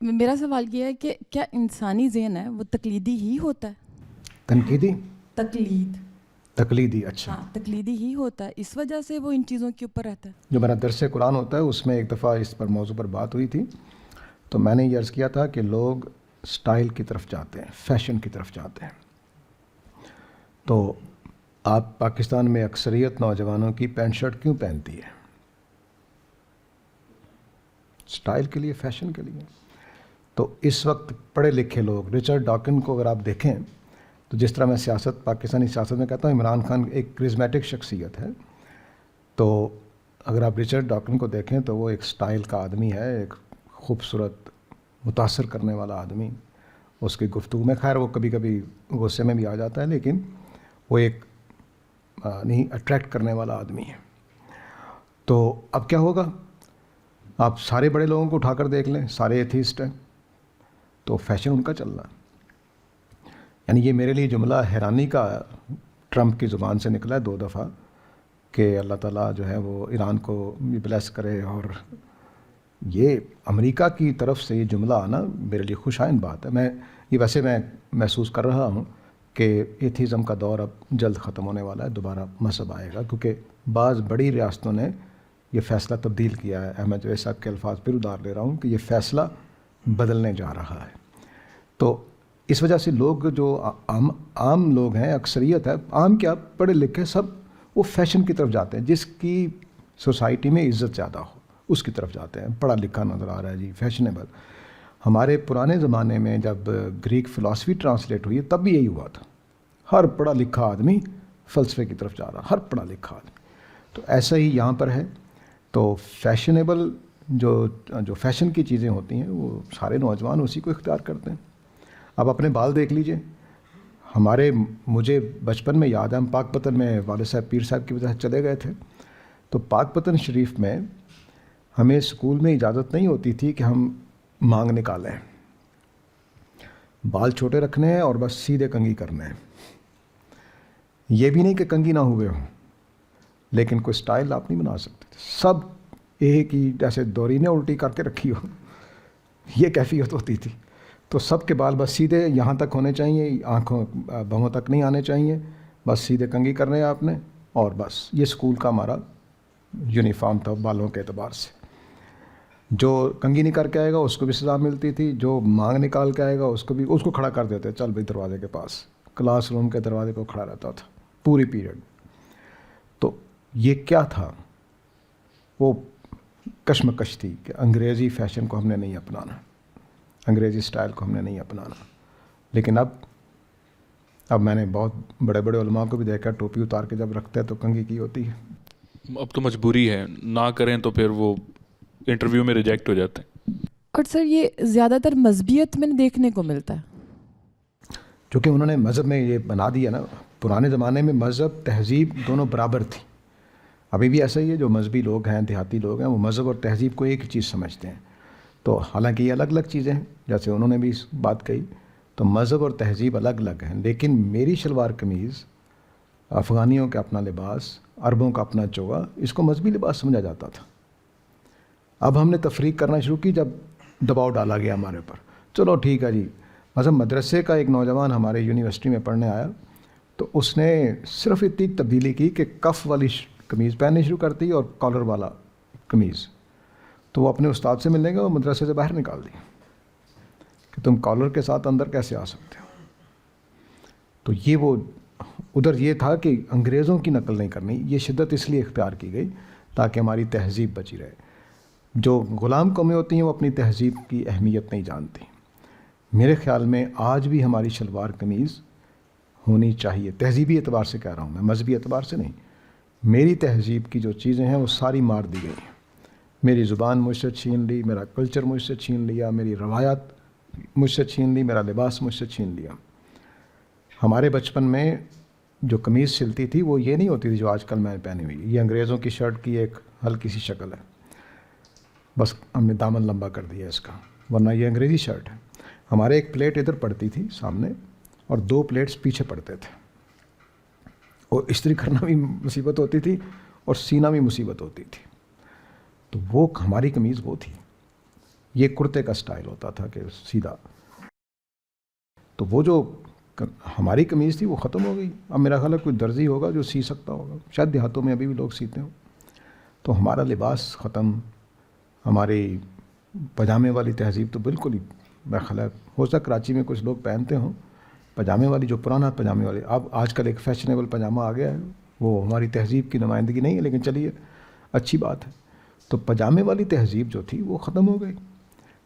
میرا سوال یہ ہے کہ کیا انسانی ذہن ہے وہ تقلیدی ہی ہوتا ہے؟ تنقیدی، تقلیدی، اچھا. ہاں تقلیدی ہی ہوتا ہے، اس وجہ سے وہ ان چیزوں کے اوپر رہتا ہے. جو میرا درس قرآن ہوتا ہے اس میں ایک دفعہ اس پر موضوع پر بات ہوئی تھی، تو میں نے یہ عرض کیا تھا کہ لوگ سٹائل کی طرف جاتے ہیں، فیشن کی طرف جاتے ہیں. تو آپ پاکستان میں اکثریت نوجوانوں کی پینٹ شرٹ کیوں پہنتی ہے؟ سٹائل کے لیے، فیشن کے لیے. تو اس وقت پڑھے لکھے لوگ، رچرڈ ڈاکن کو اگر آپ دیکھیں تو جس طرح میں سیاست، پاکستانی سیاست میں کہتا ہوں عمران خان ایک کرزمیٹک شخصیت ہے، تو اگر آپ رچرڈ ڈاکن کو دیکھیں تو وہ ایک سٹائل کا آدمی ہے، ایک خوبصورت متاثر کرنے والا آدمی. اس کی گفتگو میں خیر وہ کبھی کبھی غصے میں بھی آ جاتا ہے، لیکن وہ ایک نہیں اٹریکٹ کرنے والا آدمی ہے. تو اب کیا ہوگا؟ آپ سارے بڑے لوگوں کو اٹھا کر دیکھ لیں، سارے ایتھیسٹ ہیں، تو فیشن ان کا چل رہا ہے. یعنی یہ میرے لیے جملہ حیرانی کا ٹرمپ کی زبان سے نکلا ہے 2 دفعہ کہ اللہ تعالیٰ جو ہے وہ ایران کو بھی بلیس کرے، اور یہ امریکہ کی طرف سے یہ جملہ آنا میرے لیے خوش آئند بات ہے. ویسے میں محسوس کر رہا ہوں کہ ایتھیزم کا دور اب جلد ختم ہونے والا ہے، دوبارہ مذہب آئے گا، کیونکہ بعض بڑی ریاستوں نے یہ فیصلہ تبدیل کیا ہے. احمد جوید صاحب کے الفاظ پھر ادھار لے رہا ہوں کہ یہ فیصلہ بدلنے جا رہا ہے. تو اس وجہ سے لوگ جو عام لوگ ہیں، اکثریت ہے، عام کیا پڑھے لکھے سب، وہ فیشن کی طرف جاتے ہیں. جس کی سوسائٹی میں عزت زیادہ ہو اس کی طرف جاتے ہیں. پڑھا لکھا نظر آ رہا ہے جی، فیشنیبل. ہمارے پرانے زمانے میں جب گریک فلاسفی ٹرانسلیٹ ہوئی تب بھی یہی ہوا تھا، ہر پڑھا لکھا آدمی فلسفے کی طرف جا رہا، ہر پڑھا لکھا آدمی. تو ایسا ہی یہاں پر ہے. تو فیشنیبل جو فیشن کی چیزیں ہوتی ہیں وہ سارے نوجوان اسی کو اختیار کرتے ہیں. آپ اپنے بال دیکھ لیجئے. مجھے بچپن میں یاد ہے، ہم پاک پتن میں والد صاحب پیر صاحب کی وجہ سے چلے گئے تھے. تو پاک پتن شریف میں ہمیں اسکول میں اجازت نہیں ہوتی تھی کہ ہم مانگ نکالیں، بال چھوٹے رکھنے ہیں اور بس سیدھے کنگھی کرنے ہیں. یہ بھی نہیں کہ کنگھی نہ ہوئے ہوں، لیکن کوئی سٹائل آپ نہیں بنا سکتے تھے. سب ایک ہی جیسے دوری نے الٹی کر کے رکھی ہو، یہ کیفیت ہوتی تھی. تو سب کے بال بس سیدھے یہاں تک ہونے چاہیے، آنکھوں بہوں تک نہیں آنے چاہیے، بس سیدھے کنگھی کرنے ہیں آپ نے، اور بس یہ اسکول کا ہمارا یونیفارم تھا بالوں کے اعتبار سے. جو کنگھی نہیں کر کے آئے گا اس کو بھی سزا ملتی تھی، جو مانگ نکال کے آئے گا اس کو کھڑا کر دیتے، چل بھائی دروازے کے پاس. کلاس روم کے دروازے کو کھڑا رہتا تھا پوری پیریڈ. تو یہ کیا تھا؟ وہ کشمکش تھی کہ انگریزی فیشن کو ہم نے نہیں اپنانا، انگریزی سٹائل کو ہم نے نہیں اپنانا. لیکن اب میں نے بہت بڑے بڑے علماء کو بھی دیکھا ٹوپی اتار کے جب رکھتے ہیں تو کنگھی کی ہوتی ہے. اب تو مجبوری ہے، نہ کریں تو پھر وہ انٹرویو میں ریجیکٹ ہو جاتے ہیں. اور سر یہ زیادہ تر مذہبیت میں دیکھنے کو ملتا ہے، چونکہ انہوں نے مذہب میں یہ بنا دیا نا. پرانے زمانے میں مذہب تہذیب دونوں برابر تھی. ابھی بھی ایسا ہی ہے، جو مذہبی لوگ ہیں، دیہاتی لوگ ہیں، وہ مذہب اور تہذیب کو ایک ہی چیز سمجھتے ہیں. تو حالانکہ یہ الگ الگ چیزیں ہیں، جیسے انہوں نے بھی اس بات کہی. تو مذہب اور تہذیب الگ الگ ہیں. لیکن میری شلوار قمیض، افغانیوں کا اپنا لباس، عربوں کا اپنا چوغا، اس کو مذہبی لباس سمجھا جاتا تھا. اب ہم نے تفریق کرنا شروع کی جب دباؤ ڈالا گیا ہمارے اوپر. چلو ٹھیک ہے جی. مثلا مدرسے کا ایک نوجوان ہمارے یونیورسٹی میں پڑھنے آیا، تو اس نے صرف اتنی تبدیلی کی کہ کف والی قمیض پہننی شروع کر دی اور کالر والا قمیض. تو وہ اپنے استاد سے ملنے گا، وہ مدرسے سے باہر نکال دی کہ تم کالر کے ساتھ اندر کیسے آ سکتے ہو. تو یہ وہ ادھر یہ تھا کہ انگریزوں کی نقل نہیں کرنی. یہ شدت اس لیے اختیار کی گئی تاکہ ہماری تہذیب بچی رہے. جو غلام قومیں ہوتی ہیں وہ اپنی تہذیب کی اہمیت نہیں جانتی. میرے خیال میں آج بھی ہماری شلوار قمیض ہونی چاہیے. تہذیبی اعتبار سے کہہ رہا ہوں میں، مذہبی اعتبار سے نہیں. میری تہذیب کی جو چیزیں ہیں وہ ساری مار دی گئی ہیں. میری زبان مجھ سے چھین لی، میرا کلچر مجھ سے چھین لیا، میری روایات مجھ سے چھین لی، میرا لباس مجھ سے چھین لیا. ہمارے بچپن میں جو قمیض سلتی تھی وہ یہ نہیں ہوتی تھی جو آج کل میں پہنی ہوئی. یہ انگریزوں کی شرٹ کی ایک ہلکی سی شکل ہے، بس ہم نے دامن لمبا کر دیا اس کا، ورنہ یہ انگریزی شرٹ ہے. ہمارے ایک پلیٹ ادھر پڑتی تھی سامنے اور 2 پلیٹس پیچھے پڑتے تھے، اور استری کرنا بھی مصیبت ہوتی تھی اور سینا بھی مصیبت ہوتی تھی. تو وہ ہماری قمیض وہ تھی. یہ کرتے کا سٹائل ہوتا تھا کہ سیدھا. تو وہ جو ہماری قمیض تھی وہ ختم ہو گئی. اب میرا خیال ہے کوئی درزی ہوگا جو سی سکتا ہوگا, شاید دیہاتوں میں ابھی بھی لوگ سیتے ہوں. تو ہمارا لباس ختم, ہماری پاجامے والی تہذیب تو بالکل ہی میرا خیال ہے, ہو سکتا کراچی میں کچھ لوگ پہنتے ہوں پاجامے والی, جو پرانا پاجامے والی. اب آج کل ایک فیشنیبل پاجامہ آ گیا ہے, وہ ہماری تہذیب کی نمائندگی نہیں ہے, لیکن چلیے اچھی بات ہے. تو پاجامے والی تہذیب جو تھی وہ ختم ہو گئی.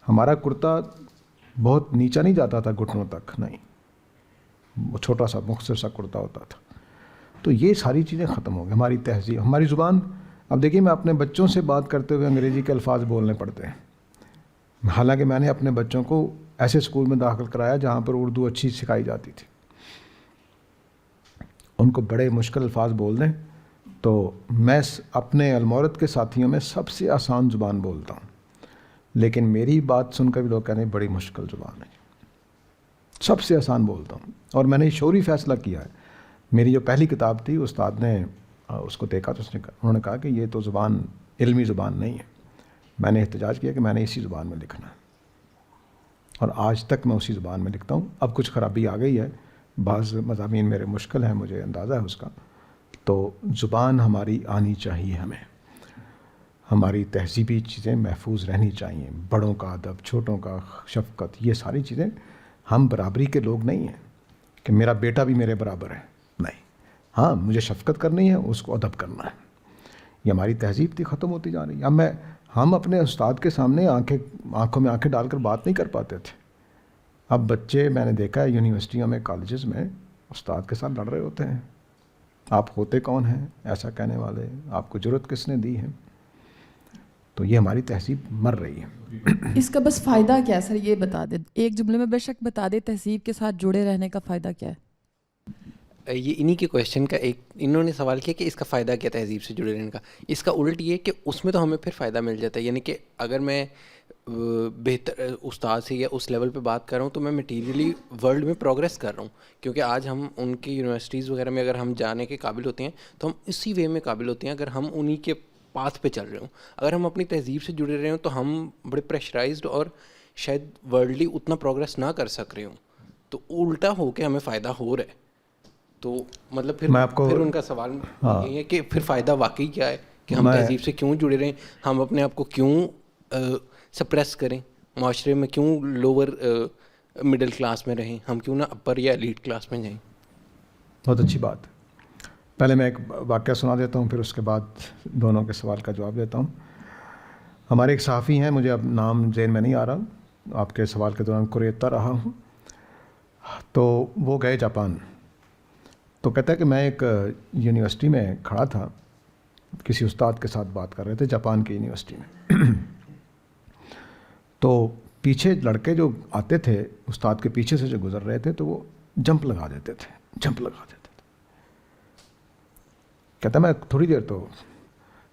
ہمارا کرتا بہت نیچا نہیں جاتا تھا گھٹنوں تک, نہیں, وہ چھوٹا سا مختصر سا کرتا ہوتا تھا. تو یہ ساری چیزیں ختم ہو گئی. ہماری تہذیب, ہماری زبان, اب دیکھیے میں اپنے بچوں سے بات کرتے ہوئے انگریزی کے الفاظ بولنے پڑتے ہیں, حالانکہ میں نے اپنے بچوں کو ایسے اسکول میں داخل کرایا جہاں پر اردو اچھی سکھائی جاتی تھی. ان کو بڑے مشکل الفاظ بول دیں تو میں اپنے المورت کے ساتھیوں میں سب سے آسان زبان بولتا ہوں, لیکن میری بات سن کر بھی لوگ کہتے ہیں بڑی مشکل زبان ہے, سب سے آسان بولتا ہوں. اور میں نے شعوری فیصلہ کیا ہے. میری جو پہلی کتاب تھی استاد نے اس کو دیکھا تو انہوں نے کہا کہ یہ تو زبان علمی زبان نہیں ہے. میں نے احتجاج کیا کہ میں نے اسی زبان میں لکھنا ہے, اور آج تک میں اسی زبان میں لکھتا ہوں. اب کچھ خرابی آ گئی ہے, بعض مضامین میرے مشکل ہیں, مجھے اندازہ ہے اس کا. تو زبان ہماری آنی چاہیے, ہمیں ہماری تہذیبی چیزیں محفوظ رہنی چاہیے. بڑوں کا ادب, چھوٹوں کا شفقت, یہ ساری چیزیں. ہم برابری کے لوگ نہیں ہیں کہ میرا بیٹا بھی میرے برابر ہے, نہیں. ہاں مجھے شفقت کرنی ہے, اس کو ادب کرنا ہے. یہ ہماری تہذیب تھی, ختم ہوتی جا رہی ہے. اب ہم اپنے استاد کے سامنے آنکھوں میں آنکھیں ڈال کر بات نہیں کر پاتے تھے. اب بچے, میں نے دیکھا ہے یونیورسٹیوں میں, کالجز میں, استاد کے ساتھ لڑ رہے ہوتے ہیں. آپ ہوتے کون ہیں ایسا کہنے والے, آپ کو جرأت کس نے دی ہے. تو یہ ہماری تہذیب مر رہی ہے. اس کا بس فائدہ کیا ہے سر, یہ بتا دیں ایک جملے میں, بے شک بتا دیں تہذیب کے ساتھ جڑے رہنے کا فائدہ کیا ہے. یہ انہی کے کویشچن کا ایک انہوں نے سوال کیا کہ اس کا فائدہ کیا تہذیب سے جڑے رہنے کا. اس کا الٹ یہ کہ اس میں تو ہمیں پھر فائدہ مل جاتا ہے. یعنی کہ اگر میں بہتر استاد سے یا اس لیول پہ بات کر رہا ہوں تو میں میٹیریلی ورلڈ میں پروگریس کر رہا ہوں, کیونکہ آج ہم ان کی یونیورسٹیز وغیرہ میں اگر ہم جانے کے قابل ہوتے ہیں تو ہم اسی وے میں قابل ہوتے ہیں اگر ہم انہی کے پاتھ پہ چل رہے ہوں. اگر ہم اپنی تہذیب سے جڑے رہے ہوں تو ہم بڑے پریشرائزڈ اور شاید ورلڈلی اتنا پروگریس نہ کر سک رہے ہوں, تو الٹا ہو کے ہمیں فائدہ ہو رہا ہے. تو مطلب پھر ان کا سوال یہ ہے کہ پھر فائدہ واقعی کیا ہے کہ ہم تہذیب سے کیوں جڑے رہیں, ہم اپنے آپ کو کیوں سپریس کریں, معاشرے میں کیوں لوور مڈل کلاس میں رہیں, ہم کیوں نہ اپر یا ایلیٹ کلاس میں جائیں. بہت اچھی بات. پہلے میں ایک واقعہ سنا دیتا ہوں, پھر اس کے بعد دونوں کے سوال کا جواب دیتا ہوں. ہمارے ایک صحافی ہیں, مجھے اب نام ذہن میں نہیں آ رہا, آپ کے سوال کے دوران کوریتا رہا ہوں. تو وہ گئے جاپان. تو کہتا ہے کہ میں ایک یونیورسٹی میں کھڑا تھا, کسی استاد کے ساتھ بات کر رہے تھے جاپان کی یونیورسٹی میں. تو پیچھے لڑکے جو آتے تھے استاد کے پیچھے سے جو گزر رہے تھے تو وہ جمپ لگا دیتے تھے. کہتا میں تھوڑی دیر تو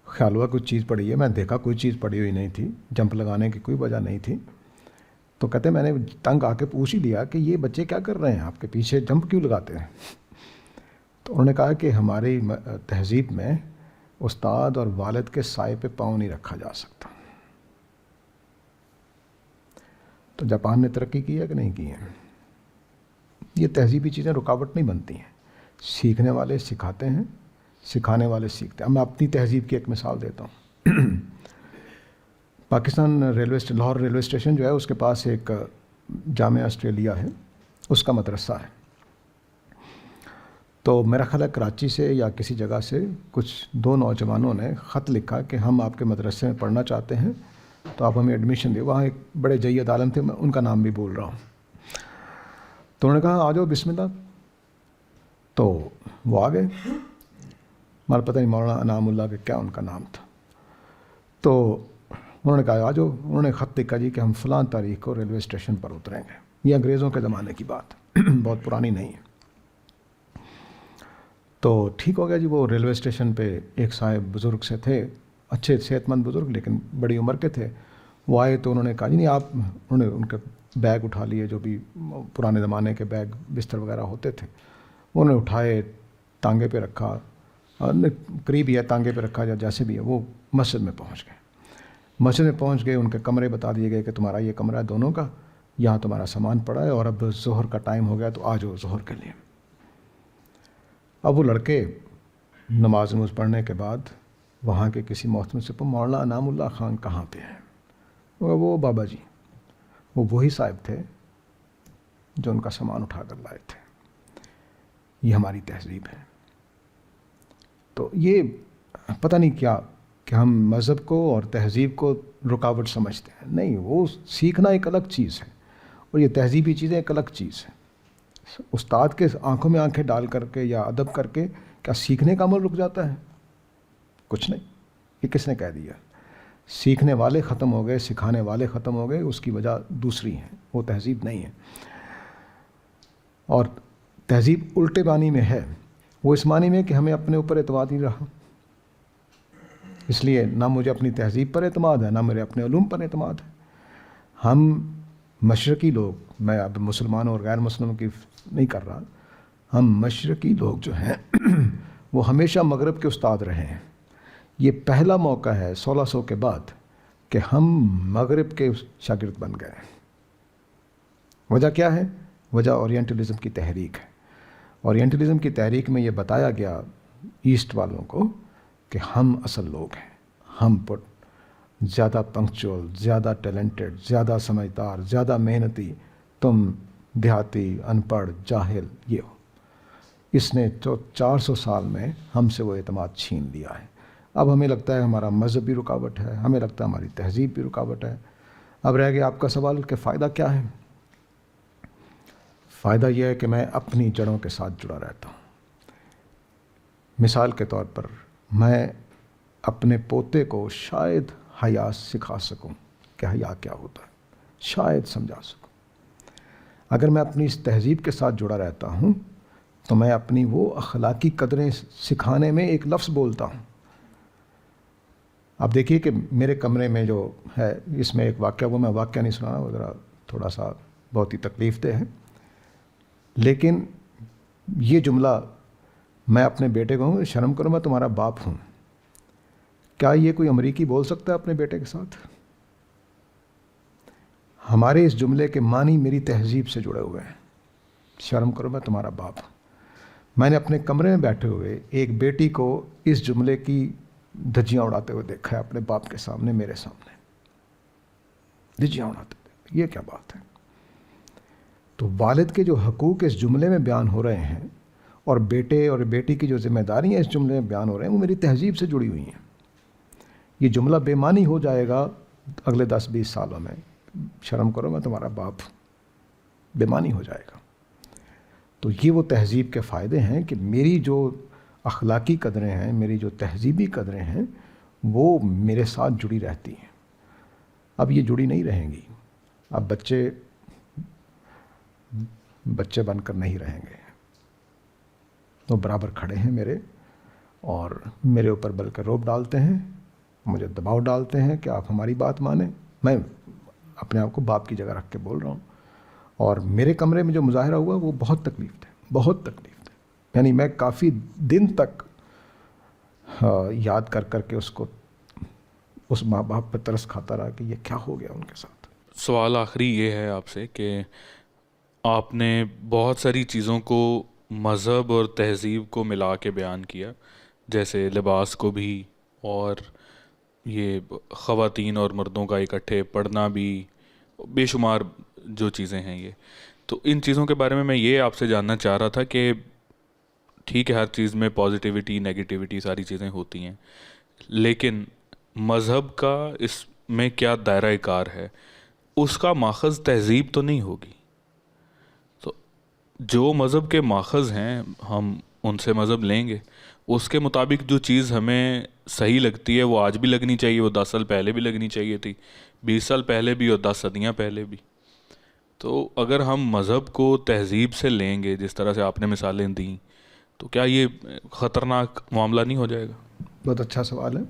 خیال ہوا کوئی چیز پڑی ہے, میں دیکھا کوئی چیز پڑی ہوئی نہیں تھی, جمپ لگانے کی کوئی وجہ نہیں تھی. تو کہتے میں نے تنگ آ کے پوچھ ہی لیا کہ یہ بچے کیا کر رہے ہیں, آپ کے پیچھے جمپ کیوں لگاتے ہیں. تو انہوں نے کہا کہ ہماری تہذیب میں استاد اور والد کے سائے پہ پاؤں نہیں رکھا جا سکتا. تو جاپان نے ترقی کی ہے کہ نہیں کی ہے. یہ تہذیبی چیزیں رکاوٹ نہیں بنتی ہیں, سیکھنے والے سکھاتے ہیں, سکھانے والے سیکھتے ہیں. اب میں اپنی تہذیب کی ایک مثال دیتا ہوں. پاکستان لاہور ریلوے اسٹیشن جو ہے اس کے پاس ایک جامعہ آسٹریلیا ہے, اس کا مدرسہ ہے. تو میرا خیال ہے کراچی سے یا کسی جگہ سے کچھ 2 نوجوانوں نے خط لکھا کہ ہم آپ کے مدرسے میں پڑھنا چاہتے ہیں تو آپ ہمیں ایڈمیشن دیں. وہاں ایک بڑے جید عالم تھے, میں ان کا نام بھی بول رہا ہوں. تو انہوں نے کہا آ جاؤ بسم اللہ. تو وہ آ گئے, ہمارا پتہ نہیں مولانا انعام اللہ کے کیا ان کا نام تھا. تو انہوں نے کہا آ جاؤ. انہوں نے خط لکھا جی کہ ہم فلاں تاریخ کو ریلوے اسٹیشن پر اتریں گے. یہ انگریزوں کے زمانے کی بات, بہت پرانی نہیں ہے. تو ٹھیک ہو گیا جی. وہ ریلوے اسٹیشن پہ ایک صاحب بزرگ سے تھے, اچھے صحت مند بزرگ لیکن بڑی عمر کے تھے. وہ آئے تو انہوں نے کہا جی نہیں آپ, انہوں نے ان کے بیگ اٹھا لیے, جو بھی پرانے زمانے کے بیگ بستر وغیرہ ہوتے تھے انہوں نے اٹھائے, ٹانگے پہ رکھا, قریب ہی ہے ٹانگے پہ رکھا یا جیسے بھی ہے, وہ مسجد میں پہنچ گئے. مسجد میں پہنچ گئے, ان کے کمرے بتا دیے گئے کہ تمہارا یہ کمرہ ہے دونوں کا, یہاں تمہارا سامان پڑا ہے, اور اب ظہر کا ٹائم ہو گیا تو آ جاؤ ظہر کے لیے. اب وہ لڑکے نماز پڑھنے کے بعد وہاں کے کسی محترم سے مولانا انعام اللہ خان کہاں پہ ہیں؟ وہ بابا جی, وہ وہی صاحب تھے جو ان کا سامان اٹھا کر لائے تھے. یہ ہماری تہذیب ہے. تو یہ پتہ نہیں کیا کہ ہم مذہب کو اور تہذیب کو رکاوٹ سمجھتے ہیں. نہیں, وہ سیکھنا ایک الگ چیز ہے اور یہ تہذیبی چیزیں ایک الگ چیز ہے. استاد کے آنکھوں میں آنکھیں ڈال کر کے یا ادب کر کے کیا سیکھنے کا عمل رک جاتا ہے؟ کچھ نہیں. یہ کس نے کہہ دیا؟ سیکھنے والے ختم ہو گئے, سکھانے والے ختم ہو گئے. اس کی وجہ دوسری ہے, وہ تہذیب نہیں ہے. اور تہذیب الٹے معنی میں ہے, وہ اس معنی میں کہ ہمیں اپنے اوپر اعتماد نہیں رہا. اس لیے نہ مجھے اپنی تہذیب پر اعتماد ہے, نہ میرے اپنے علوم پر اعتماد ہے. ہم مشرقی لوگ, میں اب مسلمانوں اور غیر مسلموں کی نہیں کر رہا, ہم مشرقی لوگ جو ہیں وہ ہمیشہ مغرب کے استاد رہے ہیں. یہ پہلا موقع ہے 1600 کے بعد کہ ہم مغرب کے شاگرد بن گئے. وجہ کیا ہے؟ وجہ اورینٹلزم کی تحریک ہے. اورینٹلزم کی تحریک میں یہ بتایا گیا ایسٹ والوں کو کہ ہم اصل لوگ ہیں, ہم زیادہ پنکچول, زیادہ ٹیلنٹڈ, زیادہ سمجھدار, زیادہ محنتی, تم دیہاتی, ان پڑھ, جاہل یہ ہو. اس نے 400 سال میں ہم سے وہ اعتماد چھین لیا ہے. اب ہمیں لگتا ہے ہمارا مذہب بھی رکاوٹ ہے, ہمیں لگتا ہے ہماری تہذیب بھی رکاوٹ ہے. اب رہ گیا آپ کا سوال کہ فائدہ کیا ہے؟ فائدہ یہ ہے کہ میں اپنی جڑوں کے ساتھ جڑا رہتا ہوں. مثال کے طور پر میں اپنے پوتے کو شاید حیا سکھا سکوں کہ حیا کیا ہوتا ہے, شاید سمجھا سکوں. اگر میں اپنی اس تہذیب کے ساتھ جڑا رہتا ہوں تو میں اپنی وہ اخلاقی قدریں سکھانے میں ایک لفظ بولتا ہوں. اب دیکھیے کہ میرے کمرے میں جو ہے, اس میں ایک واقعہ, وہ میں واقعہ نہیں سنانا, وہ ذرا تھوڑا سا بہت ہی تکلیف دہ ہے, لیکن یہ جملہ میں اپنے بیٹے کو کہوں, شرم کرو میں تمہارا باپ ہوں. کیا یہ کوئی امریکی بول سکتا ہے اپنے بیٹے کے ساتھ؟ ہمارے اس جملے کے معنی میری تہذیب سے جڑے ہوئے ہیں. شرم کرو میں تمہارا باپ ہوں. میں نے اپنے کمرے میں بیٹھے ہوئے ایک بیٹی کو اس جملے کی دھجیاں اڑاتے ہوئے دیکھا ہے, اپنے باپ کے سامنے, میرے سامنے دھجیاں اڑاتے ہوئے. یہ کیا بات ہے؟ تو والد کے جو حقوق اس جملے میں بیان ہو رہے ہیں اور بیٹے اور بیٹی کی جو ذمہ داریاں اس جملے میں بیان ہو رہے ہیں, وہ میری تہذیب سے جڑی ہوئی ہیں. یہ جملہ بے معنی ہو جائے گا اگلے 10-20 سالوں میں. شرم کرو میں تمہارا باپ, بے معنی ہو جائے گا. تو یہ وہ تہذیب کے فائدے ہیں کہ میری جو اخلاقی قدریں ہیں, میری جو تہذیبی قدریں ہیں, وہ میرے ساتھ جڑی رہتی ہیں. اب یہ جڑی نہیں رہیں گی. اب بچے بن کر نہیں رہیں گے. وہ برابر کھڑے ہیں میرے, اور میرے اوپر بلکہ روب ڈالتے ہیں, مجھے دباؤ ڈالتے ہیں کہ آپ ہماری بات مانیں. میں اپنے آپ کو باپ کی جگہ رکھ کے بول رہا ہوں. اور میرے کمرے میں جو مظاہرہ ہوا وہ بہت تکلیف دہ, بہت تکلیف دہ. یعنی میں کافی دن تک یاد کر کر کے اس ماں باپ پہ ترس کھاتا رہا کہ یہ کیا ہو گیا ان کے ساتھ. سوال آخری یہ ہے آپ سے کہ آپ نے بہت ساری چیزوں کو مذہب اور تہذیب کو ملا کے بیان کیا, جیسے لباس کو بھی, اور یہ خواتین اور مردوں کا اکٹھے پڑھنا بھی, بے شمار جو چیزیں ہیں یہ. تو ان چیزوں کے بارے میں یہ آپ سے جاننا چاہ رہا تھا کہ ٹھیک ہے ہر چیز میں پازیٹیوٹی نیگیٹیوٹی ساری چیزیں ہوتی ہیں, لیکن مذہب کا اس میں کیا دائرہ کار ہے؟ اس کا ماخذ تہذیب تو نہیں ہوگی. تو جو مذہب کے ماخذ ہیں ہم ان سے مذہب لیں گے, اس کے مطابق جو چیز ہمیں صحیح لگتی ہے وہ آج بھی لگنی چاہیے, وہ 10 سال پہلے بھی لگنی چاہیے تھی, 20 سال پہلے بھی, اور 10 صدیاں پہلے بھی. تو اگر ہم مذہب کو تہذیب سے لیں گے جس طرح سے آپ نے مثالیں دیں, تو کیا یہ خطرناک معاملہ نہیں ہو جائے گا؟ بہت اچھا سوال ہے.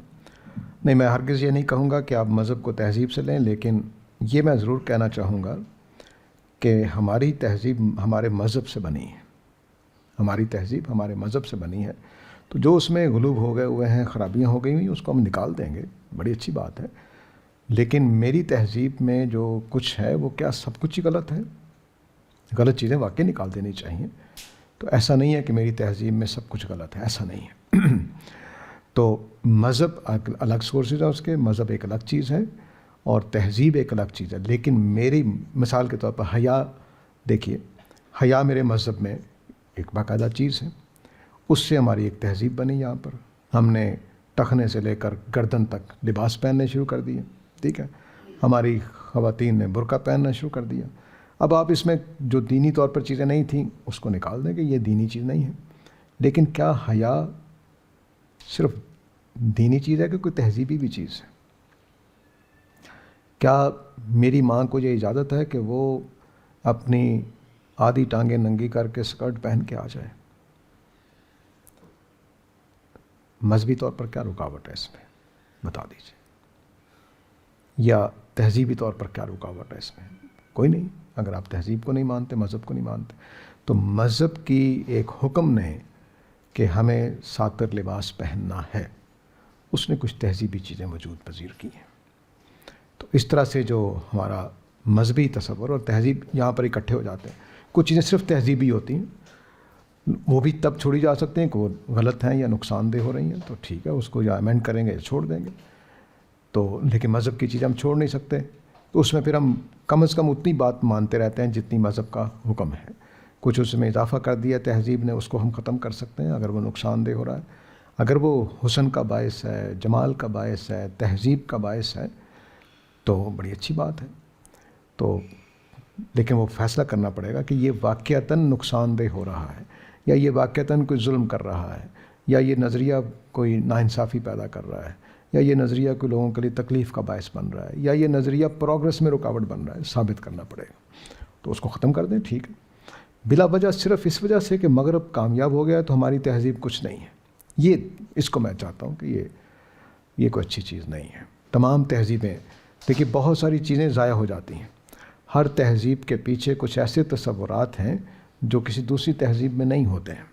نہیں, میں ہرگز یہ نہیں کہوں گا کہ آپ مذہب کو تہذیب سے لیں, لیکن یہ میں ضرور کہنا چاہوں گا کہ ہماری تہذیب ہمارے مذہب سے بنی ہے. ہماری تہذیب ہمارے مذہب سے بنی ہے. تو جو اس میں غلوب ہو گئے ہوئے ہیں, خرابیاں ہو گئی ہوئی, اس کو ہم نکال دیں گے, بڑی اچھی بات ہے. لیکن میری تہذیب میں جو کچھ ہے وہ کیا سب کچھ ہی غلط ہے؟ غلط چیزیں واقعی نکال دینی چاہیے. تو ایسا نہیں ہے کہ میری تہذیب میں سب کچھ غلط ہے، ایسا نہیں ہے. تو مذہب الگ سورسز ہیں اس کے، مذہب ایک الگ چیز ہے اور تہذیب ایک الگ چیز ہے. لیکن میری مثال کے طور پر حیا دیکھیے، حیا میرے مذہب میں ایک باقاعدہ چیز ہے. اس سے ہماری ایک تہذیب بنی. یہاں پر ہم نے ٹخنے سے لے کر گردن تک لباس پہننے شروع کر دیے، ٹھیک ہے. ہماری خواتین نے برقع پہننا شروع کر دیا. اب آپ اس میں جو دینی طور پر چیزیں نہیں تھیں اس کو نکال دیں کہ یہ دینی چیز نہیں ہے. لیکن کیا حیا صرف دینی چیز ہے کہ کوئی تہذیبی بھی چیز ہے؟ کیا میری ماں کو یہ اجازت ہے کہ وہ اپنی آدھی ٹانگیں ننگی کر کے اسکرٹ پہن کے آ جائے؟ مذہبی طور پر کیا رکاوٹ ہے اس میں بتا دیجیے، یا تہذیبی طور پر کیا رکاوٹ ہے اس میں؟ کوئی نہیں. اگر آپ تہذیب کو نہیں مانتے، مذہب کو نہیں مانتے، تو مذہب کی ایک حکم نے کہ ہمیں ساتر لباس پہننا ہے، اس نے کچھ تہذیبی چیزیں وجود پذیر کی ہیں. تو اس طرح سے جو ہمارا مذہبی تصور اور تہذیب یہاں پر اکٹھے ہو جاتے ہیں. کچھ چیزیں صرف تہذیبی ہوتی ہیں، وہ بھی تب چھوڑی جا سکتے ہیں کہ وہ غلط ہیں یا نقصان دہ ہو رہی ہیں، تو ٹھیک ہے، اس کو یا امینڈ کریں گے یا چھوڑ دیں گے. تو لیکن مذہب کی چیزیں ہم چھوڑ نہیں سکتے. تو اس میں پھر ہم کم از کم اتنی بات مانتے رہتے ہیں جتنی مذہب کا حکم ہے. کچھ اس میں اضافہ کر دیا تہذیب نے، اس کو ہم ختم کر سکتے ہیں اگر وہ نقصان دہ ہو رہا ہے. اگر وہ حسن کا باعث ہے، جمال کا باعث ہے، تہذیب کا باعث ہے، تو بڑی اچھی بات ہے. تو لیکن وہ فیصلہ کرنا پڑے گا کہ یہ واقعتاً نقصان دہ ہو رہا ہے، یا یہ واقعتاً کوئی ظلم کر رہا ہے، یا یہ نظریہ کوئی ناانصافی پیدا کر رہا ہے، یا یہ نظریہ کوئی لوگوں کے لیے تکلیف کا باعث بن رہا ہے، یا یہ نظریہ پروگرس میں رکاوٹ بن رہا ہے. ثابت کرنا پڑے گا. تو اس کو ختم کر دیں، ٹھیک ہے. بلا وجہ صرف اس وجہ سے کہ مغرب کامیاب ہو گیا تو ہماری تہذیب کچھ نہیں ہے، یہ اس کو میں چاہتا ہوں کہ یہ کوئی اچھی چیز نہیں ہے. تمام تہذیبیں دیکھیے، بہت ساری چیزیں ضائع ہو جاتی ہیں. ہر تہذیب کے پیچھے کچھ ایسے تصورات ہیں جو کسی دوسری تہذیب میں نہیں ہوتے ہیں.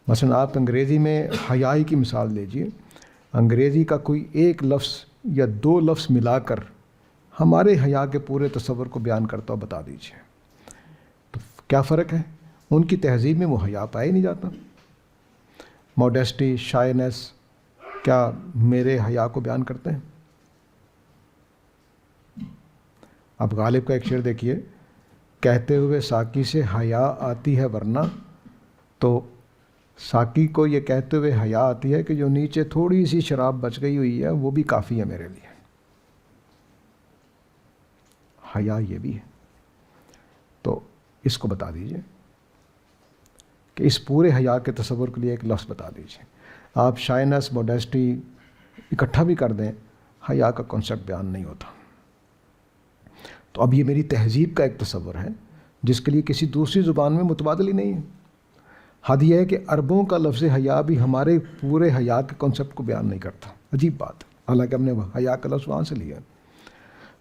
مثلا آپ انگریزی میں حیائی کی مثال لیجئے. انگریزی کا کوئی ایک لفظ یا دو لفظ ملا کر ہمارے حیا کے پورے تصور کو بیان کرتا ہو بتا دیجیے. تو کیا فرق ہے؟ ان کی تہذیب میں وہ حیا پایا ہی نہیں جاتا. موڈیسٹی، شائنس کیا میرے حیا کو بیان کرتے ہیں؟ اب غالب کا ایک شعر دیکھیے، کہتے ہوئے ساقی سے حیا آتی ہے ورنہ. تو ساقی کو یہ کہتے ہوئے حیا آتی ہے کہ جو نیچے تھوڑی سی شراب بچ گئی ہوئی ہے وہ بھی کافی ہے میرے لیے. حیا یہ بھی ہے. تو اس کو بتا دیجئے کہ اس پورے حیا کے تصور کے لیے ایک لفظ بتا دیجئے. آپ شائنس، موڈیسٹی اکٹھا بھی کر دیں، حیا کا کنسیپٹ بیان نہیں ہوتا. تو اب یہ میری تہذیب کا ایک تصور ہے جس کے لیے کسی دوسری زبان میں متبادل ہی نہیں ہے. حد یہ ہے کہ عربوں کا لفظ حیا بھی ہمارے پورے حیا کے کنسیپٹ کو بیان نہیں کرتا. عجیب بات ہے، حالانکہ ہم نے حیا کا لفظ وہاں سے لیا.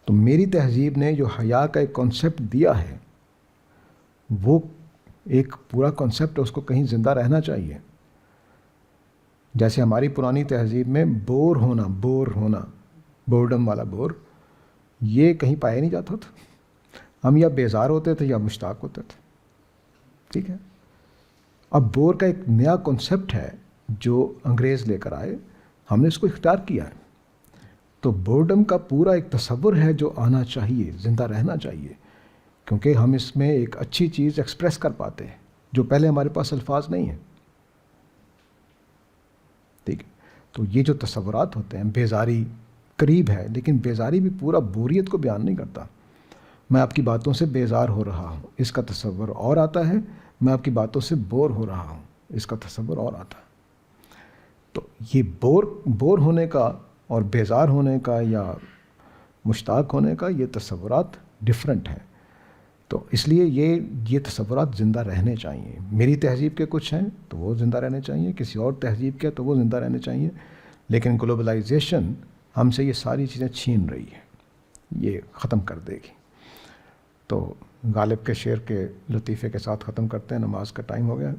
تو میری تہذیب نے جو حیا کا ایک کنسیپٹ دیا ہے وہ ایک پورا کنسیپٹ ہے، اس کو کہیں زندہ رہنا چاہیے. جیسے ہماری پرانی تہذیب میں بور ہونا، بورڈم والا بور، یہ کہیں پایا نہیں جاتا تھا. ہم یا بیزار ہوتے تھے یا مشتاق ہوتے تھے. ٹھیک ہے. اب بور کا ایک نیا کنسیپٹ ہے جو انگریز لے کر آئے، ہم نے اس کو اختیار کیا ہے. تو بورڈم کا پورا ایک تصور ہے جو آنا چاہیے، زندہ رہنا چاہیے، کیونکہ ہم اس میں ایک اچھی چیز ایکسپریس کر پاتے ہیں جو پہلے ہمارے پاس الفاظ نہیں ہیں. ٹھیک ہے. تو یہ جو تصورات ہوتے ہیں، بیزاری قریب ہے لیکن بیزاری بھی پورا بوریت کو بیان نہیں کرتا. میں آپ کی باتوں سے بیزار ہو رہا ہوں، اس کا تصور اور آتا ہے. میں آپ کی باتوں سے بور ہو رہا ہوں، اس کا تصور اور آتا ہے. تو یہ بور ہونے کا اور بیزار ہونے کا یا مشتاق ہونے کا یہ تصورات ڈیفرنٹ ہیں. تو اس لیے یہ تصورات زندہ رہنے چاہیے. میری تہذیب کے کچھ ہیں تو وہ زندہ رہنے چاہیے، کسی اور تہذیب کے تو وہ زندہ رہنے چاہیے. لیکن گلوبلائزیشن ہم سے یہ ساری چیزیں چھین رہی ہے، یہ ختم کر دے گی. تو غالب کے شعر کے لطیفے کے ساتھ ختم کرتے ہیں، نماز کا ٹائم ہو گیا.